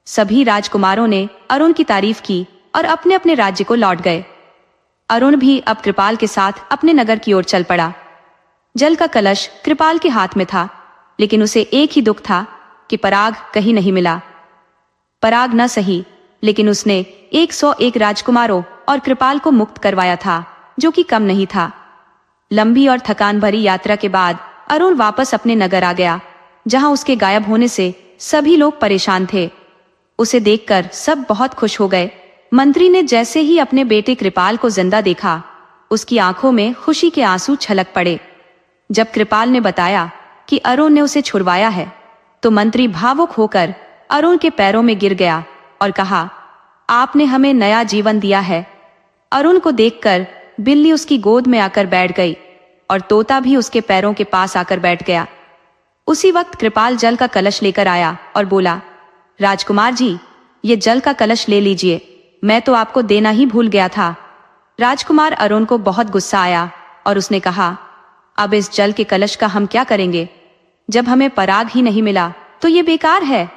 सभी राजकुमारों ने अरुण की तारीफ की और अपने अपने राज्य को लौट गए। अरुण भी अब कृपाल के साथ अपने नगर की ओर चल पड़ा। जल का कलश कृपाल के हाथ में था, लेकिन उसे एक ही दुख था कि पराग कहीं नहीं मिला। पराग न सही, लेकिन उसने 101 राजकुमारों और कृपाल को मुक्त करवाया था, जो कि कम नहीं था। लंबी और थकान भरी यात्रा के बाद अरुण वापस अपने नगर आ गया, जहां उसके गायब होने से सभी लोग परेशान थे। उसे देखकर सब बहुत खुश हो गए। मंत्री ने जैसे ही अपने बेटे कृपाल को जिंदा देखा, उसकी आंखों में खुशी के आंसू छलक पड़े। जब कृपाल ने बताया कि अरुण ने उसे छुड़वाया है, तो मंत्री भावुक होकर अरुण के पैरों में गिर गया और कहा, आपने हमें नया जीवन दिया है। अरुण को देखकर बिल्ली उसकी गोद में आकर बैठ गई और तोता भी उसके पैरों के पास आकर बैठ गया। उसी वक्त कृपाल जल का कलश लेकर आया और बोला, राजकुमार जी, ये जल का कलश ले लीजिए, मैं तो आपको देना ही भूल गया था। राजकुमार अरुण को बहुत गुस्सा आया और उसने कहा, अब इस जल के कलश का हम क्या करेंगे? जब हमें पराग ही नहीं मिला तो ये बेकार है।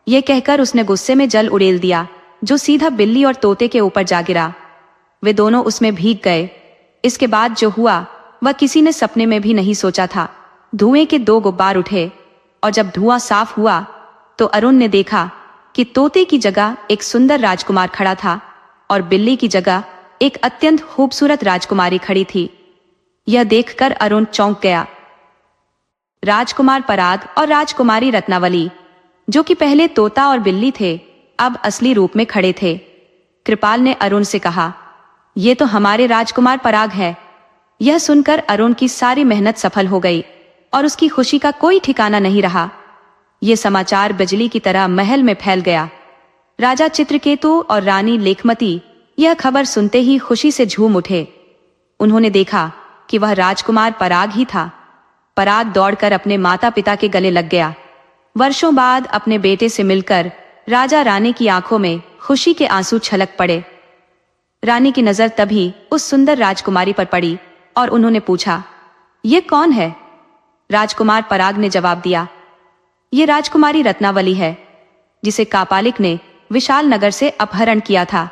ये कहकर उसने गुस्से में जल उड़ेल दिया, जो सीधा बिल्ली और तोते के ऊपर जा गिरा। वे दोनों उसमें भीग गए। इसके बाद जो हुआ वह किसी ने सपने में भी नहीं सोचा था। धुएं के 2 गुब्बार उठे और जब धुआं साफ हुआ तो अरुण ने देखा कि तोते की जगह एक सुंदर राजकुमार खड़ा था और बिल्ली की जगह एक अत्यंत खूबसूरत राजकुमारी खड़ी थी। यह देखकर अरुण चौंक गया। राजकुमार पराग और राजकुमारी रत्नावली, जो कि पहले तोता और बिल्ली थे, अब असली रूप में खड़े थे। कृपाल ने अरुण से कहा, ये तो हमारे राजकुमार पराग है। यह सुनकर अरुण की सारी मेहनत सफल हो गई और उसकी खुशी का कोई ठिकाना नहीं रहा। यह समाचार बिजली की तरह महल में फैल गया। राजा चित्रकेतु और रानी लेखमती यह खबर सुनते ही खुशी से झूम उठे। उन्होंने देखा कि वह राजकुमार पराग ही था। पराग दौड़कर अपने माता पिता के गले लग गया। वर्षों बाद अपने बेटे से मिलकर राजा रानी की आंखों में खुशी के आंसू छलक पड़े। रानी की नजर तभी उस सुंदर राजकुमारी पर पड़ी और उन्होंने पूछा, ये कौन है? राजकुमार पराग ने जवाब दिया, ये राजकुमारी रत्नावली है, जिसे कापालिक ने विशाल नगर से अपहरण किया था।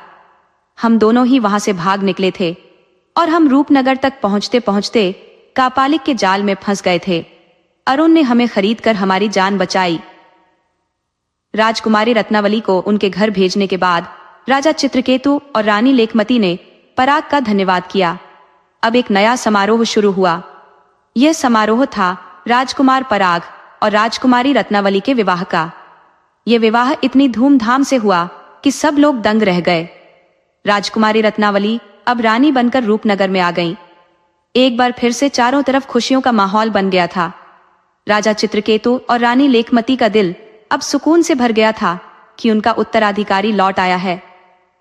हम दोनों ही वहां से भाग निकले थे और हम रूपनगर तक पहुंचते पहुंचते कापालिक के जाल में फंस गए थे। अरुण ने हमें खरीद कर हमारी जान बचाई। राजकुमारी रत्नावली को उनके घर भेजने के बाद राजा चित्रकेतु और रानी लेखमती ने पराग का धन्यवाद किया। अब एक नया समारोह शुरू हुआ। यह समारोह था राजकुमार पराग और राजकुमारी रत्नावली के विवाह का। यह विवाह इतनी धूमधाम से हुआ कि सब लोग दंग रह गए। राजकुमारी रत्नावली अब रानी बनकर रूपनगर में आ गईं। एक बार फिर से चारों तरफ खुशियों का माहौल बन गया था। राजा चित्रकेतु और रानी लेखमती का दिल अब सुकून से भर गया था कि उनका उत्तराधिकारी लौट आया है।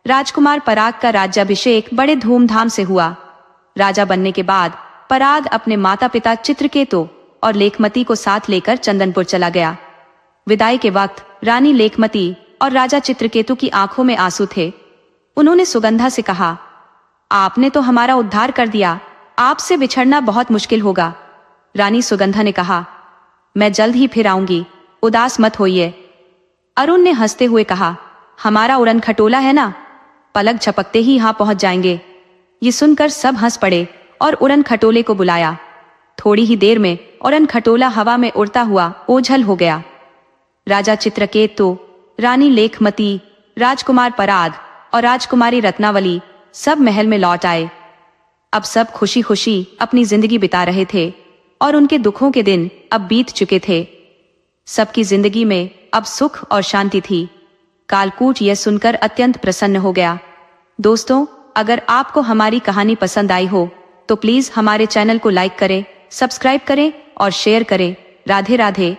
राजकुमार पराग का राज्याभिषेक बड़े धूमधाम से हुआ। राजा बनने के बाद पराग अपने माता पिता चित्रकेतु और लेखमती को साथ लेकर चंदनपुर चला गया। विदाई के वक्त रानी लेखमती और राजा चित्रकेतु की आंखों में आंसू थे। उन्होंने सुगंधा से कहा, आपने तो हमारा उद्धार कर दिया, आपसे बिछड़ना बहुत मुश्किल होगा। रानी सुगंधा ने कहा, मैं जल्द ही फिर आऊंगी, उदास मत होइए। अरुण ने हंसते हुए कहा, हमारा उड़न खटोला है ना, पलक झपकते ही यहां पहुंच जाएंगे। ये सुनकर सब हंस पड़े और उड़न खटोले को बुलाया। थोड़ी ही देर में उड़न खटोला हवा में उड़ता हुआ ओझल हो गया। राजा चित्रकेतु, रानी लेखमती, राजकुमार पराग और राजकुमारी रत्नावली सब महल में लौट आए। अब सब खुशी खुशी अपनी जिंदगी बिता रहे थे और उनके दुखों के दिन अब बीत चुके थे। सबकी जिंदगी में अब सुख और शांति थी। कालकूट यह सुनकर अत्यंत प्रसन्न हो गया। दोस्तों, अगर आपको हमारी कहानी पसंद आई हो तो प्लीज हमारे चैनल को लाइक करें, सब्सक्राइब करें और शेयर करें। राधे राधे।